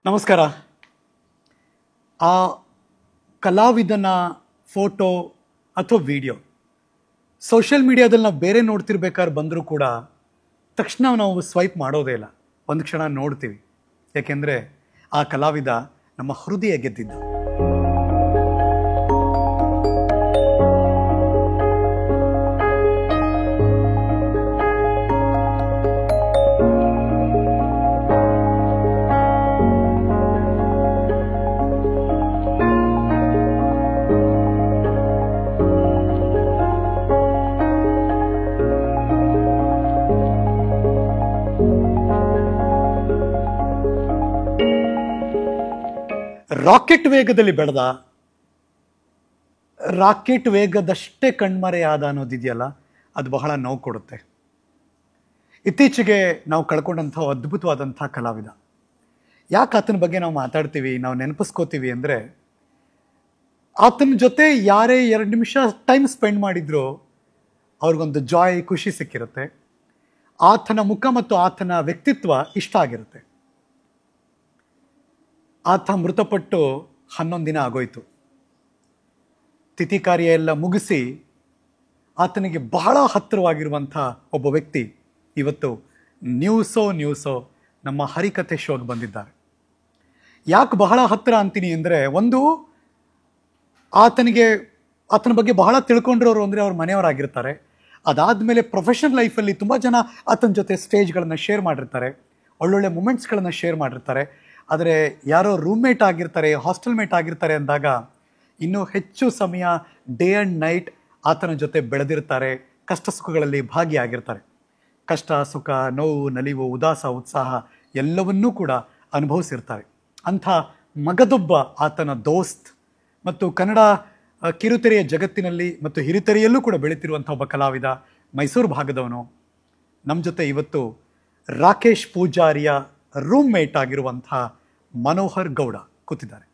ನಮಸ್ಕಾರ. ಆ ಕಲಾವಿದನ ಫೋಟೋ ಅಥವಾ ವಿಡಿಯೋ ಸೋಷಿಯಲ್ ಮೀಡಿಯಾದಲ್ಲಿ ನಾವು ಬೇರೆ ನೋಡ್ತಿರ್ಬೇಕಾದ್ರೆ ಬಂದರೂ ಕೂಡ ತಕ್ಷಣ ನಾವು ಸ್ವೈಪ್ ಮಾಡೋದೇ ಇಲ್ಲ, ಒಂದು ಕ್ಷಣ ನೋಡ್ತೀವಿ. ಯಾಕೆಂದರೆ ಆ ಕಲಾವಿದ ನಮ್ಮ ಹೃದಯ ಗೆದ್ದಿದ್ದ. ರಾಕೆಟ್ ವೇಗದಲ್ಲಿ ಬೆಳೆದ, ರಾಕೆಟ್ ವೇಗದಷ್ಟೇ ಕಣ್ಮರೆಯಾದ ಅನ್ನೋದಿದೆಯಲ್ಲ, ಅದು ಬಹಳ ನೋವು ಕೊಡುತ್ತೆ. ಇತ್ತೀಚೆಗೆ ನಾವು ಕಳ್ಕೊಂಡಂಥ ಅದ್ಭುತವಾದಂಥ ಕಲಾವಿದ. ಯಾಕೆ ಆತನ ಬಗ್ಗೆ ನಾವು ಮಾತಾಡ್ತೀವಿ, ನಾವು ನೆನಪಿಸ್ಕೋತೀವಿ ಅಂದರೆ, ಆತನ ಜೊತೆ ಯಾರೇ 2 ನಿಮಿಷ ಟೈಮ್ ಸ್ಪೆಂಡ್ ಮಾಡಿದ್ರು ಅವ್ರಿಗೊಂದು ಜಾಯ್, ಖುಷಿ ಸಿಕ್ಕಿರುತ್ತೆ. ಆತನ ಮುಖ ಮತ್ತು ಆತನ ವ್ಯಕ್ತಿತ್ವ ಇಷ್ಟ ಆಗಿರುತ್ತೆ. ಆತ ಮೃತಪಟ್ಟು 11 ದಿನ ಆಗೋಯ್ತು. ತಿಥಿ ಕಾರ್ಯ ಎಲ್ಲ ಮುಗಿಸಿ ಆತನಿಗೆ ಬಹಳ ಹತ್ತಿರವಾಗಿರುವಂಥ ಒಬ್ಬ ವ್ಯಕ್ತಿ ಇವತ್ತು ನ್ಯೂಸೋ ನಮ್ಮ ಹರಿಕಥೆ ಶೋಗೆ ಬಂದಿದ್ದಾರೆ. ಯಾಕೆ ಬಹಳ ಹತ್ತಿರ ಅಂತೀನಿ ಅಂದರೆ, ಒಂದು, ಆತನ ಬಗ್ಗೆ ಬಹಳ ತಿಳ್ಕೊಂಡಿರೋರು ಅಂದರೆ ಅವ್ರ ಮನೆಯವರಾಗಿರ್ತಾರೆ. ಅದಾದಮೇಲೆ ಪ್ರೊಫೆಷನಲ್ ಲೈಫಲ್ಲಿ ತುಂಬ ಜನ ಆತನ ಜೊತೆ ಸ್ಟೇಜ್ಗಳನ್ನು ಶೇರ್ ಮಾಡಿರ್ತಾರೆ, ಒಳ್ಳೊಳ್ಳೆ ಮೂಮೆಂಟ್ಸ್ಗಳನ್ನು ಶೇರ್ ಮಾಡಿರ್ತಾರೆ. ಆದರೆ ಯಾರೋ ರೂಮ್ಮೇಟ್ ಆಗಿರ್ತಾರೆ, ಹಾಸ್ಟೆಲ್ ಮೇಟ್ ಆಗಿರ್ತಾರೆ ಅಂದಾಗ ಇನ್ನೂ ಹೆಚ್ಚು ಸಮಯ ಡೇ ಆ್ಯಂಡ್ ನೈಟ್ ಆತನ ಜೊತೆ ಬೆಳೆದಿರ್ತಾರೆ, ಕಷ್ಟ ಸುಖಗಳಲ್ಲಿ ಭಾಗಿಯಾಗಿರ್ತಾರೆ. ಕಷ್ಟ ಸುಖ, ನೋವು ನಲಿವು, ಉದಾಸ ಉತ್ಸಾಹ ಎಲ್ಲವನ್ನೂ ಕೂಡ ಅನುಭವಿಸಿರ್ತಾರೆ. ಅಂಥ ಮಗದೊಬ್ಬ ಆತನ ದೋಸ್ತ್ ಮತ್ತು ಕನ್ನಡ ಕಿರುತೆರೆಯ ಜಗತ್ತಿನಲ್ಲಿ ಮತ್ತು ಹಿರಿತೆರೆಯಲ್ಲೂ ಕೂಡ ಬೆಳೀತಿರುವಂಥ ಒಬ್ಬ ಕಲಾವಿದ, ಮೈಸೂರು ಭಾಗದವನು, ನಮ್ಮ ಜೊತೆ ಇವತ್ತು ರಾಕೇಶ್ ಪೂಜಾರಿಯ ರೂಮ್ಮೇಟ್ ಆಗಿರುವಂಥ ಮನೋಹರ್ ಗೌಡ ಕೂತಿದ್ದಾರೆ.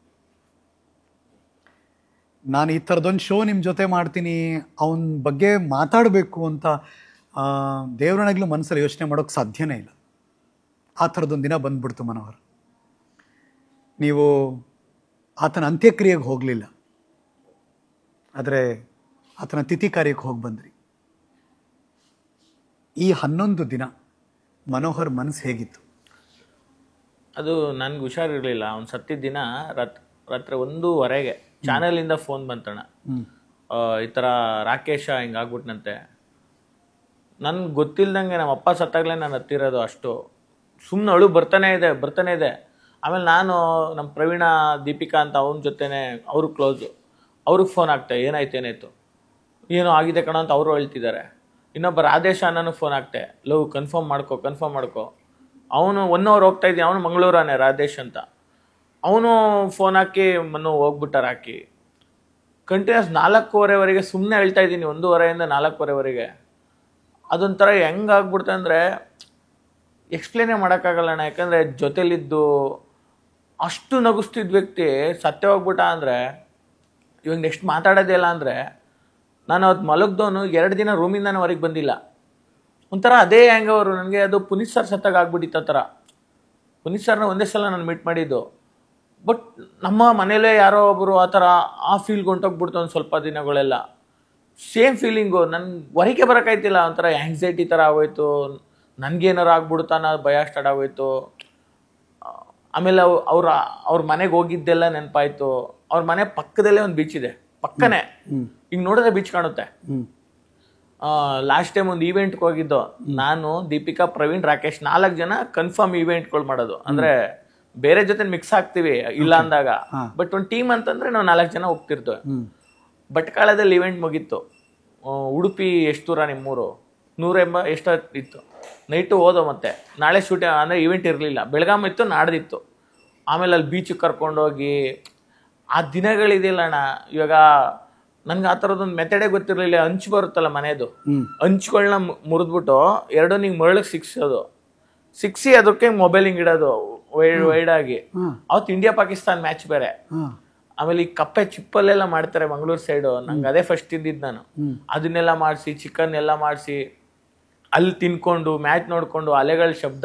ನಾನು ಈ ಥರದೊಂದು ಶೋ ನಿಮ್ಮ ಜೊತೆ ಮಾಡ್ತೀನಿ, ಅವನ ಬಗ್ಗೆ ಮಾತಾಡಬೇಕು ಅಂತ ದೇವರನಾಗ್ಲೂ ಮನಸ್ಸಲ್ಲಿ ಯೋಚನೆ ಮಾಡೋಕ್ಕೆ ಸಾಧ್ಯನೇ ಇಲ್ಲ. ಆ ಥರದೊಂದು ದಿನ ಬಂದ್ಬಿಡ್ತು ಮನೋಹರ್. ನೀವು ಆತನ ಅಂತ್ಯಕ್ರಿಯೆಗೆ ಹೋಗಲಿಲ್ಲ, ಆದರೆ ಆತನ ತಿಥಿ ಕಾರ್ಯಕ್ಕೆ ಹೋಗಿ ಬಂದ್ರಿ. ಈ 11 ದಿನ ಮನೋಹರ್ ಮನಸ್ಸು ಹೇಗಿತ್ತು? ಅದು ನನಗೆ ಹುಷಾರಿರಲಿಲ್ಲ. ಅವ್ನು ಸತ್ತಿದ್ದ ದಿನ ರಾತ್ರಿ 1:15 ಚಾನಲಿಂದ ಫೋನ್ ಬಂತಣ್ಣ, ಈ ಥರ ರಾಕೇಶ ಹಿಂಗಾಗ್ಬಿಟ್ನಂತೆ. ನನ್ಗೆ ಗೊತ್ತಿಲ್ದಂಗೆ ನಮ್ಮ ಅಪ್ಪ ಸತ್ತಾಗಲೇ ನಾನು ಹತ್ತಿರೋದು. ಅಷ್ಟು ಸುಮ್ಮನೆ ಅಳು ಬರ್ತಾನೆ ಇದೆ. ಆಮೇಲೆ ನಾನು ನಮ್ಮ ಪ್ರವೀಣ, ದೀಪಿಕಾ ಅಂತ ಅವನ ಜೊತೆನೆ, ಅವರು ಕ್ಲೋಸು, ಅವ್ರಿಗೆ ಫೋನ್ ಆಗ್ತಾ ಏನಾಯ್ತು ಏನೋ ಆಗಿದೆ ಕಣ ಅಂತ ಅವರು ಹೇಳ್ತಿದ್ದಾರೆ. ಇನ್ನೊಬ್ಬ ರಾಧೇಶ ನಾನು ಫೋನ್ ಆಗ್ತೆ, ಲವ್ ಕನ್ಫರ್ಮ್ ಮಾಡ್ಕೊ. ಅವನು 1 hour ಹೋಗ್ತಾ ಇದ್ದೀನಿ, ಅವನು ಮಂಗಳೂರಾನೆ, ರಾಧೇಶ್ ಅಂತ. ಅವನು ಫೋನ್ ಹಾಕಿ ಮನ್ನು ಹೋಗ್ಬಿಟ್ಟಾರೆ. ಕಂಟಿನ್ಯೂಸ್ 4:15 ಸುಮ್ಮನೆ ಹೇಳ್ತಾ ಇದ್ದೀನಿ, 1:30 4:15. ಅದೊಂಥರ ಹೆಂಗಾಗ್ಬಿಡ್ತೆ ಅಂದರೆ ಎಕ್ಸ್ಪ್ಲೇನೇ ಮಾಡೋಕ್ಕಾಗಲ್ಲಣ್ಣ. ಯಾಕಂದರೆ ಜೊತೆಲಿದ್ದು ಅಷ್ಟು ನಗಿಸ್ತಿದ್ದ ವ್ಯಕ್ತಿ ಸತ್ಯ ಹೋಗ್ಬಿಟ್ಟ ಅಂದರೆ ಇವಾಗ ನೆಕ್ಸ್ಟ್ ಮಾತಾಡೋದೇ ಇಲ್ಲ. ಅಂದರೆ ನಾನು ಅವತ್ತು ಮಲಗ್ದವನು 2 ದಿನ ರೂಮಿಂದ ಹೊರಗೆ ಬಂದಿಲ್ಲ. ಒಂಥರ ಅದೇ ಹ್ಯಾಂಗ್ ಅವರು ನನಗೆ. ಅದು ಪುನೀತ್ ಸರ್ ಸತ್ತಾಗ ಆಗ್ಬಿಟ್ಟಿತ್ತು. ಆ ಥರ ಪುನೀತ್ ಸರ್ನ ಒಂದೇ ಸಲ ನಾನು ಮೀಟ್ ಮಾಡಿದ್ದು. ಬಟ್ ನಮ್ಮ ಮನೇಲೇ ಯಾರೋ ಒಬ್ಬರು ಆ ಥರ ಆ ಫೀಲ್ಗೆ ಹೊಂಟೋಗ್ಬಿಡ್ತು ಒಂದು ಸ್ವಲ್ಪ ದಿನಗಳೆಲ್ಲ. Same feeling. ನನ್ಗೆ ಹೊರಗೆ ಬರೋಕ್ಕಾಯ್ತಿಲ್ಲ. ಒಂಥರ ಆ್ಯಂಗ್ಸೈಟಿ ಥರ ಆಗೋಯ್ತು. ನನಗೇನಾರು ಆಗ್ಬಿಡುತ್ತಾ ಅನ್ನೋ ಭಯ ಸ್ಟಾರ್ಟ್ ಆಗೋಯ್ತು. ಆಮೇಲೆ ಅವ್ರ ಮನೆಗೆ ಹೋಗಿದ್ದೆಲ್ಲ ನೆನಪಾಯ್ತು. ಅವ್ರ ಮನೆ ಪಕ್ಕದಲ್ಲೇ ಒಂದು ಬೀಚ್ ಇದೆ, ಪಕ್ಕನೇ. ಈಗ ನೋಡಿದ್ರೆ ಬೀಚ್ ಕಾಣುತ್ತೆ. ಲಾಸ್ಟ್ ಟೈಮ್ ಒಂದು ಈವೆಂಟ್ಗೆ ಹೋಗಿದ್ದು ನಾನು, ದೀಪಿಕಾ, ಪ್ರವೀಣ್, ರಾಕೇಶ್ 4 ಜನ ಕನ್ಫರ್ಮ್ ಈವೆಂಟ್ಗಳು ಮಾಡೋದು. ಅಂದ್ರೆ ಬೇರೆ ಜೊತೆ ಮಿಕ್ಸ್ ಆಗ್ತೀವಿ ಇಲ್ಲ ಅಂದಾಗ. ಬಟ್ ಒಂದು ಟೀಮ್ ಅಂತಂದ್ರೆ ನಾವು 4 ಜನ ಹೋಗ್ತಿರ್ತೇವೆ. ಭಟ್ಕಳದಲ್ಲಿ ಈವೆಂಟ್ ಮುಗೀತು. ಉಡುಪಿ ಎಷ್ಟು ದೂರ ನಿಮ್ಮೂರು? 180 ಎಷ್ಟು ಇತ್ತು. ನೈಟು ಹೋದೋ. ಮತ್ತೆ ನಾಳೆ ಶೂಟಿಂಗ್ ಅಂದರೆ ಈವೆಂಟ್ ಇರಲಿಲ್ಲ. ಬೆಳಗಾಂ ಇತ್ತು, ನಾಡ್ದಿತ್ತು. ಆಮೇಲೆ ಅಲ್ಲಿ ಬೀಚಿಗೆ ಕರ್ಕೊಂಡೋಗಿ ಆ ದಿನಗಳಿದೆಯಲ್ಲ ಅಣ್ಣ. ಇವಾಗ ನನ್ಗೆ ಆ ಥರದೊಂದು ಮೆಥಡೇ ಗೊತ್ತಿರಲಿಲ್ಲ. ಹಂಚು ಬರುತ್ತಲ್ಲ ಮನೆಯದು, ಹಂಚ್ಗಳನ್ನ ಮುರಿದ್ಬಿಟ್ಟು ಎರಡನಿಗೆ ಮರಳಿಗೆ ಸಿಕ್ಸಿ ಅದಕ್ಕೆ ಮೊಬೈಲ್ ಹಿಂಗೆ ಇಡೋದು ವೈಡ್ ಆಗಿ. ಅವತ್ತು ಇಂಡಿಯಾ ಪಾಕಿಸ್ತಾನ್ ಮ್ಯಾಚ್ ಬೇರೆ. ಆಮೇಲೆ ಈ ಕಪ್ಪೆ ಚಿಪ್ಪಲ್ಲೆಲ್ಲ ಮಾಡ್ತಾರೆ ಮಂಗಳೂರು ಸೈಡು, ನಂಗೆ ಅದೇ ಫಸ್ಟ್ ತಿಂದಿದ್ದು ನಾನು. ಅದನ್ನೆಲ್ಲ ಮಾಡಿಸಿ, ಚಿಕನ್ ಎಲ್ಲ ಮಾಡಿಸಿ ಅಲ್ಲಿ ತಿನ್ಕೊಂಡು ಮ್ಯಾಚ್ ನೋಡ್ಕೊಂಡು ಅಲೆಗಳ ಶಬ್ದ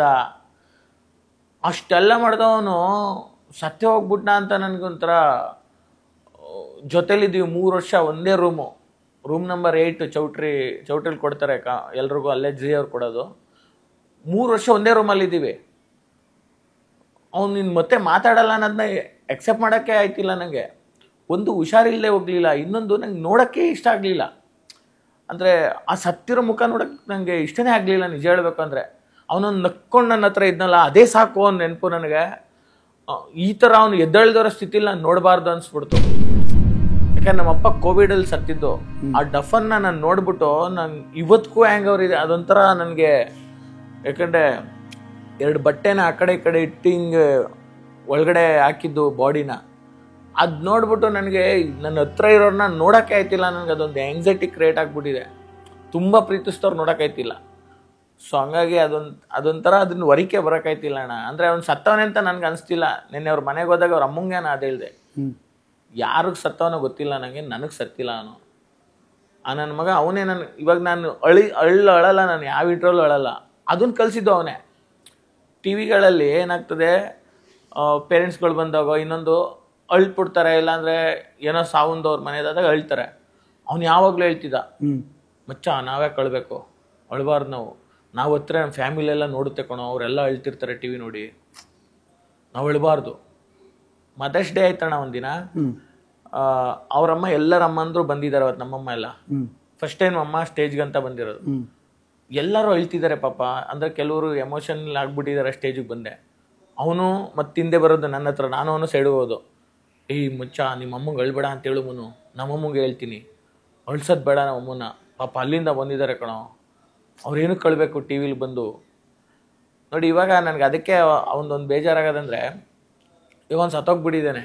ಅಷ್ಟೆಲ್ಲ ಮಾಡ್ದವನು ಸತ್ಯ ಹೋಗ್ಬಿಟ್ನ ಅಂತ ನನಗೊಂಥರ. ಜೊತೆಲಿದ್ದೀವಿ 3 ವರ್ಷ, ಒಂದೇ ರೂಮ್ ನಂಬರ್ 8 ಚೌಟ್ರಿಲಿ ಕೊಡ್ತಾರೆ ಎಲ್ರಿಗೂ, ಅಲ್ಲೇ ಅವ್ರು ಕೊಡೋದು. 3 ವರ್ಷ ಒಂದೇ ರೂಮಲ್ಲಿದ್ದೀವಿ. ಅವ್ನು ನಿನ್ನ ಮತ್ತೆ ಮಾತಾಡಲ್ಲ ಅನ್ನೋದನ್ನ ಎಕ್ಸೆಪ್ಟ್ ಮಾಡೋಕ್ಕೆ ಆಯ್ತಿಲ್ಲ ನನಗೆ. ಒಂದು ಹುಷಾರಿಲ್ಲದೆ ಹೋಗಲಿಲ್ಲ, ಇನ್ನೊಂದು ನಂಗೆ ನೋಡೋಕ್ಕೆ ಇಷ್ಟ ಆಗಲಿಲ್ಲ. ಅಂದರೆ ಆ ಸತ್ತಿರೋ ಮುಖ ನೋಡೋಕ್ಕೆ ನನಗೆ ಇಷ್ಟನೇ ಆಗಲಿಲ್ಲ ನಿಜ ಹೇಳ್ಬೇಕಂದ್ರೆ. ಅವನೊಂದು ನಕ್ಕೊಂಡು ನನ್ನ ಹತ್ರ ಇದ್ನಲ್ಲ, ಅದೇ ಸಾಕು ಅವ್ನು ನೆನಪು ನನಗೆ. ಈ ಥರ ಅವನು ಎದ್ದೇಳ್ದೋರೋ ಸ್ಥಿತಿಲಿ ನಾನು ನೋಡಬಾರ್ದು ಅನ್ಸ್ಬಿಡ್ತು. ಯಾಕಂದ್ರೆ ನಮ್ಮಪ್ಪ ಕೋವಿಡಲ್ಲಿ ಸತ್ತಿದ್ದು. ಆ ಡಫನ್ನ ನಾನು ನೋಡ್ಬಿಟ್ಟು ನಾನು ಇವತ್ತಿಗೂ ಹ್ಯಾಂಗ್ ಇದೆ ಅದೊಂಥರ ನನಗೆ. ಯಾಕಂದರೆ 2 ಬಟ್ಟೆನ ಆ ಕಡೆ ಈ ಕಡೆ ಇಟ್ಟು ಹಿಂಗೆ ಒಳಗಡೆ ಹಾಕಿದ್ದು ಬಾಡಿನ, ಅದು ನೋಡ್ಬಿಟ್ಟು ನನಗೆ ನನ್ನ ಹತ್ರ ಇರೋರನ್ನ ನೋಡೋಕ್ಕೆ ಆಯ್ತಿಲ್ಲ. ನನಗೆ ಅದೊಂದು ಆ್ಯಂಗ್ಸೈಟಿ ಕ್ರಿಯೇಟ್ ಆಗಿಬಿಟ್ಟಿದೆ. ತುಂಬ ಪ್ರೀತಿಸ್ತವ್ರು ನೋಡೋಕ್ಕಾಯ್ತಿಲ್ಲ. ಸೊ ಹಂಗಾಗಿ ಅದೊಂಥರ ಅದನ್ನ ವರಿಕೆ ಬರೋಕ್ಕಾಯ್ತಿಲ್ಲ ಅಣ್ಣ. ಅಂದರೆ ಅವ್ನು ಸತ್ತವನೇ ಅಂತ ನನಗೆ ಅನಿಸ್ತಿಲ್ಲ. ನಿನ್ನೆ ಅವ್ರ ಮನೆಗೆ ಹೋದಾಗ ಅವ್ರ ಅಮ್ಮಂಗೆ ನಾನು ಅದು ಹೇಳಿದೆ, ಯಾರಿಗೆ ಸತ್ತವನೋ ಗೊತ್ತಿಲ್ಲ ನನಗೆ ಸತ್ತಿಲ್ಲ ಅವನು. ನನ್ನ ಮಗ ಅವನೇ. ಇವಾಗ ನಾನು ಅಳಲ್ಲ, ನಾನು ಯಾವ ಇಂಟ್ರಲ್ಲೂ ಅಳಲ್ಲ. ಅದನ್ನು ಕಲಿಸಿದ್ದು ಅವನೇ. ಟಿ ವಿಗಳಲ್ಲಿ ಏನಾಗ್ತದೆ, ಪೇರೆಂಟ್ಸ್ಗಳು ಬಂದಾಗ ಇನ್ನೊಂದು ಅಳ್ಬಿಡ್ತಾರೆ, ಇಲ್ಲಾಂದರೆ ಏನೋ ಸಾವುಂದು ಅವ್ರ ಮನೆಯದಾದಾಗ ಅಳ್ತಾರೆ. ಅವ್ನು ಯಾವಾಗಲೂ ಹೇಳ್ತಿದ್ದ, ಮಚ್ಚ ನಾವೇ ಕಳ್ಬೇಕು, ಅಳ್ಬಾರ್ದು ನಾವು ಹತ್ರ ನಮ್ಮ ಫ್ಯಾಮಿಲಿ ಎಲ್ಲ ನೋಡುತ್ತೆ ಕಣೋ, ಅವರೆಲ್ಲ ಅಳ್ತಿರ್ತಾರೆ ಟಿ ವಿ ನೋಡಿ, ನಾವು ಅಳ್ಬಾರ್ದು. ಮದರ್ಸ್ ಡೇ ಆಯ್ತಣ್ಣ ಒಂದಿನ, ಅವರಮ್ಮ ಎಲ್ಲರ ಅಮ್ಮಂದ್ರು ಬಂದಿದ್ದಾರೆ ಅವತ್ತು. ನಮ್ಮಮ್ಮ ಎಲ್ಲ ಫಸ್ಟ್ ಟೈಮ್ ಅಮ್ಮ ಸ್ಟೇಜ್ಗಂತ ಬಂದಿರೋದು. ಎಲ್ಲರೂ ಅಳ್ತಿದ್ದಾರೆ ಪಾಪ. ಅಂದರೆ ಕೆಲವರು ಎಮೋಷನಲ್ ಆಗ್ಬಿಟ್ಟಿದ್ದಾರೆ. ಸ್ಟೇಜಿಗೆ ಬಂದೆ, ಅವನು ಮತ್ತೆ ಹಿಂದೆ ಬರೋದು ನನ್ನ ಹತ್ರ, ನಾನು ಅವನು ಸೈಡ್ ಹೋಗೋದು. ಮುಚ್ಚ ನಿಮ್ಮ ಅಮ್ಮಂಗೆ ಅಳ್ಬೇಡ ಅಂತ ಹೇಳು ಮುನು, ನಮ್ಮಮ್ಮಂಗೆ ಹೇಳ್ತೀನಿ, ಅಳ್ಸೋದು ಬೇಡ ನಮ್ಮಮ್ಮನ, ಪಾಪ ಅಲ್ಲಿಂದ ಬಂದಿದ್ದಾರೆ ಕಣೋ, ಅವ್ರೇನು ಕಳ್ಬೇಕು ಟಿ ವಿಲಿ ಬಂದು ನೋಡಿ. ಇವಾಗ ನನಗೆ ಅದಕ್ಕೆ ಅವನೊಂದು ಬೇಜಾರಾಗೋದಂದರೆ, ಇವಾಗ ಒಂದು ಸತ್ತೋಗ್ಬಿಟ್ಟಿದ್ದಾನೆ.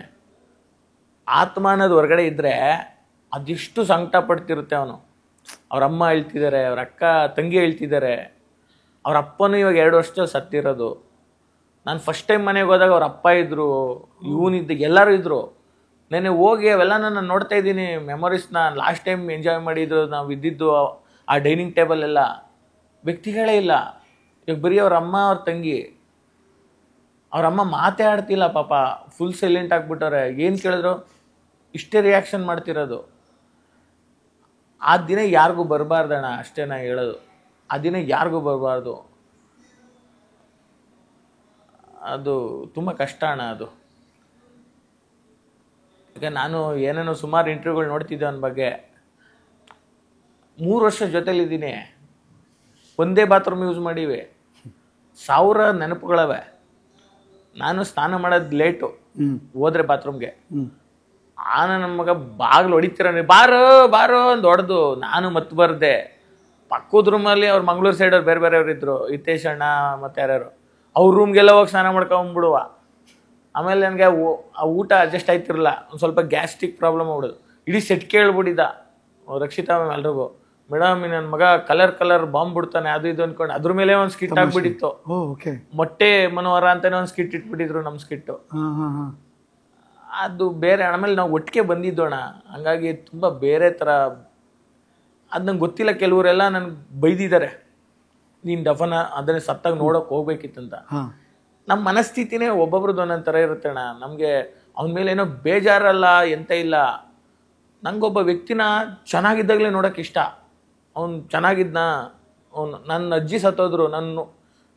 ಆತ್ಮ ಅನ್ನೋದು ಹೊರಗಡೆ ಇದ್ದರೆ ಅದೆಷ್ಟು ಸಂಕಟ ಪಡ್ತಿರುತ್ತೆ ಅವನು. ಅವ್ರ ಅಮ್ಮ ಹೇಳ್ತಿದ್ದಾರೆ, ಅವ್ರ ಅಕ್ಕ ತಂಗಿ ಹೇಳ್ತಿದ್ದಾರೆ, ಅವ್ರ ಅಪ್ಪನೂ ಇವಾಗ 2 ವರ್ಷದಲ್ಲಿ ಸತ್ತಿರೋದು. ನಾನು ಫಸ್ಟ್ ಟೈಮ್ ಮನೆಗೆ ಹೋದಾಗ ಅವ್ರ ಅಪ್ಪ ಇದ್ದರು, ಇವನಿದ್ದ ಎಲ್ಲರೂ ಇದ್ದರು. ನೆನೆ ಹೋಗಿ ಅವೆಲ್ಲ ನಾನು ನೋಡ್ತಾ ಇದ್ದೀನಿ ಮೆಮೊರೀಸ್ನ. ಲಾಸ್ಟ್ ಟೈಮ್ ಎಂಜಾಯ್ ಮಾಡಿದ್ದು ನಾವು ಇದ್ದಿದ್ದು ಆ ಡೈನಿಂಗ್ ಟೇಬಲ್ ಎಲ್ಲ ವ್ಯಕ್ತಿಗಳೇ ಇಲ್ಲ. ಈಗ ಬರೀ ಅವ್ರ ಅಮ್ಮ ಅವ್ರ ತಂಗಿ. ಅವ್ರಮ್ಮ ಮಾತೇ ಆಡ್ತಿಲ್ಲ ಪಾಪ, ಫುಲ್ ಸೈಲೆಂಟ್ ಆಗಿಬಿಟ್ಟವ್ರೆ. ಏನು ಕೇಳಿದ್ರು ಇಷ್ಟೇ ರಿಯಾಕ್ಷನ್ ಮಾಡ್ತಿರೋದು. ಆ ದಿನ ಯಾರಿಗೂ ಬರಬಾರ್ದಣ್ಣ, ಅಷ್ಟೇ ನಾ ಹೇಳೋದು. ಆ ದಿನ ಯಾರಿಗೂ ಬರಬಾರ್ದು. ಅದು ತುಂಬ ಕಷ್ಟ ಅಣ್ಣ ಅದು. ಈಗ ನಾನು ಏನೇನೋ ಸುಮಾರು ಇಂಟರ್ವ್ಯೂಗಳು ನೋಡ್ತಿದ್ದೆ ಅವನ ಬಗ್ಗೆ. 3 ವರ್ಷ ಜೊತೆಲಿದ್ದೀನಿ, ಒಂದೇ ಬಾತ್ರೂಮ್ ಯೂಸ್ ಮಾಡೀವಿ, 1000 ನೆನಪುಗಳವೆ. ನಾನು ಸ್ನಾನ ಮಾಡೋದು ಲೇಟು, ಹೋದ್ರೆ ಬಾತ್ರೂಮ್ಗೆ, ನನ್ನ ಮಗ ಬಾಗಿಲು ಹೊಡಿತೀರ, ಬಾರೋ ಅಂತ ಹೊಡೆದು ನಾನು ಮತ್ತೆ ಬರ್ದೆ. ಪಕ್ಕದ ರೂಮಲ್ಲಿ ಅವ್ರು ಮಂಗಳೂರು ಸೈಡವ್ರು ಬೇರೆ ಬೇರೆಯವ್ರು ಇದ್ರು, ಹಿತೇಶ್ ಅಣ್ಣ ಮತ್ತು ಯಾರ್ಯಾರು, ಅವ್ರ ರೂಮ್ಗೆಲ್ಲ ಹೋಗಿ ಸ್ನಾನ ಮಾಡ್ಕೊಂಬಿಡುವ. ಆಮೇಲೆ ನನಗೆ ಆ ಊಟ ಅಡ್ಜಸ್ಟ್ ಆಯ್ತಿರಲ್ಲ, ಒಂದು ಸ್ವಲ್ಪ ಗ್ಯಾಸ್ಟ್ರಿಕ್ ಪ್ರಾಬ್ಲಮ್ ಆಗ್ಬಿಡೋದು. ಇಡೀ ಸೆಟ್ ಕೇಳ್ಬಿಟ್ಟಿದ್ದ ರಕ್ಷಿತಾ ಮ್ಯಾಮ್ ಎಲ್ರಿಗೂ, ಮೇಡಮ್ ನನ್ನ ಮಗ ಕಲರ್ ಬಾಂಬ್ ಬಿಡ್ತಾನೆ ಅದು ಇದು ಅಂದ್ಕೊಂಡು ಅದ್ರ ಮೇಲೆ ಒಂದು ಸ್ಕಿಟ್ ಆಗ್ಬಿಟ್ಟಿತ್ತು. ಮೊಟ್ಟೆ ಮನೋಹರ ಅಂತಾನೆ ಒಂದು ಸ್ಕಿಟ್ ಇಟ್ಬಿಟ್ಟಿದ್ರು ನಮ್ಮ ಸ್ಕಿಟ್ಟು. ಅದು ಬೇರೆ. ಆಮೇಲೆ ನಾವು ಒಟ್ಟಿಗೆ ಬಂದಿದ್ದೋಣ, ಹಂಗಾಗಿ ತುಂಬ ಬೇರೆ ಥರ. ಅದು ನಂಗೆ ಗೊತ್ತಿಲ್ಲ. ಕೆಲವರೆಲ್ಲ ನನಗೆ ಬೈದಿದ್ದಾರೆ, ನೀನು ಡಫನ ಅದನ್ನೇ ಸತ್ತಾಗ ನೋಡೋಕೆ ಹೋಗ್ಬೇಕಿತ್ತಂತ. ನಮ್ಮ ಮನಸ್ಥಿತಿನೇ ಒಬ್ಬೊಬ್ರದ್ದು ಒಂದೊಂದು ಥರ ಇರುತ್ತೆ ಅಣ್ಣ. ನಮಗೆ ಅವನ ಮೇಲೆ ಏನೋ ಬೇಜಾರಲ್ಲ, ಎಂತ ಇಲ್ಲ. ನಂಗೊಬ್ಬ ವ್ಯಕ್ತಿನ ಚೆನ್ನಾಗಿದ್ದಾಗಲೇ ನೋಡೋಕೆ ಇಷ್ಟ. ಅವ್ನು ಚೆನ್ನಾಗಿದ್ನ, ಅವ್ನು ನನ್ನ ಅಜ್ಜಿ ಸತ್ತೋದ್ರು,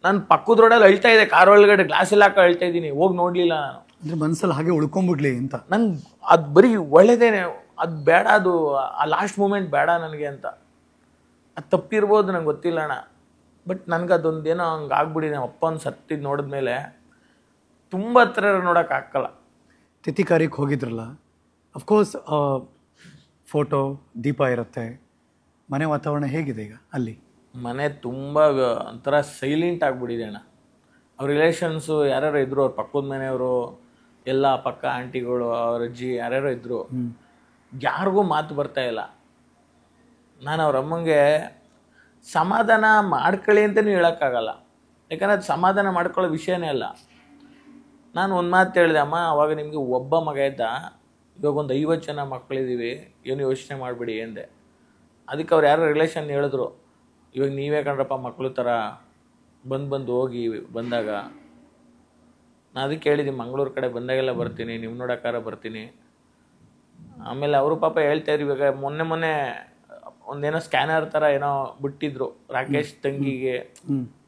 ನನ್ನ ಪಕ್ಕದ ರೋಡಲ್ಲಿ ಅಳ್ತಾ ಇದೆ, ಕಾರ್ ಒಳಗಡೆ ಗ್ಲಾಸ್ ಎಲ್ಲ ಹಾಕಿ ಅಳ್ತಾ ಇದ್ದೀನಿ, ಹೋಗಿ ನೋಡಲಿಲ್ಲ ನಾನು. ಅಂದರೆ ಮನಸ್ಸಲ್ಲಿ ಹಾಗೆ ಉಳ್ಕೊಂಬಿಡ್ಲಿ ಅಂತ. ನಂಗೆ ಅದು ಬರೀ ಒಳ್ಳೆದೇನೆ, ಅದು ಬೇಡ, ಅದು ಆ ಲಾಸ್ಟ್ ಮೂಮೆಂಟ್ ಬೇಡ ನನಗೆ ಅಂತ. ಅದು ತಪ್ಪಿರ್ಬೋದು, ನಂಗೆ ಗೊತ್ತಿಲ್ಲ ಅಣ್ಣ. ಬಟ್ ನನಗೆ ಅದೊಂದೇನೋ ಹಂಗೆ ಆಗ್ಬಿಟ್ಟಿದೆ. ಅಪ್ಪನ ಸತ್ತಿದ್ದು ನೋಡಿದ್ಮೇಲೆ ತುಂಬ ಹತ್ರ ನೋಡೋಕ್ಕಾಗಲ್ಲ. ತಿಥಿಕಾರಿಗೆ ಹೋಗಿದ್ರಲ್ಲ, ಅಫ್ಕೋರ್ಸ್ ಫೋಟೋ ದೀಪ ಇರುತ್ತೆ. ಮನೆ ವಾತಾವರಣ ಹೇಗಿದೆ ಈಗ ಅಲ್ಲಿ? ಮನೆ ತುಂಬ ಒಂಥರ ಸೈಲೆಂಟ್ ಆಗಿಬಿಟ್ಟಿದೆ ಅಣ್ಣ. ಅವ್ರ ರಿಲೇಷನ್ಸು ಯಾರ್ಯಾರು ಇದ್ದರು, ಅವ್ರ ಪಕ್ಕದ ಮನೆಯವರು ಎಲ್ಲ, ಪಕ್ಕ ಆಂಟಿಗಳು, ಅವ್ರ ಅಜ್ಜಿ ಯಾರ್ಯಾರೋ ಇದ್ದರು, ಯಾರಿಗೂ ಮಾತು ಬರ್ತಾ ಇಲ್ಲ. ನಾನು ಅವ್ರ ಅಮ್ಮಂಗೆ ಸಮಾಧಾನ ಮಾಡ್ಕೊಳ್ಳಿ ಅಂತಲೂ ಹೇಳೋಕ್ಕಾಗಲ್ಲ, ಯಾಕಂದರೆ ಅದು ಸಮಾಧಾನ ಮಾಡ್ಕೊಳ್ಳೋ ವಿಷಯನೇ ಅಲ್ಲ. ನಾನು ಒಂದು ಮಾತು ಹೇಳಿದೆ, ಅಮ್ಮ ಅವಾಗ ನಿಮಗೆ ಒಬ್ಬ ಮಗ ಇದ್ದ, ಇವಾಗ ಒಂದು 50 ಜನ ಮಕ್ಕಳಿದ್ದೀವಿ, ಏನು ಯೋಚನೆ ಮಾಡಿಬಿಡಿ ಎಂದೆ. ಅದಕ್ಕೆ ಅವ್ರು ಯಾರೋ ರಿಲೇಷನ್ ಹೇಳಿದ್ರು, ಇವಾಗ ನೀವೇ ಕಣ್ರಪ್ಪ ಮಕ್ಕಳು ಥರ ಬಂದು ಹೋಗಿ ಬಂದಾಗ. ನಾನು ಅದಕ್ಕೆ ಹೇಳಿದ್ದೀನಿ, ಮಂಗಳೂರು ಕಡೆ ಬಂದಾಗೆಲ್ಲ ಬರ್ತೀನಿ, ನೀವು ನೋಡೋಕ್ಕಾರ ಬರ್ತೀನಿ. ಆಮೇಲೆ ಅವರು ಪಾಪ ಹೇಳ್ತಾಯಿದ್ರು, ಇವಾಗ ಮೊನ್ನೆ ಒಂದೇನೋ ಸ್ಕ್ಯಾನರ್ ಥರ ಏನೋ ಬಿಟ್ಟಿದ್ರು ರಾಕೇಶ್ ತಂಗಿಗೆ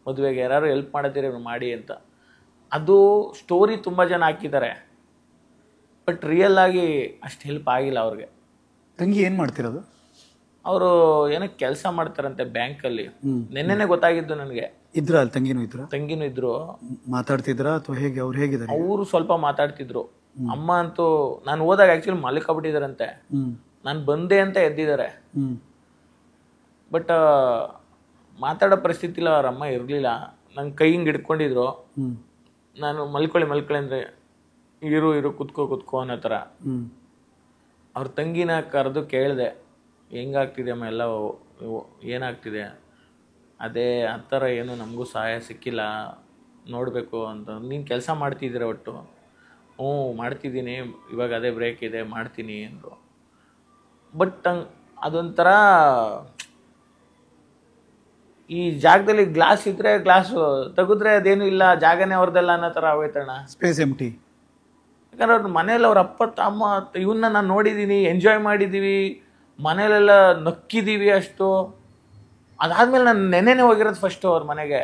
ಮದುವೆಗೆ, ಯಾರು ಹೆಲ್ಪ್ ಮಾಡತ್ತೀರಿ ಮಾಡಿ ಅಂತ. ಅದು ಸ್ಟೋರಿ ತುಂಬ ಜನ ಹಾಕಿದ್ದಾರೆ, ಬಟ್ ರಿಯಲ್ ಆಗಿ ಅಷ್ಟು ಹೆಲ್ಪ್ ಆಗಿಲ್ಲ ಅವ್ರಿಗೆ. ತಂಗಿ ಏನು ಮಾಡ್ತಿರೋದು? ಅವರು ಏನೋ ಕೆಲಸ ಮಾಡ್ತಾರಂತೆ ಬ್ಯಾಂಕಲ್ಲಿ. ನೆನ್ನೆನೆ ಗೊತ್ತಾಗಿದ್ದು ನನಗೆ. ಇದ್ರ ಅಲ್ಲಿ ತಂಗಿನೂ ಇದ್ರು. ಮಾತಾಡ್ತಿದ್ರಾ ಅಥವಾ ಹೇಗೆ? ಅವ್ರು ಹೇಗಿದ್ದಾರೆ? ಅವರು ಸ್ವಲ್ಪ ಮಾತಾಡ್ತಿದ್ರು. ಅಮ್ಮ ಅಂತೂ ನಾನು ಹೋದಾಗ ಆ್ಯಕ್ಚುಲಿ ಮಲ್ಕೊಬಿಟ್ಟಿದಾರಂತೆ. ನಾನು ಬಂದೆ ಅಂತ ಎದ್ದಿದ್ದಾರೆ. ಬಟ್ ಮಾತಾಡೋ ಪರಿಸ್ಥಿತಿಲಿ ಅವ್ರ ಅಮ್ಮ ಇರಲಿಲ್ಲ. ನಂಗೆ ಕೈ ಹಿಂಗೆ ಹಿಡ್ಕೊಂಡಿದ್ರು. ನಾನು ಮಲ್ಕೊಳ್ಳಿ ಅಂದರೆ ಇರು ಕುತ್ಕೋ ಅನ್ನೋ ಥರ. ಅವ್ರ ತಂಗಿನ ಕರೆದು ಕೇಳಿದೆ, ಹೆಂಗಾಗ್ತಿದೆ ಅಮ್ಮ ಎಲ್ಲ, ಏನಾಗ್ತಿದೆ? ಅದೇ ಆ ಥರ ಏನು ನಮಗೂ ಸಹಾಯ ಸಿಕ್ಕಿಲ್ಲ, ನೋಡಬೇಕು ಅಂತ. ನೀನು ಕೆಲಸ ಮಾಡ್ತಿದ್ದೀರ ಒಟ್ಟು? ಹ್ಞೂ ಮಾಡ್ತಿದ್ದೀನಿ, ಇವಾಗ ಅದೇ ಬ್ರೇಕ್ ಇದೆ, ಮಾಡ್ತೀನಿ ಅಂದರು. ಬಟ್ ಅದೊಂಥರ ಈ ಜಾಗದಲ್ಲಿ ಗ್ಲಾಸ್ ಇದ್ರೆ ಗ್ಲಾಸು ತೆಗೆದ್ರೆ ಅದೇನು ಇಲ್ಲ, ಜಾಗನೇ ಅವ್ರದ್ದೆಲ್ಲ ಅನ್ನೋ ಥರ ಆಗೋಯ್ತಣ್ಣ. ಸ್ಪೇಸ್ ಎಂಟಿ. ಯಾಕಂದ್ರೆ ಅವ್ರ ಮನೇಲಿ ಅವ್ರ ಅಪ್ಪ ಅಮ್ಮ ಇವನ್ನ ನಾನು ನೋಡಿದ್ದೀನಿ, ಎಂಜಾಯ್ ಮಾಡಿದ್ದೀವಿ, ಮನೇಲೆಲ್ಲ ನಕ್ಕಿದ್ದೀವಿ ಅಷ್ಟು. ಅದಾದ್ಮೇಲೆ ನಾನು ನೆನ್ನೆನೇ ಹೋಗಿರೋದು ಫಸ್ಟು ಅವ್ರ ಮನೆಗೆ.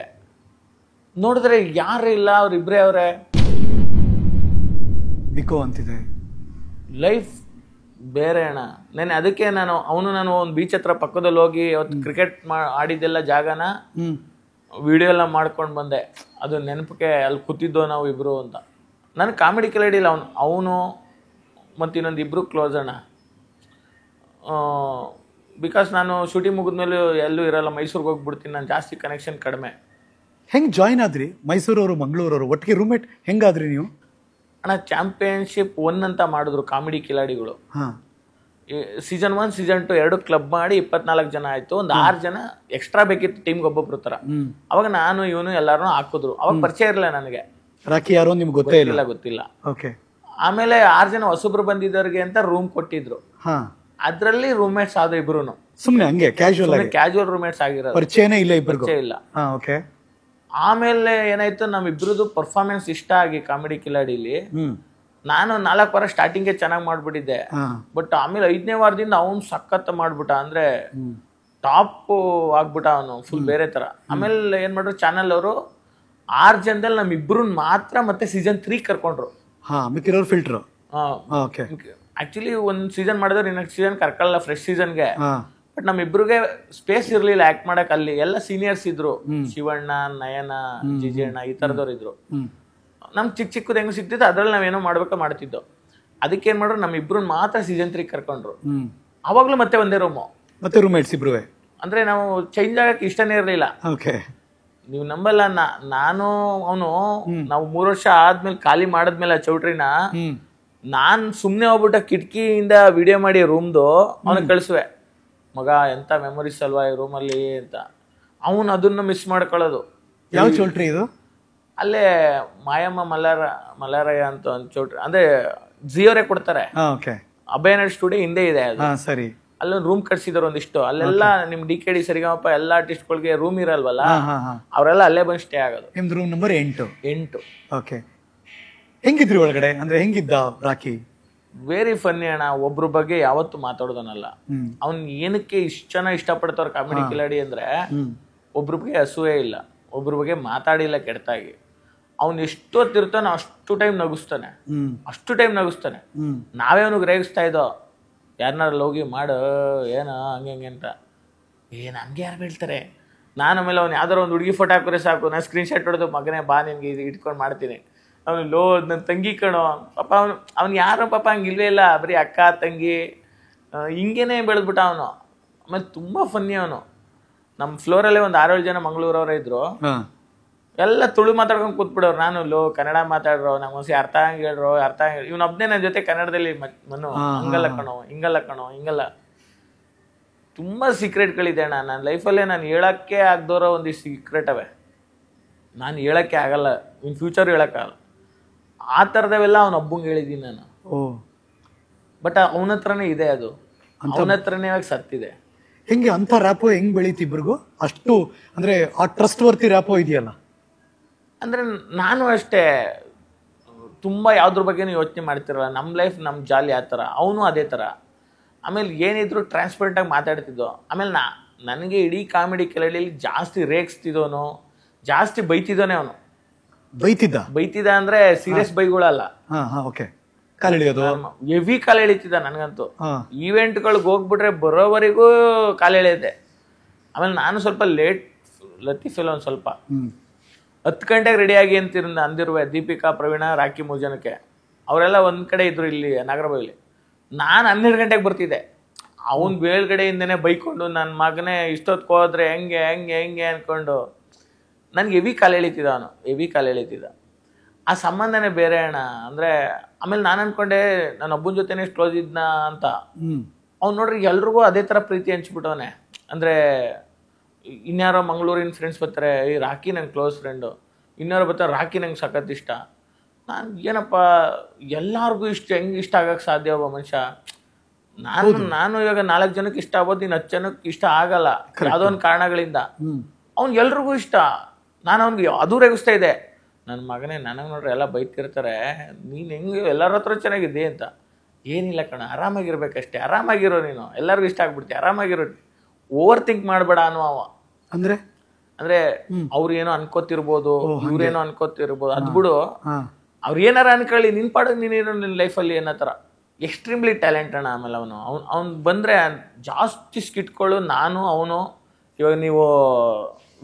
ನೋಡಿದ್ರೆ ಯಾರು ಇಲ್ಲ, ಅವ್ರಿಬ್ರೇ ಅವರೇ. ಬಿಕೋ ಅಂತಿದೆ ಲೈಫ್ ಬೇರೆ ಅಣ್ಣ. ನೆನ್ನೆ ಅದಕ್ಕೆ ನಾನು ಒಂದು ಬೀಚ್ ಹತ್ರ ಪಕ್ಕದಲ್ಲಿ ಹೋಗಿ ಅವತ್ತು ಕ್ರಿಕೆಟ್ ಆಡಿದ್ದೆಲ್ಲ ಜಾಗನ ವಿಡಿಯೋ ಎಲ್ಲ ಮಾಡ್ಕೊಂಡು ಬಂದೆ. ಅದು ನೆನಪಿಗೆ ಅಲ್ಲಿ ಕೂತಿದ್ದೋ ನಾವು ಇಬ್ರು ಅಂತ. ನಾನು ಕಾಮಿಡಿ ಕಿಲಾಡಿಲ್ಲ. ಅವನು ಮತ್ತು ಇನ್ನೊಂದು ಇಬ್ಬರು ಕ್ಲೋಸ್ ಅಣ್ಣ. ಬಿಕಾಸ್ ನಾನು ಶೂಟಿಂಗ್ ಮುಗಿದ್ಮೇಲೆ ಎಲ್ಲೂ ಇರಲ್ಲ, ಮೈಸೂರಿಗೆ ಹೋಗ್ಬಿಡ್ತೀನಿ, ನಾನು ಜಾಸ್ತಿ ಕನೆಕ್ಷನ್ ಕಡಿಮೆ. ಹೆಂಗೆ ಜಾಯ್ನ್ ಆದ್ರಿ? ಮೈಸೂರವರು ಮಂಗಳೂರವರು ಒಟ್ಟಿಗೆ ರೂಮ್ಮೇಟ್ ಹೆಂಗಾದ್ರಿ ನೀವು? ಅಣ್ಣ ಚಾಂಪಿಯನ್ಶಿಪ್ 1 ಅಂತ ಮಾಡಿದ್ರು ಕಾಮಿಡಿ ಕಿಲಾಡಿಗಳು. ಸೀಸನ್ 1 ಸೀಸನ್ 2 2 ಕ್ಲಬ್ ಮಾಡಿ 24 ಜನ ಆಯ್ತು. ಒಂದು 6 ಜನ ಎಕ್ಸ್ಟ್ರಾ ಬೇಕಿತ್ತು ಟೀಮ್ಗೆ, ಒಬ್ಬೊಬ್ರು ಥರ. ಅವಾಗ ನಾನು ಇವನು ಎಲ್ಲಾರನ್ನೂ ಹಾಕಿದ್ರು. ಅವಾಗ ಪರಿಚಯ ಇರಲಿಲ್ಲ ನನಗೆ. ರಾಕಿ ಯಾರೋ ನಿಮ್ಗೆ ಗೊತ್ತಿಲ್ಲ. ಓಕೆ. ಆಮೇಲೆ 6 ಜನ ಹೊಸಬ್ರು ಬಂದಿದ್ದವ್ರಿಗೆ ಅಂತ ರೂಮ್ ಕೊಟ್ಟಿದ್ರು. ಅದ್ರಲ್ಲಿ ರೂಮ್ಮೇಟ್ಸ್ ಆದ್ರು ಇಬ್ರು. ಸುಮ್ಮನೆ ಹಂಗೆ ಕ್ಯಾಶುವಲ್ ರೂಮ್ಮೇಟ್ಸ್ ಆಗಿರೋದು, ಪರಿಚಯನೇ ಇಲ್ಲ, ಪರಿಚಯ ಇಲ್ಲ. ಆಮೇಲೆ ಏನಾಯ್ತು, ನಮ್ಮಿಬ್ರದ್ದು ಪರ್ಫಾರ್ಮೆನ್ಸ್ ಇಷ್ಟ ಆಗಿ ಕಾಮಿಡಿ ಕಿಲಾಡಿಲಿ ನಾನು 4 ವಾರ ಸ್ಟಾರ್ಟಿಂಗ್ಗೆ ಚೆನ್ನಾಗಿ ಮಾಡ್ಬಿಟ್ಟಿದ್ದೆ. ಬಟ್ ಆಮೇಲೆ 5ನೇ ವಾರದಿಂದ ಅವನು ಸಖತ್ ಮಾಡ್ಬಿಟ್ಟ, ಅಂದ್ರೆ ಟಾಪ್ ಆಗ್ಬಿಟ್ಟ ಅವನು, ಫುಲ್ ಬೇರೆ ತರ. ಆಮೇಲೆ ಏನ್ ಮಾಡ್ರು ಚಾನಲ್ ಅವರು 6 ಜನದಲ್ಲಿ ನಮ್ಮಿಬ್ರನ್ನ ಮಾತ್ರ ಮತ್ತೆ ಸೀಸನ್ 3 ಕರ್ಕೊಂಡ್ರು. ಫಿಲ್ಟರ್. ಆಕ್ಚುಲಿ ಒಂದು ಸೀಸನ್ ಮಾಡಿದ್ರೆ ಇನ್ನೊಂದು ಸೀಸನ್ ಕರ್ಕಲ್ಲ ಫ್ರೆಶ್ ಸೀಸನ್ಗೆ. ಬಟ್ ನಮ್ಮಿಬ್ರಿಗೆ ಸ್ಪೇಸ್ ಇರ್ಲಿಲ್ಲ ಆಕ್ಟ್ ಮಾಡಕ್. ಅಲ್ಲಿ ಎಲ್ಲ ಸೀನಿಯರ್ಸ್ ಇದ್ರು, ಶಿವಣ್ಣ, ನಯನ, ಜಿಜಣ್ಣ, ಈ ತರದವ್ರು ಇದ್ರು. ನಮ್ಗೆ ಚಿಕ್ಕದು ಹೆಂಗ್ ಸಿಕ್ತಿತ್ತು ಅದ್ರಲ್ಲಿ ನಾವೇನೋ ಮಾಡ್ತಿದ್ದೋ. ಅದಕ್ಕೆ ಏನ್ ಮಾಡ್ರು, ನಮ್ಮಿಬ್ರನ್ನ ಮಾತ್ರ ಸೀಸನ್ 3 ಕರ್ಕೊಂಡ್ರು. ಅವಾಗ್ಲೂ ಮತ್ತೆ ಒಂದೇ ರೂಮು, ಮತ್ತೆ ರೂಮ್ಮೇಟ್ಸ್ ಇಬ್ರು. ಅಂದ್ರೆ ನಾವು ಚೇಂಜ್ ಆಗಕ್ಕೆ ಇಷ್ಟನೇ ಇರ್ಲಿಲ್ಲ. ನೀವು ನಂಬಲ್ಲ, ನಾನು ಅವನು ನಾವು 3 ವರ್ಷ ಆದ್ಮೇಲೆ ಖಾಲಿ ಮಾಡದ್ಮೇಲೆ ಆ ಚೌಟ್ರಿನ ನಾನ್ ಸುಮ್ನೆ ಹೋಗ್ಬಿಟ್ಟ ಕಿಟಕಿಯಿಂದ ವಿಡಿಯೋ ಮಾಡಿ ರೂಮ್ದು ಅವನಿಗೆ ಕಳಿಸುವೆ. ಮಗ ಎಂತ ಮೆಮೊರೀಸ್ ಅಲ್ವಾ ಈ ರೂಮಲ್ಲಿ ಅಂತ. ಅವನು ಅದನ್ನ ಮಿಸ್ ಮಾಡ್ಕೊಳ್ಳೋದು. ಯಾವ ಚೌಲ್ಟ್ರಿ ಇದು? ಅಲ್ಲೇ ಮಾಯಮ್ಮ ಮಲಾರಯ್ಯ ಅಂತ ಒಂದು ಚೌಟ್ರಿ, ಅಂದ್ರೆ ಜಿಯೋರೇ ಕೊಡ್ತಾರೆ. ಅಭಯನಗರ್ ಸ್ಟುಡಿಯೋ ಹಿಂದೆ ಇದೆ ಅದು. ಸರಿ. ಅಲ್ಲೊಂದು ರೂಮ್ ಕಟ್ಸಿದಾರೆ ಒಂದಿಷ್ಟು. ಅಲ್ಲೆಲ್ಲ ನಿಮ್ DKD ಸರಿಗಮಪ ಎಲ್ಲ ಆರ್ಟಿಸ್ಟ್ಗಳಿಗೆ ರೂಮ್ ಇರಲ್ವಲ್ಲ, ಅವರೆಲ್ಲ ಅಲ್ಲೇ ಬಂದು ಸ್ಟೇ ಆಗೋದು. ನಿಮ್ದು ರೂಮ್ ನಂಬರ್ 8. ಓಕೆ. ಹೆಂಗಿದ್ರಿ ಒಳಗಡೆ? ಅಂದ್ರೆ ಹೆಂಗಿದ್ದ ರಾಕಿ? ವೆರಿ ಫನ್ನಿ ಅಣ್ಣ. ಒಬ್ರ ಬಗ್ಗೆ ಯಾವತ್ತು ಮಾತಾಡೋದನಲ್ಲ. ಅವ್ನ್ ಏನಕ್ಕೆ ಇಷ್ಟ ಚೆನ್ನಾಗಿ ಇಷ್ಟಪಡ್ತಾರ ಕಾಮಿಡಿ ಕಿಲಾಡಿ ಅಂದ್ರೆ, ಒಬ್ರ ಬಗ್ಗೆ ಅಸೂಯೆ ಇಲ್ಲ, ಒಬ್ರ ಬಗ್ಗೆ ಮಾತಾಡಿಲ್ಲ ಕೆಡ್ತಾಗಿ. ಅವ್ನು ಎಷ್ಟೊತ್ತಿರ್ತಾನೆ ಅಷ್ಟು ಟೈಮ್ ನಗಿಸ್ತಾನೆ. ನಾವೇ ಅವನಿಗೆ ರೇಗಿಸ್ತಾ ಇದ್ದೋ, ಯಾರನ್ನಾರು ಹೋಗಿ ಮಾಡು ಏನೋ ಹಂಗೆ ಅಂತ. ಹಂಗೆ ಯಾರು ಬೀಳ್ತಾರೆ? ನಾನು ಆಮೇಲೆ ಅವ್ನು ಯಾವ್ದಾರು ಒಂದು ಹುಡುಗಿ ಫೋಟೋ ಹಾಕಿದ್ರೆ ಸಾಕು, ನಾನು ಸ್ಕ್ರೀನ್ಶಾಟ್ ಹೊಡೆದು ಮಗನೇ ಬಾ ನಿನ್ಗೆ ಇದು ಇಟ್ಕೊಂಡು ಮಾಡ್ತೀನಿ. ಅವನು ನನ್ನ ತಂಗಿ ಕಣೋ ಪಾಪ, ಅವ್ನು ಯಾರೋ ಪಾಪ ಹಂಗಿಲ್ವೇ ಇಲ್ಲ, ಬರೀ ಅಕ್ಕ ತಂಗಿ ಹಿಂಗೇನೆ ಬೆಳೆದ್ಬಿಟ್ಟ ಅವನು. ಆಮೇಲೆ ತುಂಬ ಫನ್ನಿ ಅವನು. ನಮ್ಮ ಫ್ಲೋರಲ್ಲೇ ಒಂದು 6-7 ಜನ ಮಂಗಳೂರವ್ರ ಇದ್ರು. ಎಲ್ಲ ತುಳು ಮಾತಾಡ್ಕೊಂಡು ಕೂತ್ಬಿಡೋರು. ನಾನು ಕನ್ನಡ ಮಾತಾಡ್ರೋ, ನಂಗೆ ಅರ್ಥ ಹಂಗೆ ಹೇಳ್ರೋ, ಇವನೊಬ್ಬನೇ ನನ್ನ ಜೊತೆ ಕನ್ನಡದಲ್ಲಿ ಮನು ಹಂಗಲ್ಲ ಕಣೋ, ಹಿಂಗಲ್ಲ. ತುಂಬ ಸೀಕ್ರೆಟ್ಗಳಿದೆ ಅಣ್ಣ ನನ್ನ ಲೈಫಲ್ಲೇ. ನಾನು ಹೇಳೋಕ್ಕೆ ಆಗದೋರೋ ಒಂದಿಷ್ಟು ಸೀಕ್ರೆಟ್ ಅವೆ, ನಾನು ಹೇಳೋಕ್ಕೆ ಆಗಲ್ಲ, ಇನ್ ಫ್ಯೂಚರ್ ಹೇಳೋಕ್ಕಾಗಲ್ಲ. ಆ ಥರದವೆಲ್ಲ ಅವನೊಬ್ಬಂಗೆ ಹೇಳಿದ್ದೀನಿ ನಾನು. ಬಟ್ ಅವನ ಹತ್ರನೇ ಇದೆ, ಅದು ಅವನ ಹತ್ರನೇ ಇವಾಗ ಸತ್ತಿದೆ. ಹೆಂಗೆ ಅಂಥ ರ್ಯಾಪೋ ಹೆಂಗ್ ಬೆಳೀತಿ ಇಬ್ರಿಗೂ ಅಷ್ಟು, ಅಂದ್ರೆ ಆ ಟ್ರಸ್ಟ್ ವರ್ತಿ ರ್ಯಾಪೋ ಇದೆಯಲ್ಲ? ಅಂದರೆ ನಾನು ಅಷ್ಟೇ ತುಂಬ ಯಾವುದ್ರ ಬಗ್ಗೆನೂ ಯೋಚನೆ ಮಾಡ್ತಿರಲ್ಲ, ನಮ್ಮ ಲೈಫ್ ನಮ್ಮ ಜಾಲಿ ಆ ಥರ, ಅವನು ಅದೇ ಥರ. ಆಮೇಲೆ ಏನಿದ್ರು ಟ್ರಾನ್ಸ್ಪರೆಂಟಾಗಿ ಮಾತಾಡ್ತಿದ್ದೋ. ಆಮೇಲೆ ನನಗೆ ಇಡೀ ಕಾಮಿಡಿ ಕೆಳಗಡೆಯಲ್ಲಿ ಜಾಸ್ತಿ ರೇಗಿಸ್ತಿದ್ದೋನು, ಜಾಸ್ತಿ ಬೈತಿದ್ದೋನೆ ಅವನು. ಬೈತಿದ್ದ ಅಂದರೆ ಸೀರಿಯಸ್ ಬೈಗಳಲ್ಲ, ಓಕೆ, ಕಾಲೆಳೆಯೋದು, ಹೆವಿ ಕಾಲು ಎಳಿತಿದ್ದ. ನನಗಂತೂ ಈವೆಂಟ್ಗಳಿಗೆ ಹೋಗ್ಬಿಟ್ರೆ ಬರೋವರೆಗೂ ಕಾಲು ಎಳೆಯುತ್ತೆ. ಆಮೇಲೆ ನಾನು ಸ್ವಲ್ಪ ಲೇಟ್ ಲತೀಫೆಲ್ಲ ಒಂದು ಸ್ವಲ್ಪ 10 ಗಂಟೆಗೆ ರೆಡಿಯಾಗಿ ಅಂದಿರುವೆ. ದೀಪಿಕಾ, ಪ್ರವೀಣ, ರಾಖಿ 3 ಜನಕ್ಕೆ ಅವರೆಲ್ಲ ಒಂದು ಕಡೆ ಇದ್ರು ಇಲ್ಲಿ ನಾಗರಬಾವಿಲಿ. ನಾನು 12 ಗಂಟೆಗೆ ಬರ್ತಿದ್ದೆ. ಅವನು ಬೇಲ್ಗಡೆಯಿಂದನೇ ಬೈಕೊಂಡು ನನ್ನ ಮಗನೇ ಇಷ್ಟೊತ್ತು ಹೋದ್ರೆ ಹೆಂಗೆ ಹೆಂಗೆ ಹೆಂಗೆ ಅಂದ್ಕೊಂಡು ನನಗೆ ಹೆವಿ ಕಾಲು ಎಳಿತಿದ್ದ ಅವನು, ಹೆವಿ ಕಾಲು ಎಳಿತಿದ್ದ. ಆ ಸಂಬಂಧನೇ ಬೇರೆ ಅಣ್ಣ. ಅಂದರೆ ಆಮೇಲೆ ನಾನು ಅನ್ಕೊಂಡೆ ನನ್ನ ಒಬ್ಬನ ಜೊತೆನೇ ಕ್ಲೋಸ್ ಇದ್ನ ಅಂತ. ಅವ್ನು ನೋಡ್ರಿ ಎಲ್ರಿಗೂ ಅದೇ ಥರ ಪ್ರೀತಿ ಹಂಚ್ಬಿಟ್ಟವನೆ. ಅಂದರೆ ಇನ್ಯಾರೋ ಮಂಗಳೂರಿನ ಫ್ರೆಂಡ್ಸ್ ಬರ್ತಾರೆ, ಈ ರಾಖಿ ನಂಗೆ ಕ್ಲೋಸ್ ಫ್ರೆಂಡು, ಇನ್ಯಾರೋ ಬರ್ತಾರೆ ರಾಖಿ ನಂಗೆ ಸಖತ್ ಇಷ್ಟ. ನಾನು ಏನಪ್ಪ ಎಲ್ಲರಿಗೂ ಹೆಂಗೆ ಇಷ್ಟ ಆಗಕ್ಕೆ ಸಾಧ್ಯ ಒಬ್ಬ ಮನುಷ್ಯ? ನಾನು ಇವಾಗ 4 ಜನಕ್ಕೆ ಇಷ್ಟ ಆಗ್ಬೋದು, ಇನ್ನು 10 ಜನಕ್ಕೆ ಇಷ್ಟ ಆಗಲ್ಲ ಯಾವುದೋ ಒಂದು ಕಾರಣಗಳಿಂದ. ಅವ್ನು ಎಲ್ರಿಗೂ ಇಷ್ಟ. ನಾನು ಅವ್ನಿಗೆ ಅದು ರೇಗಿಸ್ತಾ ಇದೆ, ನನ್ನ ಮಗನೇ ನನಗೆ ನೋಡ್ರಿ ಎಲ್ಲ ಬೈತಿರ್ತಾರೆ, ನೀನು ಹೆಂಗೆ ಎಲ್ಲರ ಹತ್ರ ಚೆನ್ನಾಗಿದೆ ಅಂತ. ಏನಿಲ್ಲ ಕಣ, ಆರಾಮಾಗಿರ್ಬೇಕಷ್ಟೇ, ಆರಾಮಾಗಿರೋ ನೀನು, ಎಲ್ಲರಿಗೂ ಇಷ್ಟ ಆಗ್ಬಿಡ್ತೀವಿ, ಆರಾಮಾಗಿರೋ, ಓವರ್ ಥಿಂಕ್ ಮಾಡಬೇಡ ಅನ್ನೋ ಅವ. ಅಂದ್ರೆ ಅವ್ರು ಏನೋ ಅನ್ಕೋತಿರ್ಬೋದು, ಇವ್ರೇನೋ ಅನ್ಕೋತಿರ್ಬೋದು, ಅದ್ ಬಿಡು, ಅವ್ರು ಏನಾರ ಅನ್ಕೊಳ್ಳಿ, ನಿನ್ ಪಾಡೋದು ನೀನೇನೋ ನಿನ್ನ ಲೈಫಲ್ಲಿ ಏನೋ ಥರ ಎಕ್ಸ್ಟ್ರೀಮ್ಲಿ ಟ್ಯಾಲೆಂಟ್ ಅಣ್ಣ. ಆಮೇಲೆ ಅವ್ನು ಬಂದರೆ ಜಾಸ್ತಿ ಸ್ಕಿಟ್ಗಳು, ನಾನು ಅವನು, ಇವಾಗ ನೀವು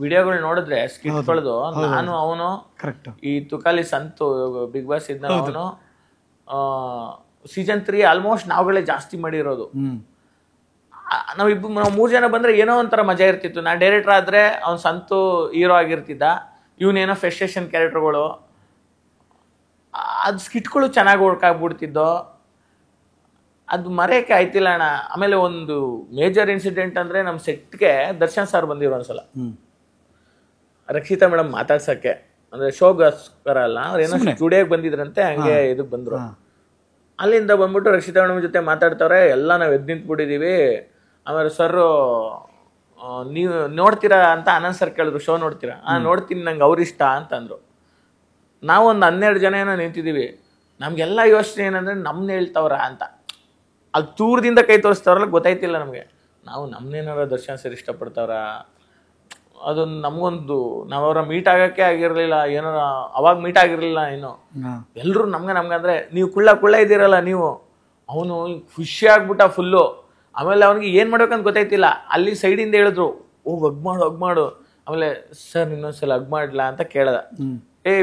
ವಿಡಿಯೋಗಳು ನೋಡಿದ್ರೆ ಸ್ಕಿಟ್ಗಳದು ನಾನು ಅವನು, ಈ ತುಕಾಲಿ ಸಂತು ಬಿಗ್ ಬಾಸ್ ಇದ್ನ ಅವನು, ಸೀಸನ್ 3 ಆಲ್ಮೋಸ್ಟ್ ನಾವುಗಳೇ ಜಾಸ್ತಿ ಮಾಡಿರೋದು. ನಾವು 3 ಜನ ಬಂದ್ರೆ ಏನೋ ಒಂಥರ ಮಜಾ ಇರ್ತಿತ್ತು. ನಾನು ಡೈರೆಕ್ಟರ್ ಆದ್ರೆ ಅವ್ನು ಸಂತು ಹೀರೋ ಆಗಿರ್ತಿದ್ದ, ಇವನೇನೋ ಫ್ರಸ್ಟ್ರೇಷನ್ ಕ್ಯಾರೆಕ್ಟರ್ಗಳು, ಅದು ಸ್ಕಿಟ್ಗಳು ಚೆನ್ನಾಗಿ ಓಡ್ಕಾಗ್ಬಿಡ್ತಿದ್ದೋ, ಅದು ಮರೆಯೋಕ್ಕೆ ಆಯ್ತಿಲ್ಲ ಅಣ್ಣ. ಆಮೇಲೆ ಒಂದು ಮೇಜರ್ ಇನ್ಸಿಡೆಂಟ್ ಅಂದ್ರೆ ನಮ್ಮ ಸೆಟ್ಗೆ ದರ್ಶನ್ ಸರ್ ಬಂದಿರೋ ಒಂದ್ಸಲ, ರಕ್ಷಿತಾ ಮೇಡಮ್ ಮಾತಾಡ್ಸಕ್ಕೆ, ಅಂದ್ರೆ ಶೋಗೋಸ್ಕರ ಅಲ್ಲ, ಅವ್ರೇನೋ ಸ್ಟುಡಿಯೋಗೆ ಬಂದಿದ್ರಂತೆ, ಹಂಗೆ ಇದಕ್ಕೆ ಬಂದ್ರು. ಅಲ್ಲಿಂದ ಬಂದ್ಬಿಟ್ಟು ರಕ್ಷಿತಾ ಮೇಡಮ್ ಜೊತೆ ಮಾತಾಡ್ತಾರೆ, ಎಲ್ಲ ನಾವು ಎದ್ದು ನಿಂತ್ಬಿಟ್ಟಿದೀವಿ. ಆಮೇಲೆ ಸರ್ ನೀವು ನೋಡ್ತೀರಾ ಅಂತ ಆನಂದ್ ಸರ್ ಕೇಳಿದ್ರು, ಶೋ ನೋಡ್ತೀರಾ? ನೋಡ್ತೀನಿ, ನಂಗೆ ಅವ್ರಿಷ್ಟ ಅಂತಂದ್ರು. ನಾವೊಂದು 12 ಜನ ಏನೋ ನಿಂತಿದ್ದೀವಿ. ನಮಗೆಲ್ಲ ಯೋಚನೆ ಏನಂದ್ರೆ ನಮ್ನ ಹೇಳ್ತವ್ರ ಅಂತ. ಅಲ್ಲಿ ದೂರದಿಂದ ಕೈ ತೋರಿಸ್ತವ್ರಲ್ಲ ಗೊತ್ತಾಯ್ತಿಲ್ಲ ನಮಗೆ. ನಾವು ನಮ್ನೇನಾರ ದರ್ಶನ್ ಸರ್ ಇಷ್ಟಪಡ್ತಾವ್ರ, ಅದೊಂದು ನಮಗೊಂದು, ನಾವು ಅವ್ರ ಮೀಟ್ ಆಗಕ್ಕೆ ಆಗಿರ್ಲಿಲ್ಲ, ಏನಾರ ಅವಾಗ ಮೀಟ್ ಆಗಿರ್ಲಿಲ್ಲ ಏನು. ಎಲ್ರು ನಮ್ಗೆ ಅಂದ್ರೆ ನೀವು ಕುಳ್ಳ ಇದ್ದೀರಲ್ಲ ನೀವು. ಅವನು ಖುಷಿ ಆಗ್ಬಿಟ್ಟ ಫುಲ್ಲು. ಆಮೇಲೆ ಅವನಿಗೆ ಏನ್ ಮಾಡ್ಬೇಕಂತ ಗೊತ್ತಾಯ್ತಿಲ್ಲ. ಅಲ್ಲಿ ಸೈಡಿಂದ ಹೇಳಿದ್ರು, ಹೋಗ್ ಹಗ್ ಮಾಡು. ಆಮೇಲೆ ಸರ್ ಇನ್ನೊಂದ್ಸಲ ಹಗ್ ಮಾಡ್ಲಾ ಅಂತ ಕೇಳ್ದ.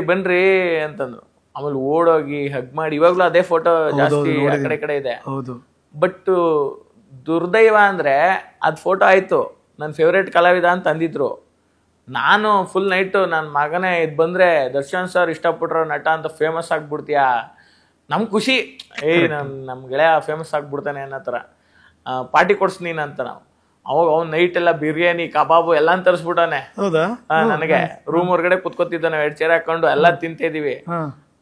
ಬನ್ರಿ ಅಂತಂದ್ರು. ಆಮೇಲೆ ಓಡೋಗಿ ಹಗ್ ಮಾಡಿ, ಇವಾಗ್ಲೂ ಅದೇ ಫೋಟೋ ಜಾಸ್ತಿ ಆ ಕಡೆ ಇದೆ. ಬಟ್ ದುರ್ದೈವ ಅಂದ್ರೆ ಅದ್ ಫೋಟೋ ಆಯ್ತು, ನನ್ನ ಫೇವ್ರೇಟ್ ಕಲಾವಿದ ಅಂತ ಅಂದಿದ್ರು. ನಾನು ಫುಲ್ ನೈಟು ನನ್ನ ಮಗನೇ ಇದು ಬಂದರೆ ದರ್ಶನ್ ಸರ್ ಇಷ್ಟಪಟ್ರೋ ನಟ ಅಂತ ಫೇಮಸ್ ಆಗ್ಬಿಡ್ತೀಯಾ, ನಮ್ಗೆ ಖುಷಿ, ನಮ್ಮ ಗೆಳೆಯ ಫೇಮಸ್ ಆಗ್ಬಿಡ್ತಾನೆ ಅನ್ನೋ ಥರ. ಪಾರ್ಟಿ ಕೊಡ್ಸ್ ನೀನು ಅಂತ ನಾವು. ಅವಾಗ ಅವ್ನು ನೈಟ್ ಎಲ್ಲ ಬಿರಿಯಾನಿ ಕಬಾಬು ಎಲ್ಲ ತರಿಸ್ಬಿಟ್ಟಾನೆ. ನನಗೆ ರೂಮ್ ಹೊರಗಡೆ ಕುತ್ಕೊತಿದ್ದಾನೆ, 2 ಚೇರ್ ಹಾಕೊಂಡು ಎಲ್ಲ ತಿಂತಿದೀವಿ.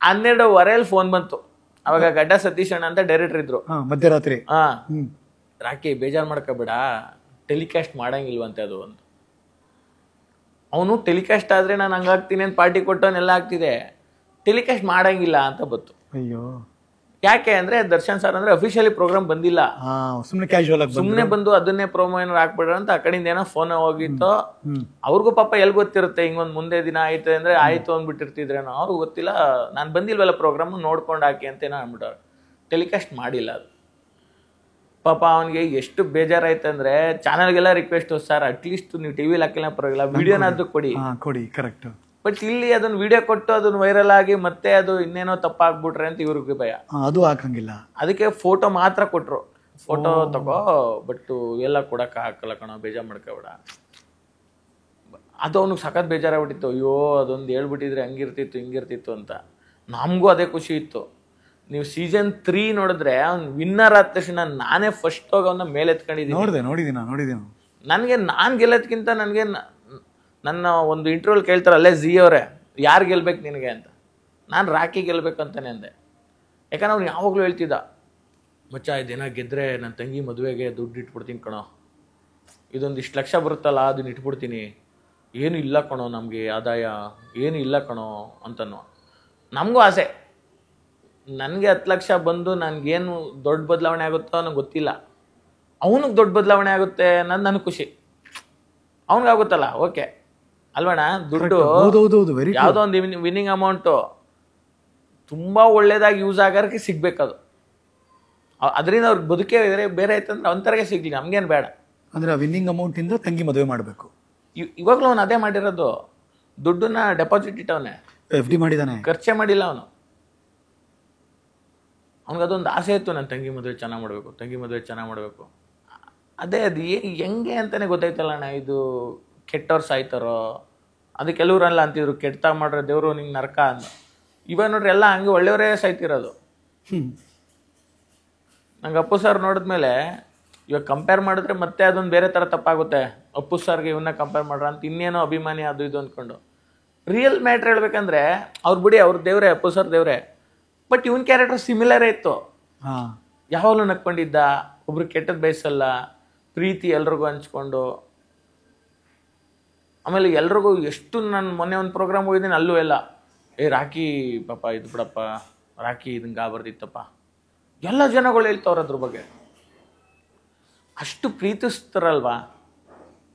12:15 ಫೋನ್ ಬಂತು. ಅವಾಗ ಗಡ್ಡ ಸತೀಶ್ ಅಣ್ಣ ಅಂತ ಡೈರೆಕ್ಟರ್ ಇದ್ರು. ಮಧ್ಯರಾತ್ರಿ ರಾಕಿ ಬೇಜಾರು ಮಾಡ್ಕೋಬೇಡ, ಟೆಲಿಕಾಸ್ಟ್ ಮಾಡಂಗಿಲ್ವಂತೆ ಅದು ಅಂತ. ಅವನು ಟೆಲಿಕಾಸ್ಟ್ ಆದ್ರೆ ನಾನು ಹಂಗಾಗ್ತೀನಿ ಅಂತ ಪಾರ್ಟಿ ಕೊಟ್ಟವನ್ನೆಲ್ಲ ಆಗ್ತಿದೆ, ಟೆಲಿಕಾಸ್ಟ್ ಮಾಡಂಗಿಲ್ಲ ಅಂತ ಬತ್ತು. ಅಯ್ಯೋ, ಯಾಕೆ ಅಂದ್ರೆ ದರ್ಶನ್ ಸರ್ ಅಂದ್ರೆ ಅಫಿಷಿಯಲಿ ಪ್ರೋಗ್ರಾಮ್ ಬಂದಿಲ್ಲ, ಸುಮ್ಮನೆ ಬಂದು ಅದನ್ನೇ ಪ್ರೋಮೋ ಏನಾರು ಹಾಕ್ಬಿಡ್ರ ಅಂತ ಆ ಕಡೆಯಿಂದ ಏನೋ ಫೋನ್ ಹೋಗಿತ್ತು. ಅವ್ರಿಗೂ ಪಾಪ ಎಲ್ಲಿ ಗೊತ್ತಿರುತ್ತೆ, ಹಿಂಗೊಂದು ಮುಂದೆ ದಿನ ಆಯ್ತು ಅಂದ್ರೆ ಆಯ್ತು ಅಂದ್ಬಿಟ್ಟಿರ್ತಿದ್ರೇನೋ, ಅವ್ರಿಗೂ ಗೊತ್ತಿಲ್ಲ. ನಾನು ಬಂದಿಲ್ವಲ್ಲ ಪ್ರೋಗ್ರಾಮ್, ನೋಡ್ಕೊಂಡು ಹಾಕಿ ಅಂತ ಏನೋ ಅಂದ್ಬಿಟ್ಟವ್ರು. ಟೆಲಿಕಾಸ್ಟ್ ಮಾಡಿಲ್ಲ ಅದು. ಪಾಪ ಅವನಿಗೆ ಎಷ್ಟು ಬೇಜಾರಾಯ್ತಂದ್ರೆ ಚಾನಲ್ಗೆಲ್ಲ ರಿಕ್ವೆಸ್ಟ್, ಸರ್ ಅಟ್ಲೀಸ್ಟ್ ನೀವು ಟಿವಿಲಿ ಹಾಕಿಲ್ಲ ಪರವಾಗಿಲ್ಲ, ವಿಡಿಯೋನಾದ್ರೂ ಕೊಡಿ. ಕರೆಕ್ಟ್. ಬಟ್ ಇಲ್ಲಿ ಅದನ್ನ ವಿಡಿಯೋ ಕೊಟ್ಟು ಅದನ್ನ ವೈರಲ್ ಆಗಿ ಮತ್ತೆ ಅದು ಇನ್ನೇನೋ ತಪ್ಪಾಗ್ಬಿಟ್ರೆ ಅಂತ ಇವ್ರಿಗೆ ಭಯ, ಅದು ಹಾಕಂಗಿಲ್ಲ. ಅದಕ್ಕೆ ಫೋಟೋ ಮಾತ್ರ ಕೊಟ್ರು, ಫೋಟೋ ತಗೋ, ಬಟ್ ಎಲ್ಲ ಕೊಡಕ್ಕೆ ಹಾಕಲ್ಲ ಕಣೋ, ಬೇಜಾರು ಮಾಡ್ಕೋಬೇಡ. ಅದು ಅವ್ನಿಗೆ ಸಖತ್ ಬೇಜಾರಾಗ್ಬಿಟ್ಟಿತ್ತು. ಅಯ್ಯೋ ಅದೊಂದು ಹೇಳ್ಬಿಟ್ಟಿದ್ರೆ ಹಂಗಿರ್ತಿತ್ತು ಹಿಂಗಿರ್ತಿತ್ತು ಅಂತ. ನಮಗೂ ಅದೇ ಖುಷಿ ಇತ್ತು. ನೀವು ಸೀಸನ್ 3 ನೋಡಿದ್ರೆ ಅವ್ನು ವಿನ್ನರ್ ಆದ ತಕ್ಷಣ ನಾನೇ ಫಸ್ಟ್ ಹೋಗಿ ಅವನ್ನ ಮೇಲೆ ಎತ್ಕೊಂಡಿದ್ದೀನಿ. ನೋಡಿದ್ದೀನಿ. ನನಗೆ ನಾನು ಗೆಲ್ಲೋದ್ಕಿಂತ ನನಗೆ ನನ್ನ ಒಂದು ಇಂಟರ್ವ್ಯೂಲ್ ಕೇಳ್ತಾರೆ ಅಲ್ಲೇ ಜಿ ಅವರೇ, ಯಾರು ಗೆಲ್ಬೇಕು ನಿನಗೆ ಅಂತ. ನಾನು ರಾಕಿ ಗೆಲ್ಬೇಕಂತಾನೆ ಅಂದೆ. ಯಾಕಂದ್ರೆ ಅವ್ನು ಯಾವಾಗಲೂ ಹೇಳ್ತಿದ್ದ, ಮಚ್ಚ ಇದೇನ ಗೆದ್ರೆ ನನ್ನ ತಂಗಿ ಮದುವೆಗೆ ದುಡ್ಡು ಇಟ್ಬಿಡ್ತೀನಿ ಕಣೋ, ಇದೊಂದು ಇಷ್ಟು ಲಕ್ಷ ಬರುತ್ತಲ್ಲ ಅದನ್ನ ಇಟ್ಬಿಡ್ತೀನಿ, ಏನು ಇಲ್ಲ ಕಣೋ ನಮಗೆ ಆದಾಯ, ಏನು ಇಲ್ಲ ಕಣೋ ಅಂತನೋ. ನಮಗೂ ಆಸೆ, ನನಗೆ 10 ಲಕ್ಷ ಬಂದು ನನಗೇನು ದೊಡ್ಡ ಬದಲಾವಣೆ ಆಗುತ್ತೋ ನನಗೆ ಗೊತ್ತಿಲ್ಲ, ಅವನಿಗೆ ದೊಡ್ಡ ಬದಲಾವಣೆ ಆಗುತ್ತೆ ನನಗೆ ಖುಷಿ, ಅವನಿಗಾಗುತ್ತಲ್ಲ ಓಕೆ ಅಲ್ವಣ್ಣ. ದುಡ್ಡು ಯಾವುದೋ ಒಂದು ವಿನ್ನಿಂಗ್ ಅಮೌಂಟು ತುಂಬ ಒಳ್ಳೇದಾಗಿ ಯೂಸ್ ಆಗೋಕ್ಕೆ ಸಿಗ್ಬೇಕದು, ಅದರಿಂದ ಅವ್ರಿಗೆ ಬದುಕೇ ಬೇರೆ ಆಯ್ತಂದ್ರೆ ಒಂಥರಗೆ ಸಿಗ್ಲಿ, ನಮ್ಗೇನು ಬೇಡ. ಅಂದರೆ ವಿನ್ನಿಂಗ್ ಅಮೌಂಟಿಂದ ತಂಗಿ ಮದುವೆ ಮಾಡಬೇಕು. ಇವಾಗಲೂ ಅವನು ಅದೇ ಮಾಡಿರೋದು, ದುಡ್ಡನ್ನ ಡೆಪಾಸಿಟ್ ಇಟ್ಟವನೇ, FD ಮಾಡಿದ್ದಾನೆ, ಖರ್ಚೇ ಮಾಡಿಲ್ಲ ಅವನು. ಅವ್ನಿಗದೊಂದು ಆಸೆ ಇತ್ತು, ನನ್ನ ತಂಗಿ ಮದುವೆ ಚೆನ್ನಾಗಿ ಮಾಡಬೇಕು, ತಂಗಿ ಮದುವೆ ಚೆನ್ನಾಗಿ ಮಾಡಬೇಕು. ಅದೇ ಅದು ಹೆಂಗೆ ಅಂತಲೇ ಗೊತ್ತಾಯ್ತಲ್ಲ ಅಣ್ಣ. ಇದು ಕೆಟ್ಟವ್ರು ಸಾಯ್ತಾರೋ, ಅದು ಕೆಲವ್ರಲ್ಲ ಅಂತಿದ್ರು ಕೆಟ್ಟ ಮಾಡ್ರೆ ದೇವರು ನಿಂಗೆ ನರಕ ಅಂತ. ಇವಾಗ ನೋಡ್ರಿ ಎಲ್ಲ ಹಂಗೆ ಒಳ್ಳೆಯವರೇ ಸಾಯ್ತಿರೋದು. ನಂಗೆ ಅಪ್ಪು ಸರ್ ನೋಡಿದ್ಮೇಲೆ ಇವಾಗ ಕಂಪೇರ್ ಮಾಡಿದ್ರೆ ಮತ್ತೆ ಅದೊಂದು ಬೇರೆ ಥರ ತಪ್ಪಾಗುತ್ತೆ. ಅಪ್ಪು ಸರ್ಗೆ ಇವನ್ನ ಕಂಪೇರ್ ಮಾಡ್ರ ಅಂತ ಇನ್ನೇನೋ ಅಭಿಮಾನಿ ಅದು ಇದು ಅಂದ್ಕೊಂಡು. ರಿಯಲ್ ಮ್ಯಾಟ್ರ್ ಹೇಳ್ಬೇಕಂದ್ರೆ ಅವ್ರು ಬಿಡಿ, ಅವ್ರ ದೇವ್ರೆ, ಅಪ್ಪು ಸರ್ ದೇವ್ರೆ, ಬಟ್ ಇವನ್ ಕ್ಯಾರೆಕ್ಟರ್ ಸಿಮಿಲರೇ ಇತ್ತು. ಯಾವಾಗಲೂ ನಕ್ಕೊಂಡಿದ್ದ, ಒಬ್ರು ಕೆಟ್ಟದ್ದು ಬಯಸಲ್ಲ, ಪ್ರೀತಿ ಎಲ್ರಿಗೂ ಹಂಚ್ಕೊಂಡು. ಆಮೇಲೆ ಎಲ್ರಿಗೂ ಎಷ್ಟು, ನಾನು ಮೊನ್ನೆ ಒಂದು ಪ್ರೋಗ್ರಾಮ್ ಹೋಗಿದ್ದೀನಿ, ಅಲ್ಲೂ ಎಲ್ಲ ರಾಖಿ ಪಾಪ ಇದು ಬಿಡಪ್ಪ, ರಾಖಿ ಇದಂಗೆ ಬರ್ದಿತ್ತಪ್ಪ, ಎಲ್ಲ ಜನಗಳು ಹೇಳ್ತವ್ರ ಅದ್ರ ಬಗ್ಗೆ. ಅಷ್ಟು ಪ್ರೀತಿಸ್ತಾರಲ್ವಾ,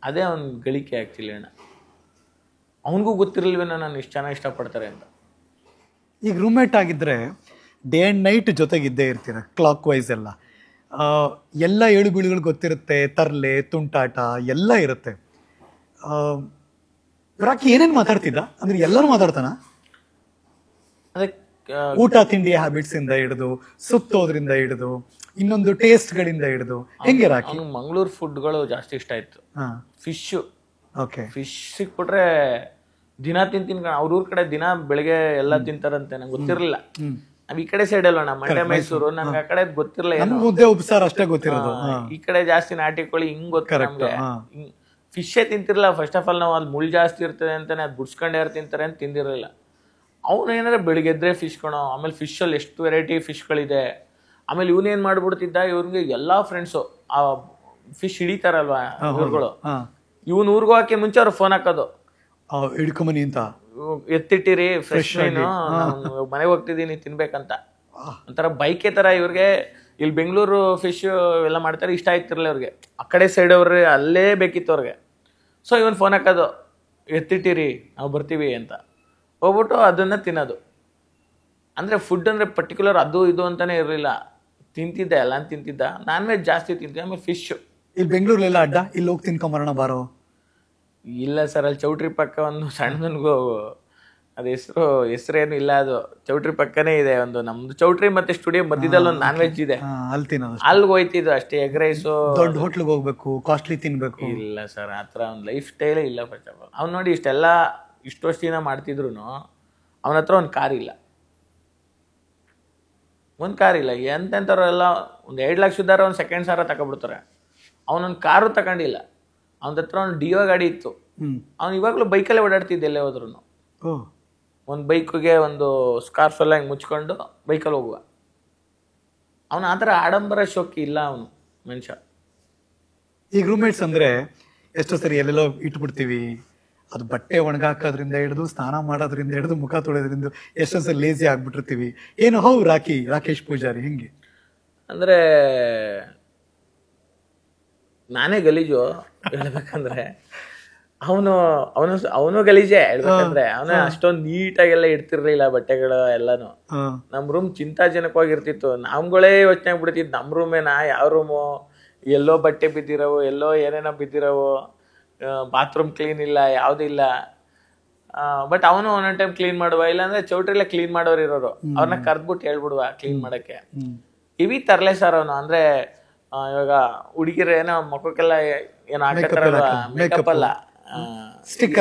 ಅದೇ ಅವ್ನ ಗಳಿಕೆ ಆ್ಯಕ್ಚುಲಿ ಅಣ್ಣ. ಅವನಿಗೂ ಗೊತ್ತಿರಲ್ವೇನೋ ನಾನು ಇಷ್ಟು ಚೆನ್ನಾಗಿ ಇಷ್ಟಪಡ್ತಾರೆ ಅಂತ. ಈಗ ರೂಮ್ಮೇಟ್ ಆಗಿದ್ದರೆ ಡೇ ಆ್ಯಂಡ್ ನೈಟ್ ಜೊತೆಗಿದ್ದೇ ಇರ್ತೀರ, ಕ್ಲಾಕ್ ವೈಸ್ ಎಲ್ಲ, ಎಲ್ಲ ಏಳು ಬೀಳುಗಳು ಗೊತ್ತಿರುತ್ತೆ, ತರ್ಲೆ ತುಂಟಾಟ ಎಲ್ಲ ಇರುತ್ತೆ. ರಾಕಿ ಏನೇನು ಮಾತಾಡ್ತಿದ್ದ ಅಂದರೆ ಎಲ್ಲರೂ ಮಾತಾಡ್ತಾನ? ಅದೇ ಊಟ ತಿಂಡಿ ಹ್ಯಾಬಿಟ್ಸ್ ಇಂದ ಹಿಡಿದು, ಸುತ್ತೋದ್ರಿಂದ ಹಿಡಿದು, ಇನ್ನೊಂದು ಟೇಸ್ಟ್ಗಳಿಂದ ಹಿಡಿದು ಹೆಂಗೆ ರಾಕಿ? ಮಂಗಳೂರು ಫುಡ್ಗಳು ಜಾಸ್ತಿ ಇಷ್ಟ ಆಯ್ತು. ಫಿಶ್, ಓಕೆ, ಫಿಶ್ ಸಿಕ್ಬಿಟ್ರೆ ದಿನ ತಿಂತೀನಿ. ಅವ್ರ ಊರ್ ಕಡೆ ದಿನ ಬೆಳಗ್ಗೆ ಎಲ್ಲ ತಿಂತಾರಂತೆ, ನಂಗೆ ಗೊತ್ತಿರಲಿಲ್ಲ. ನಾವ್ ಈ ಕಡೆ ಸೈಡ್ ಅಲ್ವಣ್ಣ, ಮಂಡ್ಯ ಮೈಸೂರು, ನಂಗೆ ಆ ಕಡೆ ಗೊತ್ತಿರಲಿಲ್ಲ. ಮುದ್ದೆ ಉಪ್ಸಾರ ಅಷ್ಟೇ ಗೊತ್ತಿರೋದು. ಈ ಕಡೆ ಜಾಸ್ತಿ ನಾಟಿ ಕೋಳಿ ಹಿಂಗ್ ಗೊತ್ತ ನಮ್ಗೆ. ಫಿಶೇ ತಿಂತಿರಲಿಲ್ಲ ಫಸ್ಟ್ ಆಫ್ ಆಲ್. ನಾವು ಅಲ್ಲಿ ಮುಳ್ಳು ಜಾಸ್ತಿ ಇರ್ತದೆ ಅಂತಾನೆ ಅದು ಬುಡ್ಸ್ಕೊಂಡೆ ಯಾರು ತಿಂತಾರೆ ಅಂತ ತಿಂದಿರಲಿಲ್ಲ. ಅವ್ನು ಏನಾದ್ರೆ ಬೆಳಿಗ್ಗೆ ಎದ್ರೆ ಫಿಶ್ ಕಣೋ. ಆಮೇಲೆ ಫಿಶಲ್ಲಿ ಎಷ್ಟು ವೆರೈಟಿ ಫಿಶ್ಗಳಿದೆ. ಆಮೇಲೆ ಇವನೇನ್ ಮಾಡ್ಬಿಡ್ತಿದ್ದ, ಇವ್ನಿಗೆ ಎಲ್ಲಾ ಫ್ರೆಂಡ್ಸು ಆ ಫಿಶ್ ಹಿಡಿತಾರಲ್ವಾ ಇವ್ರುಗಳು, ಇವನ್ ಊರ್ಗು ಹಾಕಿ ಮುಂಚೆ ಅವ್ರು ಫೋನ್ ಹಾಕೋದು, ಹಿಡ್ಕೊಂಬನಿ ಅಂತ, ಎತ್ತಿಟ್ಟಿರಿ ಫ್ರೆಶ್ ಮೀನು, ಮನೆಗೆ ಹೋಗ್ತಿದ್ದೀನಿ ತಿನ್ಬೇಕಂತ. ಒಂಥರ ಬೈಕೆ ತರ ಇವ್ರಿಗೆ. ಇಲ್ಲಿ ಬೆಂಗಳೂರು ಫಿಶ್ ಎಲ್ಲ ಮಾಡ್ತಾರೆ, ಇಷ್ಟ ಆಯ್ತಿರ್ಲಿಲ್ಲ ಅವ್ರಿಗೆ. ಆ ಕಡೆ ಸೈಡ್ ಅವ್ರಿಗೆ ಅಲ್ಲೇ ಬೇಕಿತ್ತು ಅವ್ರಿಗೆ. ಸೊ ಇವನ್ ಫೋನ್ ಹಾಕೋದು, ಎತ್ತಿಟ್ಟಿರಿ ನಾವು ಬರ್ತೀವಿ ಅಂತ. ಹೋಗ್ಬಿಟ್ಟು ಅದನ್ನ ತಿನ್ನೋದು. ಅಂದ್ರೆ ಫುಡ್ ಅಂದ್ರೆ ಪರ್ಟಿಕ್ಯುಲರ್ ಅದು ಇದು ಅಂತಾನೆ ಇರಲಿಲ್ಲ, ತಿಂತಿದ್ದೆ ಎಲ್ಲ ತಿಂತಿದ್ದ. ನಾನ್ ವೆಜ್ ಜಾಸ್ತಿ ತಿಂತಿದ್ದೆ, ಆಮೇಲೆ ಫಿಶ್. ಇಲ್ಲಿ ಬೆಂಗಳೂರಲ್ಲೆಲ್ಲ ಅಡ್ಡ, ಇಲ್ಲಿ ಹೋಗಿ ತಿನ್ಕೊಂಬರೋಣ ಬಾರೋ. ಇಲ್ಲ ಸರ್, ಅಲ್ಲಿ ಚೌಟ್ರಿ ಪಕ್ಕ ಒಂದು ಸಣ್ಣನ್ಗೂ ಅದು ಹೆಸರೇನು ಇಲ್ಲ, ಅದು ಚೌಟ್ರಿ ಪಕ್ಕನೇ ಇದೆ ಒಂದು ನಮ್ದು ಚೌಟ್ರಿ ಮತ್ತೆ ಸ್ಟುಡಿಯೋ ಮಧ್ಯದಲ್ಲಿ ಒಂದು ನಾನ್ ವೆಜ್ ಇದೆ, ಅಲ್ಲಿ ತಿನ್ನೋದು. ಅಲ್ಲಿಗೆ ಹೋಯ್ತಿದ್ದು ಅಷ್ಟೇ. ಎಗ್ ರೈಸು ದೊಡ್ಡ ಹೋಟ್ಲಿಗೆ ಹೋಗ್ಬೇಕು, ಕಾಸ್ಟ್ಲಿ ತಿನ್ಬೇಕು. ಇಲ್ಲ ಸರ್, ಆ ಥರ ಒಂದು ಲೈಫ್ ಸ್ಟೈಲೇ ಇಲ್ಲ ಫಸ್ಟ್ ಆಫ್ ಆಲ್. ಅವ್ನು ನೋಡಿ ಇಷ್ಟೆಲ್ಲ ಇಷ್ಟು ವರ್ಷ ದಿನ ಮಾಡ್ತಿದ್ರು ಅವನ ಹತ್ರ ಒಂದು ಕಾರ್ ಇಲ್ಲ, ಒಂದು ಕಾರ್ ಇಲ್ಲ. ಎಂತೆಂಥವ್ರೆಲ್ಲ ಒಂದು 2 ಲಕ್ಷದಾರ ಒಂದು ಸೆಕೆಂಡ್ ಸಾರ ತಗೊಬಿಡ್ತಾರೆ. ಅವನೊಂದು ಕಾರು ತಗೊಂಡಿಲ್ಲ. ಅವನ ಹತ್ರ ಒಂದು ಡಿಯೋ ಗಾಡಿ ಇತ್ತು. ಅವ್ನು ಇವಾಗಲೂ ಬೈಕಲ್ಲೇ ಓಡಾಡ್ತಿದ್ದೆ ಎಲ್ಲೇ ಹೋದ್ರು. ಒಂದು ಬೈಕ್ಗೆ ಒಂದು ಸ್ಕಾರ್ಫ್ ಎಲ್ಲ ಹಿಂಗೆ ಮುಚ್ಕೊಂಡು ಬೈಕಲ್ಲಿ ಹೋಗುವ. ಅವನು ಆ ಥರ ಆಡಂಬರ ಶೋಕಿ ಇಲ್ಲ ಅವನು ಮನುಷ್ಯ. ಈಗ ರೂಮ್ಮೇಟ್ಸ್ ಅಂದರೆ ಎಷ್ಟೋ ಸರಿ ಎಲ್ಲೆಲ್ಲೋ ಇಟ್ಬಿಡ್ತೀವಿ. ಅದು ಬಟ್ಟೆ ಒಣಗಾಕೋದ್ರಿಂದ ಹಿಡಿದು, ಸ್ನಾನ ಮಾಡೋದ್ರಿಂದ ಹಿಡಿದು, ಮುಖ ತೊಳೆಯೋದ್ರಿಂದ ಎಷ್ಟೋ ಸರಿ ಲೇಜಿ ಆಗ್ಬಿಟ್ಟಿರ್ತೀವಿ. ಏನು ಹೌ ರಾಕೇಶ್ ಪೂಜಾರಿ ಹೆಂಗೆ ಅಂದರೆ ನಾನೇ ಗಲೀಜು ಹೇಳ್ಬೇಕಂದ್ರೆ. ಅವನು ಗಲೀಜೆ ಹೇಳ್ಬೇಕಂದ್ರೆ. ಅವನ ಅಷ್ಟೊಂದು ನೀಟಾಗೆಲ್ಲ ಇಡ್ತಿರ್ಲಿಲ್ಲ ಬಟ್ಟೆಗಳು ಎಲ್ಲಾನು. ನಮ್ ರೂಮ್ ಚಿಂತಾಜನಕವಾಗಿರ್ತಿತ್ತು. ನಮ್ಗಳೇ ಯೋಚನೆ ಆಗ್ಬಿಡ್ತಿತ್ತು, ನಮ್ ರೂಮೇನಾ ಯಾವ ರೂಮು, ಎಲ್ಲೋ ಬಟ್ಟೆ ಬಿದ್ದಿರೋವು, ಎಲ್ಲೋ ಏನೇನೋ ಬಿದ್ದಿರೋವು, ಬಾತ್ರೂಮ್ ಕ್ಲೀನ್ ಇಲ್ಲ, ಯಾವುದಿಲ್ಲ. ಬಟ್ ಅವನು ಒಂದೊಂದು ಟೈಮ್ ಕ್ಲೀನ್ ಮಾಡುವ, ಇಲ್ಲಾಂದ್ರೆ ಚೌಟ್ರಿಲ್ಲ ಕ್ಲೀನ್ ಮಾಡೋರು ಇರೋರು, ಅವ್ರನ್ನ ಕರ್ದ್ಬಿಟ್ಟು ಹೇಳ್ಬಿಡುವ ಕ್ಲೀನ್ ಮಾಡಕ್ಕೆ. ಇವಿ ತರ್ಲೆ ಸರ್ ಅವನು. ಅಂದ್ರೆ ಇವಾಗ ಹುಡುಗಿರ ಏನೋ ಮಕ್ಕಕ್ಕೆಲ್ಲ ಏನೋ ಹಾಕತ್ತಾರಲ್ವಾ, ಮೇಕಪ್ ಅಲ್ಲ,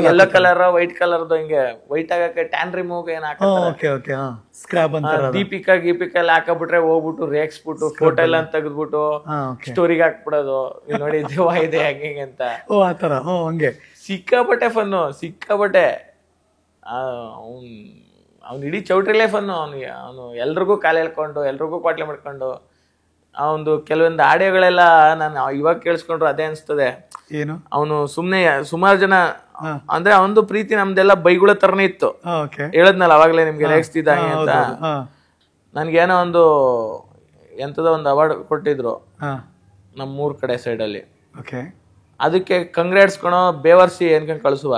ಯೆಲ್ಲೋ ಕಲರ್ ವೈಟ್ ಕಲರ್ದು, ಹಿಂಗೆ ವೈಟ್ ಆಗಕ್ಕೆ ಟ್ಯಾನ್ ರಿಮೂವ್ ಏನ್ ಹಾಕತ್ತಾರ, ದೀಪಿಕಾ ಎಲ್ಲ ಹಾಕಬಿಟ್ರೆ ಹೋಗ್ಬಿಟ್ಟು ರೇಗ್ಸ್ಬಿಟ್ಟು ಫೋಟೋ ಎಲ್ಲ ತೆಗೆದ್ಬಿಟ್ಟು ಸ್ಟೋರಿಗೆ ಹಾಕ್ಬಿಡೋದು, ನೋಡಿ ದೇವ ಇದೆ ಹಂಗೆ ಅಂತ. ಹಂಗೆ ಸಿಕ್ಕಾಪಟ್ಟೆ ಫನ್ನು, ಸಿಕ್ಕಾಪಟ್ಟೆ. ಅವ್ನು ಇಡೀ ಚೌಟ್ರಿಲೇ ಫನ್ನು. ಅವನು ಎಲ್ರಿಗೂ ಕಾಲು ಹೇಳ್ಕೊಂಡು, ಎಲ್ರಿಗೂ ಕ್ವಾಟ್ಲೆ ಮಾಡ್ಕೊಂಡು. ಆ ಒಂದು ಕೆಲವೊಂದು ಆಡಿಯೋಗಳೆಲ್ಲ ನಾನು ಇವಾಗ ಕೇಳಿಸ್ಕೊಂಡ್ರು ಅದೇ ಅನ್ಸ್ತದೆ. ಏನು ಅವನು ಸುಮ್ನೆ ಸುಮಾರು ಜನ ಅಂದ್ರೆ ಅವನದು ಪ್ರೀತಿ ನಮ್ದೆಲ್ಲ ಬೈಗುಳ ತರನೇ ಇತ್ತು. ಓಕೆ ಹೇಳದ್ನಲ್ಲ ಅವಾಗ್ಲೇ ನಿಮ್ಗೆ ರೇಗಿಸ್ತಿದ್ದಂಗೆ ಅಂತ. ನನ್ಗೇನೋ ಒಂದು ಎಂತದೋ ಒಂದು ಅವಾರ್ಡ್ ಕೊಟ್ಟಿದ್ರು ನಮ್ಮೂರ್ ಕಡೆ ಸೈಡಲ್ಲಿ. ಓಕೆ ಅದಕ್ಕೆ ಕಂಗ್ರಾಟ್ಸ್ ಕಣೋ ಬೇವರ್ಸಿ ಅನ್ಕೊಂಡ್ ಕಳ್ಸುವ.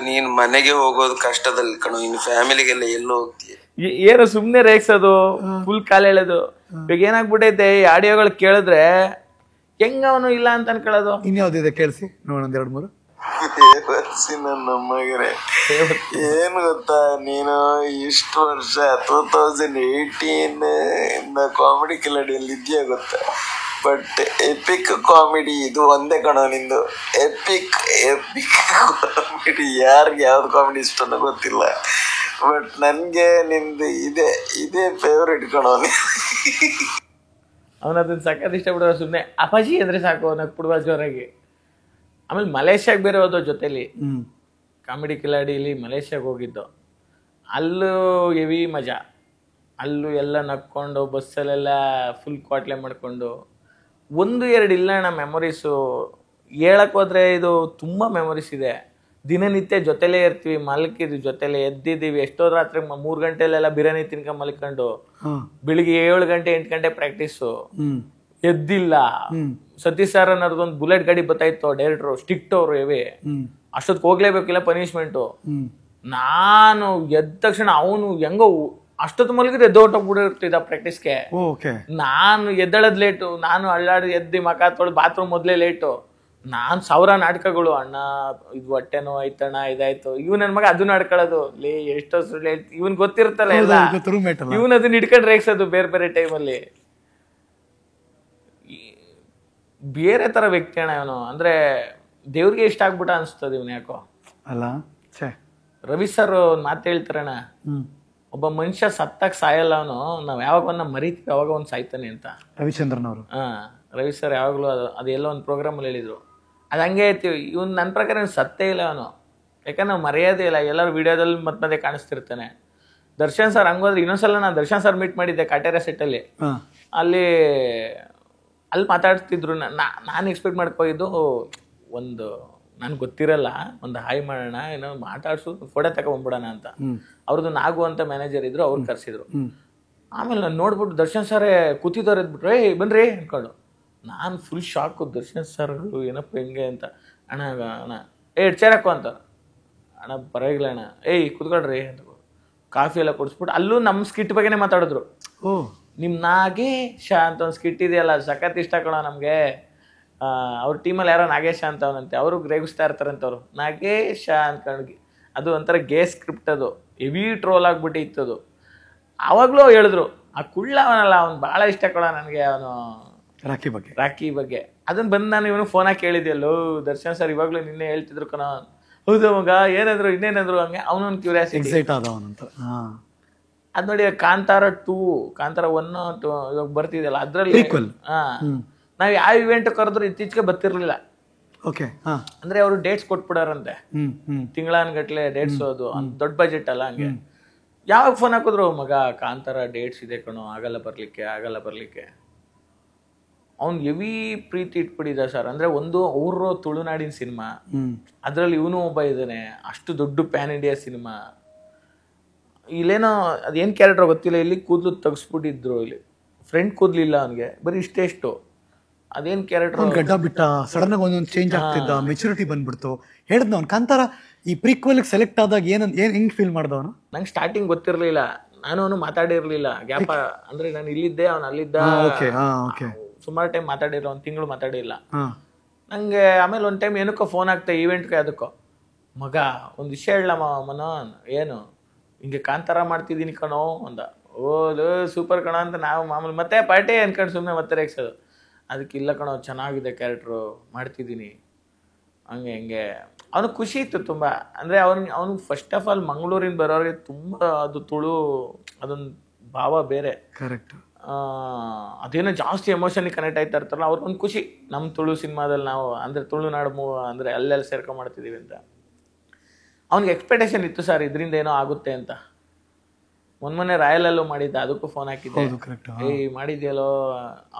ನೀನ್ ಮನೆಗೆ ಹೋಗೋದು ಕಷ್ಟದಲ್ಲಿ ಕಣೋ, ಇನ್ನು ಫ್ಯಾಮಿಲಿಗೆಲ್ಲ ಎಲ್ಲೋ ಹೋಗ್ತೀಯ. ಏನು ಸುಮ್ನೆ ರೇಗ್ಸೋದು, ಫುಲ್ ಕಾಲ ಹೇಳೋದು. ಈಗ ಏನಾಗ್ಬಿಟ್ಟೈತೆ ಈ ಆಡಿಯೋಗಳು ಕೇಳಿದ್ರೆ ಹೆಂಗ ಅವನು ಇಲ್ಲ ಅಂತ ಅನ್ಕೊಳ್ಳೋದು. ಇನ್ಯಾವ್ದಿದೆ ಕೇಳಿಸಿ ನೋಡೋಣ, 2-3. ನನ್ನ ಮಗನೇ ಏನ್ ಗೊತ್ತಾ, ನೀನು ಇಷ್ಟು ವರ್ಷ 2018 ಕಾಮಿಡಿ ಕಿಲಾಡಿಯಲ್ಲಿ ಇದೆಯಾ ಗೊತ್ತಾ, ಬಟ್ ಎಪಿಕ್ ಕಾಮಿಡಿ ಇದು ಒಂದೇ ಕಣೋ ನಿಂದು. ಎಪಿಕ್ ಕಾಮಿಡಿ ಯಾರಿಗೆ ಯಾವ್ದು ಕಾಮಿಡಿ ಇಷ್ಟನೋ ಗೊತ್ತಿಲ್ಲ, ಬಟ್ ನನ್ಗೆ ನಿಂದು ಇದೇ ಫೇವ್ರೇಟ್ ಕಣೋ. ಅವನ ಅದನ್ನ ಸಖತ್ ಇಷ್ಟ ಬಿಡೋ, ಸುಮ್ಮನೆ ಅಪಾಜಿ ಅಂದ್ರೆ ಸಾಕು ನಗ್ಬಿಡುವ ಜೋರಾಗಿ. ಆಮೇಲೆ ಮಲೇಷ್ಯಾಗ ಬೇರೆ ಹೋದೋ ಜೊತೆಲಿ, ಕಾಮಿಡಿ ಕಿಲಾಡಿಲಿ ಮಲೇಷ್ಯಾಗ ಹೋಗಿದ್ದು. ಅಲ್ಲೂ ಹೆವಿ ಮಜಾ, ಅಲ್ಲೂ ಎಲ್ಲ ನಕ್ಕೊಂಡು ಬಸ್ಸಲ್ಲೆಲ್ಲ ಫುಲ್ ಕ್ವಾಟ್ಲೆ ಮಾಡ್ಕೊಂಡು. 1-2 ಇಲ್ಲ ಅಣ್ಣ ಮೆಮೊರೀಸು, ಹೇಳಕ್ ಹೋದ್ರೆ ಇದು ತುಂಬಾ ಮೆಮೊರೀಸ್ ಇದೆ. ದಿನನಿತ್ಯ ಜೊತೆಲೇ ಇರ್ತೀವಿ, ಮಲ್ಕಿದ್ವಿ ಜೊತೆಲೆ, ಎದ್ದಿದ್ದೀವಿ. ಎಷ್ಟೋ ರಾತ್ರಿ 3 ಗಂಟೆಲೆಲ್ಲ ಬಿರಿಯಾನಿ ತಿನ್ಕೊಂಡ್ ಮಲ್ಕೊಂಡು, ಬೆಳಿಗ್ಗೆ 7 ಗಂಟೆ 8 ಗಂಟೆ ಪ್ರಾಕ್ಟೀಸು, ಎದ್ದಿಲ್ಲ. ಸತೀಶ್ ಸರ್ ಅನ್ನೋದೊಂದು ಬುಲೆಟ್ ಗಾಡಿ ಬರ್ತಾಯಿತ್ತು, ಡೈರೆಕ್ಟ್ರು ಸ್ಟಿಕ್ಟ್ ಅವರು ಹೆವಿ, ಅಷ್ಟೊತ್ತಿಗೆ ಹೋಗ್ಲೇಬೇಕಿಲ್ಲ ಪನಿಷ್ಮೆಂಟು. ನಾನು ಎದ್ದ ತಕ್ಷಣ ಅವನು ಹೆಂಗೋ ಅಷ್ಟೊತ್ತು ಮಲಗಿದ್ರೆ ಎದ್ದೋಟೋಗ್ಬಿಟ್ಟಿರ್ತಿದ್ದ ಪ್ರಾಕ್ಟೀಸ್ಗೆ. ನಾನು ಎದ್ದಳದ್ ಲೇಟು, ನಾನು ಅಳ್ಳಾಡಿ ಎದ್ದಿ ಮಕ ತೊಳೆದು ಬಾತ್ರೂಮ್ ಮೊದಲೇ ಲೇಟು. ನಾನು 1000 ನಾಟಕಗಳು, ಅಣ್ಣ ಇದು ಹೊಟ್ಟೆನೋ ಆಯ್ತಣ್ಣ ಇದಾಯ್ತು. ಇವ್ ನನ್ ಮಗ ಅದನ್ನ ಆಡ್ಕೊಳ್ಳೋದು, ಲೇ ಎಷ್ಟೋ ಸುಳ್ಳು ಹೇಳ್ತಿ, ಇವನ್ ಗೊತ್ತಿರುತ್ತಲ್ಲ ಎಲ್ಲ, ಇವನ್ ಅದನ್ನ ಹಿಡ್ಕೊಂಡ್ ರೇಗ್ಸೋದು ಬೇರೆ ಬೇರೆ ಟೈಮಲ್ಲಿ. ಬೇರೆ ತರ ವ್ಯಕ್ತಿ ಅಣ್ಣ ಇವನು, ಅಂದ್ರೆ ದೇವ್ರಿಗೆ ಇಷ್ಟ ಆಗ್ಬಿಟ್ಟ ಅನ್ಸ್ತದ ಇವನ್ ಯಾಕೋ ಅಲ್ಲ. ರವಿ ಸರ್ ಒಂದ್ ಮಾತು ಹೇಳ್ತಾರಣ್ಣ, ಒಬ್ಬ ಮನುಷ್ಯ ಸತ್ತಾಗ ಸಾಯಲ್ಲ ಅವನು, ನಾವ್ ಯಾವಾಗ ಮರಿತೀವಿ ಅವಾಗ ಒಂದ್ ಸಾಯ್ತಾನೆ ಅಂತ. ರವಿಚಂದ್ರನ್ ಅವರು ರವಿ ಸರ್ ಯಾವಾಗ್ಲೂ ಅದೆಲ್ಲ ಒಂದು ಪ್ರೋಗ್ರಾಮ್ ಅಲ್ಲಿ ಹೇಳಿದ್ರು. ಅದು ಹಂಗೆ ಐತಿ. ಇವನ್ ನನ್ನ ಪ್ರಕಾರ ಸತ್ತೇ ಇಲ್ಲ ಅವನು, ಯಾಕಂದ್ರೆ ನಾವು ಮರೆಯೋದೇ ಇಲ್ಲ. ಎಲ್ಲರೂ ವಿಡಿಯೋದಲ್ಲಿ ಮತ್ತೆ ಕಾಣಿಸ್ತಿರ್ತಾನೆ. ದರ್ಶನ್ ಸರ್ ಹಂಗೋದ್ರೆ ಇನ್ನೊಂದ್ಸಲ ನಾನು ದರ್ಶನ್ ಸರ್ ಮೀಟ್ ಮಾಡಿದ್ದೆ ಕಾಟೇರ ಸೆಟ್ಟಲ್ಲಿ. ಅಲ್ಲಿ ಮಾತಾಡ್ತಿದ್ರು. ನಾನು ಎಕ್ಸ್ಪೆಕ್ಟ್ ಮಾಡ್ಕೋಗಿದ್ದು ಒಂದು ನನ್ಗೆ ಗೊತ್ತಿರಲ್ಲ, ಒಂದು ಹಾಯ್ ಮಾಡೋಣ, ಏನೋ ಮಾತಾಡ್ಸು, ಫೋಟೋ ತಗೊಂಡ್ಬಿಡೋಣ ಅಂತ. ಅವ್ರದ್ದು ನಾಗು ಅಂತ ಮ್ಯಾನೇಜರ್ ಇದ್ರು, ಅವ್ರು ಕರ್ಸಿದ್ರು. ಆಮೇಲೆ ನಾನು ನೋಡ್ಬಿಟ್ಟು ದರ್ಶನ್ ಸರೇ ಕೂತಿದ್ದವ್ರು ಎದ್ಬಿಟ್ರು, ಏಯ್ ಬನ್ರಿ ಅನ್ಕೊಂಡು. ನಾನು ಫುಲ್ ಶಾಕು, ದರ್ಶನ್ ಸರ್ಗಳು ಏನಪ್ಪ ಹೆಂಗೆ ಅಂತ. ಅಣ್ಣ ಚೇರ್ ಹಾಕೋ ಅಂತ. ಅಣ್ಣ ಪರವಾಗಿಲ್ಲ ಅಣ್ಣ, ಏಯ್ ಕುತ್ಕೊಳ್ರಿ ಅಂತ ಕಾಫಿ ಎಲ್ಲ ಕೊಡಿಸ್ಬಿಟ್ಟು ಅಲ್ಲೂ ನಮ್ಮ ಸ್ಕಿಟ್ ಬಗ್ಗೆನೇ ಮಾತಾಡಿದ್ರು. ನಿಮ್ಮ ನಾಗೇಶ ಅಂತ ಒಂದು ಸ್ಕಿಟ್ ಇದೆಯಲ್ಲ, ಸಖತ್ ಇಷ್ಟ ಕಣೋ ನಮಗೆ. ಅವ್ರ ಟೀಮಲ್ಲಿ ಯಾರೋ ನಾಗೇಶ ಅಂತ ಅವನಂತೆ, ಅವರು ರೇಗಿಸ್ತಾ ಇರ್ತಾರಂತವ್ರು, ನಾಗೇಶ ಅನ್ಕೊಂಡು. ಅದು ಒಂಥರ ಗೇ ಸ್ಕ್ರಿಪ್ಟ್, ಅದು ಹೆವಿ ಟ್ರೋಲ್ ಆಗ್ಬಿಟ್ಟಿತ್ತದು. ಆವಾಗಲೂ ಹೇಳಿದ್ರು, ಆ ಕುಳ್ಳ ಅವನಲ್ಲ, ಅವ್ನು ಭಾಳ ಇಷ್ಟ ಕಣೋ ನನಗೆ, ಅವನು ರಾಕಿ ಬಗ್ಗೆ. ಅದನ್ನ ಬಂದು ನಾನು ಇವನು ಫೋನ್ ಹಾಕಿ ಕೇಳಿದ್ಯಲ್ಲೋ, ದರ್ಶನ್ ಸರ್ ಇವಾಗಲೂ ನಿನ್ನೆ ಹೇಳ್ತಿದ್ರು ಕಣೋ. ಹೌದು ಮಗ, ಏನಾದ್ರು ಇನ್ನೇನಾದ್ರು ಹಂಗೆ. ಅವನೊಂದು ಕ್ಯೂರಿಯಾಸಿಟಿ ಅದ್ ನೋಡಿ. ಕಾಂತಾರ 2, ಕಾಂತಾರ 1, 2 ಇವಾಗ ಬರ್ತಿದೆಯಲ್ಲ, ಅದ್ರಲ್ಲಿ ನಾವ್ ಯಾವ ಇವೆಂಟ್ ಕರೆದ್ರು ಇತ್ತೀಚೆಗೆ ಬರ್ತಿರ್ಲಿಲ್ಲ. ಅಂದ್ರೆ ಅವರು ಡೇಟ್ಸ್ ಕೊಟ್ಬಿಡಾರಂತೆ, ತಿಂಗಳಾನ್ಗಟ್ಲೆ ಡೇಟ್ಸ್. ಅದು ದೊಡ್ಡ ಬಜೆಟ್ ಅಲ್ಲ, ಹಂಗೆ ಯಾವಾಗ ಫೋನ್ ಹಾಕಿದ್ರು, ಮಗ ಕಾಂತಾರ ಡೇಟ್ಸ್ ಇದೆ ಕಣೋ, ಆಗಲ್ಲ ಬರ್ಲಿಕ್ಕೆ. ಅವ್ನ್ ಹೆವಿ ಪ್ರೀತಿ ಇಟ್ಬಿಟ್ಟಿದ ಸರ್. ಅಂದ್ರೆ ಒಂದು ಅವ್ರ ತುಳುನಾಡಿನ ಸಿನಿಮಾ, ಅದ್ರಲ್ಲಿ ಇವನು ಒಬ್ಬ ಇದ್ದಾನೆ, ಅಷ್ಟು ದೊಡ್ಡ ಪ್ಯಾನ್ ಇಂಡಿಯಾ ಸಿನಿಮಾ. ಇಲ್ಲೇನೋ ಅದೇನ್ ಕ್ಯಾರೆಕ್ಟರ್ ಗೊತ್ತಿಲ್ಲ, ಇಲ್ಲಿ ಕೂದಲು ತೆಗ್ಸ್ಬಿಟ್ಟಿದ್ರು, ಇಲ್ಲಿ ಫ್ರಂಟ್ ಕೂದ್ಲಿಲ್ಲ ಅವನಿಗೆ, ಬರೀ ಇಷ್ಟು. ಅದೇನ್ ಕ್ಯಾರೆಕ್ಟರ್, ಗಡ್ಡ ಬಿಟ್ಟ, ಸಡನ್ ಆಗಿ ಒಂದೊಂದು ಚೇಂಜ್ ಆಗ್ತಿದ್ದ, ಮೆಚುರಿಟಿ ಬಂದ್ಬಿಡ್ತು. ಹೇಳಿದ್ನ ಅವ್ನು ಕಾಂತಾರ ಈ ಪ್ರೀಕ್ವೆಲ್ ಸೆಲೆಕ್ಟ್ ಆದಾಗ ಏನ್ ಹೆಂಗ್ ಫೀಲ್ ಮಾಡ್ದವನು? ನಂಗೆ ಸ್ಟಾರ್ಟಿಂಗ್ ಗೊತ್ತಿರ್ಲಿಲ್ಲ, ನಾನು ಅವನು ಮಾತಾಡಿರ್ಲಿಲ್ಲ. ಗ್ಯಾಪ್ ಅಂದ್ರೆ ನಾನು ಇಲ್ಲಿದ್ದೆ, ಅವ್ನು ಅಲ್ಲಿದ್ದ. ಸುಮಾರು ಟೈಮ್ ಮಾತಾಡಿರೋ, 1 ತಿಂಗಳು ಮಾತಾಡಿಲ್ಲ ನಂಗೆ. ಆಮೇಲೆ ಒಂದು ಟೈಮ್ ಏನಕ್ಕೋ ಫೋನ್ ಆಗ್ತಾ, ಈವೆಂಟ್ಗೆ ಅದಕ್ಕೋ, ಮಗ ಒಂದು ವಿಷಯ ಹೇಳಮ್ಮ ಮನೋನ್, ಏನು ಹಿಂಗೆ ಕಾಂತಾರ ಮಾಡ್ತಿದ್ದೀನಿ ಕಣೋ ಅಂದ. ಓದು ಸೂಪರ್ ಕಣೋ ಅಂತ ನಾವು ಮಾಮೂಲಿ ಮತ್ತೆ ಪಾರ್ಟಿ ಅನ್ಕೊಂಡು ಸುಮ್ಮನೆ ಮತ್ತೆ ರೇಗ್ಸೋದು. ಅದಕ್ಕಿಲ್ಲ ಕಣೋ, ಚೆನ್ನಾಗಿದೆ ಕ್ಯಾರೆಕ್ಟ್ರು, ಮಾಡ್ತಿದ್ದೀನಿ ಹಂಗೆ ಹಿಂಗೆ. ಅವನಿಗೆ ಖುಷಿ ಇತ್ತು ತುಂಬ. ಅಂದರೆ ಅವನು ಫಸ್ಟ್ ಆಫ್ ಆಲ್ ಮಂಗಳೂರಿಂದ ಬರೋರಿಗೆ ತುಂಬ ಅದು ತುಳು ಅದೊಂದು ಭಾವ ಬೇರೆ. ಕರೆಕ್ಟ್. ಅದೇನೋ ಜಾಸ್ತಿ ಎಮೋಷನ್ಗೆ ಕನೆಕ್ಟ್ ಆಯ್ತಾ ಇರ್ತಾರಲ್ಲ, ಅವ್ರಿಗೊಂದು ಖುಷಿ. ನಮ್ಮ ತುಳು ಸಿನಿಮಾದಲ್ಲಿ ನಾವು ಅಂದರೆ ತುಳುನಾಡು ಅಂದರೆ ಅಲ್ಲೆಲ್ಲ ಸೇರ್ಕೊಂಡ್ಮಾಡ್ತಿದ್ದೀವಿ ಅಂತ. ಅವ್ನಿಗೆ ಎಕ್ಸ್ಪೆಕ್ಟೇಷನ್ ಇತ್ತು ಸರ್, ಇದರಿಂದ ಏನೋ ಆಗುತ್ತೆ ಅಂತ. ಮೊನ್ನೆ ರಾಯಲಲ್ಲೂ ಮಾಡಿದ್ದ, ಅದಕ್ಕೂ ಫೋನ್ ಹಾಕಿದ್ದೆ. ಹೌದು ಕರೆಕ್ಟ್. ಏಯ್ ಮಾಡಿದ್ಯಲ್ಲೋ,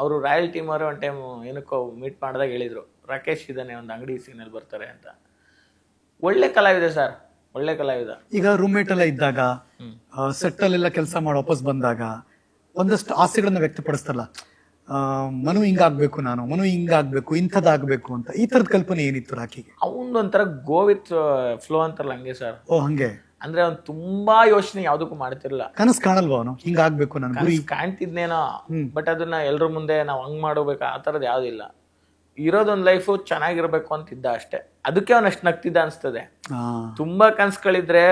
ಅವರು ರಾಯಲ್ ಟೀಮ್ ಅವರು ಒಂದು ಟೈಮ್ ಏನಕ್ಕೋ ಮೀಟ್ ಮಾಡಿದಾಗ ಹೇಳಿದ್ರು, ರಾಕೇಶ್ ಇದ್ದಾನೆ ಒಂದು ಅಂಗಡಿ ಸೀನಲ್ಲಿ ಬರ್ತಾರೆ ಅಂತ. ಒಳ್ಳೆ ಕಲಾವಿದ ಸರ್, ಒಳ್ಳೆ ಕಲಾವಿದ. ಈಗ ರೂಮ್ಮೇಟ್ ಎಲ್ಲ ಇದ್ದಾಗ ಸೆಟ್ ಅಲ್ಲೆಲ್ಲ ಕೆಲಸ ಮಾಡಿ ವಾಪಸ್ ಬಂದಾಗ ಒಂದಷ್ಟು ಆಸೆಗಳನ್ನ ವ್ಯಕ್ತಪಡಿಸ್ತಾರಲ್ಲ, ಮನು ಹಿಂಗಾಗ್ಬೇಕು, ಮನು ಹಿಂಗಾಗ್ಬೇಕು, ಇಂಥದ್ದಾಗ್ಬೇಕು ಅಂತ. ಈ ತರದ ಕಲ್ಪನೆ ಏನಿತ್ತು ರಾಕಿಗೆ? ಅವನು ಒಂಥರ ಗೋ ವಿತ್ ಫ್ಲೋ ಅಂತಾರಲ್ಲ ಹಂಗೆ ಸರ್. ಓ ಹಂಗೆ. ಅಂದ್ರೆ ಅವ್ನು ತುಂಬಾ ಯೋಚನೆ ಯಾವ್ದಕ್ಕೂ ಮಾಡ್ತಿರ್ಲಿಲ್ಲ. ಕನಸು ಕಾಣಲ್ವಾ ಅವನು ಹಿಂಗಾಗ್ಬೇಕು ನನ್ ಗುರಿ? ಕಾಣ್ತಿದ್ನೇನೋ, ಬಟ್ ಅದನ್ನ ಎಲ್ರ ಮುಂದೆ ನಾವ್ ಹಂಗ್ ಮಾಡ್ಬೇಕು ಆ ತರದ್ ಯಾವ್ದಿಲ್ಲ. ಇರೋದೊಂದ್ ಲೈಫು ಚೆನ್ನಾಗಿರ್ಬೇಕು ಅಂತಿದ್ದ ಅಷ್ಟೇ. ಅದಕ್ಕೆ ಅವ್ನ ಅಷ್ಟ್ ನಗ್ತಿದ್ದ ಅನ್ಸ್ತದೆ. ತುಂಬಾ ಕನ್ಸ್ಗಳಿದ್ರೆ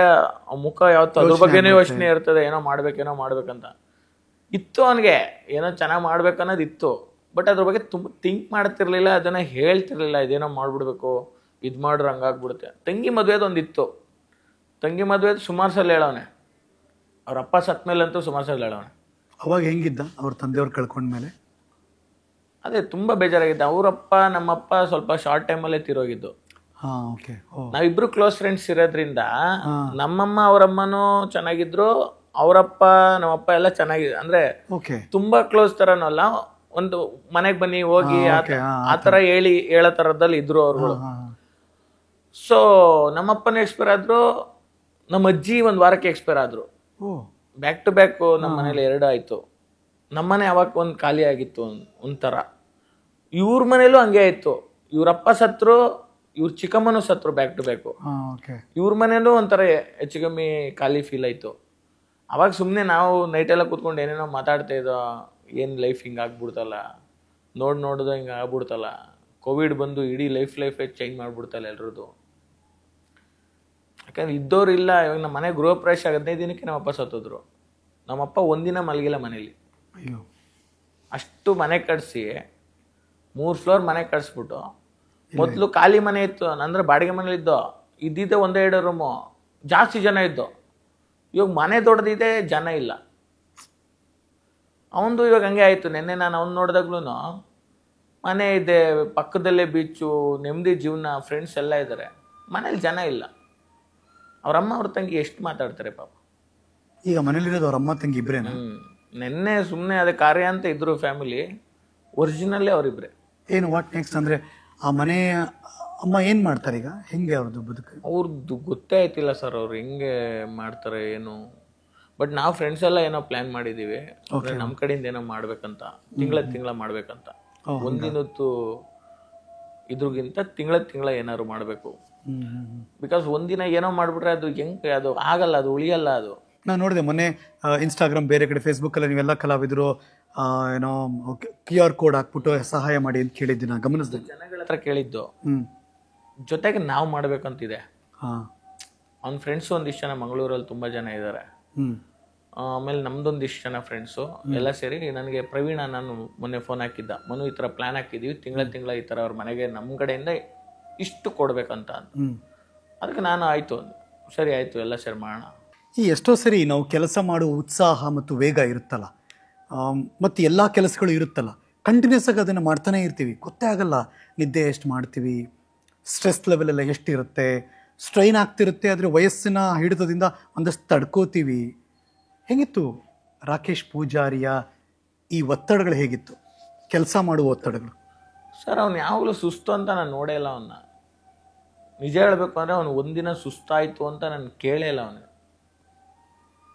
ಮುಖ ಯಾವತ್ತು ಅದ್ರ ಬಗ್ಗೆನೇ ಯೋಚನೆ ಇರ್ತದೆ, ಏನೋ ಮಾಡ್ಬೇಕಂತ ಇತ್ತು ಅವನ್ಗೆ. ಏನೋ ಚೆನ್ನಾಗ್ ಮಾಡ್ಬೇಕನ್ನೋದು ಇತ್ತು, ಬಟ್ ಅದ್ರ ಬಗ್ಗೆ ತುಂಬ ಥಿಂಕ್ ಮಾಡ್ತಿರ್ಲಿಲ್ಲ, ಅದನ್ನ ಹೇಳ್ತಿರ್ಲಿಲ್ಲ. ಇದೇನೋ ಮಾಡ್ಬಿಡ್ಬೇಕು, ಇದ್ ಮಾಡ್ರೆ ಹಂಗಾಗ್ಬಿಡುತ್ತೆ. ತಂಗಿ ಮದ್ವೆದೊಂದಿತ್ತು, ತಂಗಿ ಮದ್ವೆದ್ ಸುಮಾರು ಸಲ ಹೇಳವನೆ. ಅವ್ರ ಅಪ್ಪ ಸತ್ ಮೇಲಂತೂ ಸುಮಾರು ಸಲ ಹೇಳವನೆ. ಅವಾಗ ಹೆಂಗಿದ್ದ ಅವ್ರ ತಂದೆಯವ್ರು ಕಳ್ಕೊಂಡ್ಮೇಲೆ? ಅದೇ ತುಂಬಾ ಬೇಜಾರಾಗಿದ್ದ. ಅವರಪ್ಪ ನಮ್ಮಪ್ಪ ಸ್ವಲ್ಪ ಶಾರ್ಟ್ ಟೈಮಲ್ಲೇ ತೀರೋಗಿದ್ದು. ನಾವಿಬ್ರು ಕ್ಲೋಸ್ ಫ್ರೆಂಡ್ಸ್ ಇರೋದ್ರಿಂದ ನಮ್ಮಮ್ಮ ಅವರಮ್ಮನೂ ಚೆನ್ನಾಗಿದ್ರು, ಅವರಪ್ಪ ನಮ್ಮಪ್ಪ ಎಲ್ಲ ಚೆನ್ನಾಗಿದೆ. ಅಂದ್ರೆ ತುಂಬಾ ಕ್ಲೋಸ್ ತರನೂ ಅಲ್ಲ, ಒಂದು ಮನೆಗ್ ಬನ್ನಿ ಹೋಗಿ ಆತರ ಹೇಳೋ ತರದಲ್ಲಿ ಇದ್ರು ಅವ್ರುಗಳು. ಸೊ ನಮ್ಮಪ್ಪನ ಎಕ್ಸ್ಪೈರ್ ಆದ್ರು, ನಮ್ಮ ಅಜ್ಜಿ ಒಂದ್ ವಾರಕ್ಕೆ ಎಕ್ಸ್ಪೈರ್ ಆದ್ರು. ಬ್ಯಾಕ್ ಟು ಬ್ಯಾಕ್ ನಮ್ಮ ಮನೇಲಿ 2 ಆಯ್ತು. ನಮ್ಮನೆ ಅವಾಗ ಒಂದ್ ಖಾಲಿ ಆಗಿತ್ತು ಒಂಥರ. ಇವ್ರ ಮನೇಲೂ ಹಂಗೆ ಆಯ್ತು. ಇವ್ರಪ್ಪ ಸತ್ರು, ಇವ್ರ ಚಿಕ್ಕಮ್ಮನೂ ಸತ್ರು ಬ್ಯಾಕ್ ಟು ಬ್ಯಾಕ್. ಇವ್ರ ಮನೇಲೂ ಒಂಥರ ಹೆಚ್ಚು ಕಮ್ಮಿ ಖಾಲಿ ಫೀಲ್ ಆಯ್ತು. ಅವಾಗ ಸುಮ್ಮನೆ ನಾವು ನೈಟೆಲ್ಲ ಕೂತ್ಕೊಂಡು ಏನೇನೋ ಮಾತಾಡ್ತಾ ಇದ್ದೋ, ಏನು ಲೈಫ್ ಹಿಂಗೆ ಆಗ್ಬಿಡ್ತಲ್ಲ, ನೋಡ್ದು ಹಿಂಗೆ ಆಗ್ಬಿಡ್ತಲ್ಲ, ಕೋವಿಡ್ ಬಂದು ಇಡೀ ಲೈಫೇ ಚೇಂಜ್ ಮಾಡ್ಬಿಡ್ತಲ್ಲ ಎಲ್ರದ್ದು. ಯಾಕಂದ್ರೆ ಇದ್ದವ್ರು ಇಲ್ಲ. ಇವಾಗ ನಮ್ಮ ಮನೆ ಗೃಹ ಪ್ರವೇಶ 15 ದಿನಕ್ಕೆ ನಮ್ಮಪ್ಪ ಸತ್ತೋದ್ರು. ನಮ್ಮಪ್ಪ ಒಂದಿನ ಮಲಗಿಲ್ಲ ಮನೇಲಿ. ಅಷ್ಟು ಮನೆ ಕಟ್ಸಿ 3 ಫ್ಲೋರ್ ಮನೆ ಕಟ್ಸ್ಬಿಟ್ಟು, ಮೊದಲು ಖಾಲಿ ಮನೆ ಇತ್ತು, ಅಂದ್ರೆ ಬಾಡಿಗೆ ಮನೇಲಿ ಇದ್ದೋ, ಇದ್ದಿದ್ದೆ 1-2 ರೂಮು, ಜಾಸ್ತಿ ಜನ ಇದ್ದು. ಇವಾಗ ಮನೆ ದೊಡ್ಡದಿದೆ, ಜನ ಇಲ್ಲ. ಅವನದು ಇವಾಗ ಹಂಗೆ ಆಯ್ತು. ನೆನ್ನೆ ನಾನು ಅವ್ನು ನೋಡಿದಾಗ್ಲೂ ಮನೆ ಇದೆ, ಪಕ್ಕದಲ್ಲೇ ಬೀಚು, ನೆಮ್ಮದಿ ಜೀವನ, ಫ್ರೆಂಡ್ಸ್ ಎಲ್ಲ ಇದ್ದಾರೆ, ಮನೇಲಿ ಜನ ಇಲ್ಲ. ಅವ್ರಮ್ಮ ಅವ್ರ ತಂಗಿ ಎಷ್ಟು ಮಾತಾಡ್ತಾರೆ ಪಾಪ. ಈಗ ಮನೇಲಿರೋದು ಅವ್ರ ಅಮ್ಮ ತಂಗಿ ಇಬ್ರೇನಾ? ನೆನ್ನೆ ಸುಮ್ಮನೆ ಅದೇ ಕಾರ್ಯ ಅಂತ ಇದ್ರು ಫ್ಯಾಮಿಲಿ, ಒರಿಜಿನಲ್ಲೇ ಅವರಿಬ್ರೆ. ಏನು ವಾಟ್ ನೆಕ್ಸ್ಟ್ ಅಂದ್ರೆ ಆ ಮನೆ ಅಮ್ಮ ಏನ್ ಮಾಡ್ತಾರೆ ಈಗ? ಹೆಂಗೆ ಅವ್ರದ್ದು ಬದುಕು? ಅವ್ರದ್ದು ಗೊತ್ತೇ ಆಯ್ತಿಲ್ಲ ಸರ್, ಅವ್ರು ಹೆಂಗೆ ಮಾಡ್ತಾರೆ ಏನು. ಬಟ್ ನಾವು ಫ್ರೆಂಡ್ಸ್ ಎಲ್ಲ ಏನೋ ಪ್ಲಾನ್ ಮಾಡಿದೀವಿ, ನಮ್ಮ ಕಡೆಯಿಂದ ಏನೋ ಮಾಡ್ಬೇಕಂತ, ತಿಂಗಳ ಮಾಡ್ಬೇಕಂತ. ಒಂದಿನತ್ತು ಇದ್ರಿಗಿಂತ ತಿಂಗಳ ಏನಾದ್ರು ಮಾಡ್ಬೇಕು. ಬಿಕಾಸ್ ಒಂದಿನ ಏನೋ ಮಾಡ್ಬಿಟ್ರೆ ಅದು ಹೆಂಗೆ, ಅದು ಆಗಲ್ಲ, ಅದು ಉಳಿಯಲ್ಲ. ಅದು ನಾನು ನೋಡಿದೆ ಮೊನ್ನೆ ಇನ್ಸ್ಟಾಗ್ರಾಮ್, ಬೇರೆ ಕಡೆ ಫೇಸ್ಬುಕ್ ಅಲ್ಲಿ ನೀವೆಲ್ಲ ಕಲಾವಿದರು ಏನೋ QR ಕೋಡ್ ಹಾಕ್ಬಿಟ್ಟು ಸಹಾಯ ಮಾಡಿ ಅಂತ ಕೇಳಿದ್ದು ನಾನು ಗಮನಿಸಿದೆ. ಜನಗಳ ಹತ್ರ ಕೇಳಿದ್ದು, ಜೊತೆಗೆ ನಾವು ಮಾಡ್ಬೇಕಂತಿದೆ. ಅವ್ನ ಫ್ರೆಂಡ್ಸ್ ಒಂದಿಷ್ಟು ಜನ ಮಂಗಳೂರಲ್ಲಿ ತುಂಬಾ ಜನ ಇದ್ದಾರೆ. ಆಮೇಲೆ ನಮ್ದೊಂದಿಷ್ಟು ಜನ ಫ್ರೆಂಡ್ಸು ಎಲ್ಲ ಸೇರಿ ನನಗೆ ಪ್ರವೀಣ ನಾನು ಮೊನ್ನೆ ಫೋನ್ ಹಾಕಿದ್ದ, ಮನು ಈ ಥರ ಪ್ಲಾನ್ ಹಾಕಿದ್ದೀವಿ, ತಿಂಗಳ ಈ ಥರ ಅವ್ರ ಮನೆಗೆ ನಮ್ಮ ಕಡೆಯಿಂದ ಇಷ್ಟು ಕೊಡ್ಬೇಕಂತ ಅಂತ. ಅದಕ್ಕೆ ನಾನು ಆಯ್ತು, ಸರಿ ಆಯ್ತು, ಎಲ್ಲ ಸೇರಿ ಮಾಡೋಣ. ಈ ಎಷ್ಟೋ ಸರಿ ನಾವು ಕೆಲಸ ಮಾಡುವ ಉತ್ಸಾಹ ಮತ್ತು ವೇಗ ಇರುತ್ತಲ್ಲ, ಮತ್ತು ಎಲ್ಲ ಕೆಲಸಗಳು ಇರುತ್ತಲ್ಲ, ಕಂಟಿನ್ಯೂಸ್ ಆಗಿ ಅದನ್ನು ಮಾಡ್ತಾನೆ ಇರ್ತೀವಿ, ಗೊತ್ತೇ ಆಗಲ್ಲ ನಿದ್ದೆ ಎಷ್ಟು ಮಾಡ್ತೀವಿ, ಸ್ಟ್ರೆಸ್ ಲೆವೆಲ್ ಎಲ್ಲ ಎಷ್ಟಿರುತ್ತೆ, ಸ್ಟ್ರೈನ್ ಆಗ್ತಿರುತ್ತೆ. ಆದರೆ ವಯಸ್ಸಿನ ಹಿಡಿತದಿಂದ ಒಂದಷ್ಟು ತಡ್ಕೋತೀವಿ. ಹೇಗಿತ್ತು ರಾಕೇಶ್ ಪೂಜಾರಿಯ ಈ ಒತ್ತಡಗಳು? ಹೇಗಿತ್ತು ಕೆಲಸ ಮಾಡುವ ಒತ್ತಡಗಳು? ಸರ್ ಅವ್ನು ಯಾವಾಗಲೂ ಸುಸ್ತು ಅಂತ ನಾನು ನೋಡೇ ಇಲ್ಲ ಅವನ್ನ. ನಿಜ ಹೇಳ್ಬೇಕು ಅಂದರೆ ಅವನು ಒಂದಿನ ಸುಸ್ತಾಯಿತು ಅಂತ ನಾನು ಕೇಳೇ ಇಲ್ಲ ಅವನು.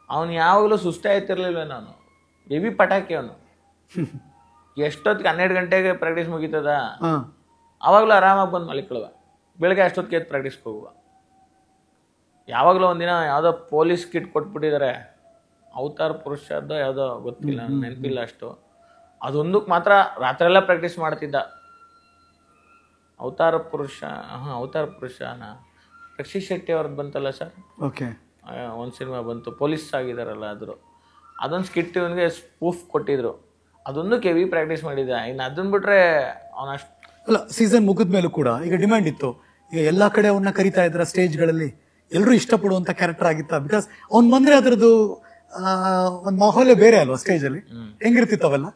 ಅವನು ಯಾವಾಗಲೂ ಸುಸ್ತೇ ಆಯ್ತಿರ್ಲಿಲ್ಲ. ನಾನು ಹೆವಿ ಪಟಾಕಿ ಅವನು. ಎಷ್ಟೊತ್ತಿಗೆ 12 ಗಂಟೆಗೆ ಪ್ರಾಕ್ಟೀಸ್ ಮುಗೀತದ, ಆವಾಗಲೂ ಆರಾಮಾಗಿ ಬಂದು ಮಲಿಕೊಳ್ಳುವ. ಬೆಳಗ್ಗೆ ಅಷ್ಟೊತ್ತಿಗೆ ಎದ್ದು ಪ್ರಾಕ್ಟೀಸ್ಗೆ ಹೋಗುವ. ಯಾವಾಗಲೂ ಒಂದಿನ ಯಾವುದೋ ಪೊಲೀಸ್ ಕಿಟ್ ಕೊಟ್ಬಿಟ್ಟಿದ್ದಾರೆ, ಅವತಾರ ಪುರುಷದ್ದು ಯಾವುದೋ ಗೊತ್ತಿಲ್ಲ, ನೆನಪಿಲ್ಲ ಅಷ್ಟು. ಅದೊಂದಕ್ಕೆ ಮಾತ್ರ ರಾತ್ರೆಲ್ಲ ಪ್ರಾಕ್ಟೀಸ್ ಮಾಡ್ತಿದ್ದ. ಅವತಾರ ಪುರುಷನ ರಕ್ಷಿತ್ ಶೆಟ್ಟಿ ಅವ್ರದ್ದು ಬಂತಲ್ಲ ಸರ್, ಓಕೆ, ಒಂದು ಸಿನಿಮಾ ಬಂತು, ಪೊಲೀಸ್ ಆಗಿದಾರಲ್ಲ, ಅದೊಂದು ಸ್ಕಿಟ್ ಇವನಿಗೆ ಸ್ಪೂಫ್ ಕೊಟ್ಟಿದ್ರು. ಅದೊಂದಕ್ಕೆ ಹೆವಿ ಪ್ರಾಕ್ಟೀಸ್ ಮಾಡಿದ್ದ. ಇನ್ನು ಅದನ್ನ ಬಿಟ್ರೆ ಅವನಷ್ಟು ಅಲ್ಲ. ಸೀಸನ್ ಮುಗಿದ ಮೇಲೂ ಕೂಡ ಈಗ ಡಿಮ್ಯಾಂಡ್ ಇತ್ತು. ಈಗ ಎಲ್ಲ ಕಡೆ ಅವನ್ನ ಕರಿತಾ ಇದ್ರ ಸ್ಟೇಜ್ಗಳಲ್ಲಿ, ಎಲ್ಲರೂ ಇಷ್ಟಪಡುವಂತ ಕ್ಯಾರೆಕ್ಟರ್ ಆಗಿತ್ತ. ಬಿಕಾಸ್ ಅವ್ನು ಬಂದ್ರೆ ಅದರದ್ದು ಒಂದು ಮಾಹೋಲೇ ಬೇರೆ ಅಲ್ವಾ ಸ್ಟೇಜಲ್ಲಿ? ಹೆಂಗಿರ್ತಿತ್ತು ಅವೆಲ್ಲ?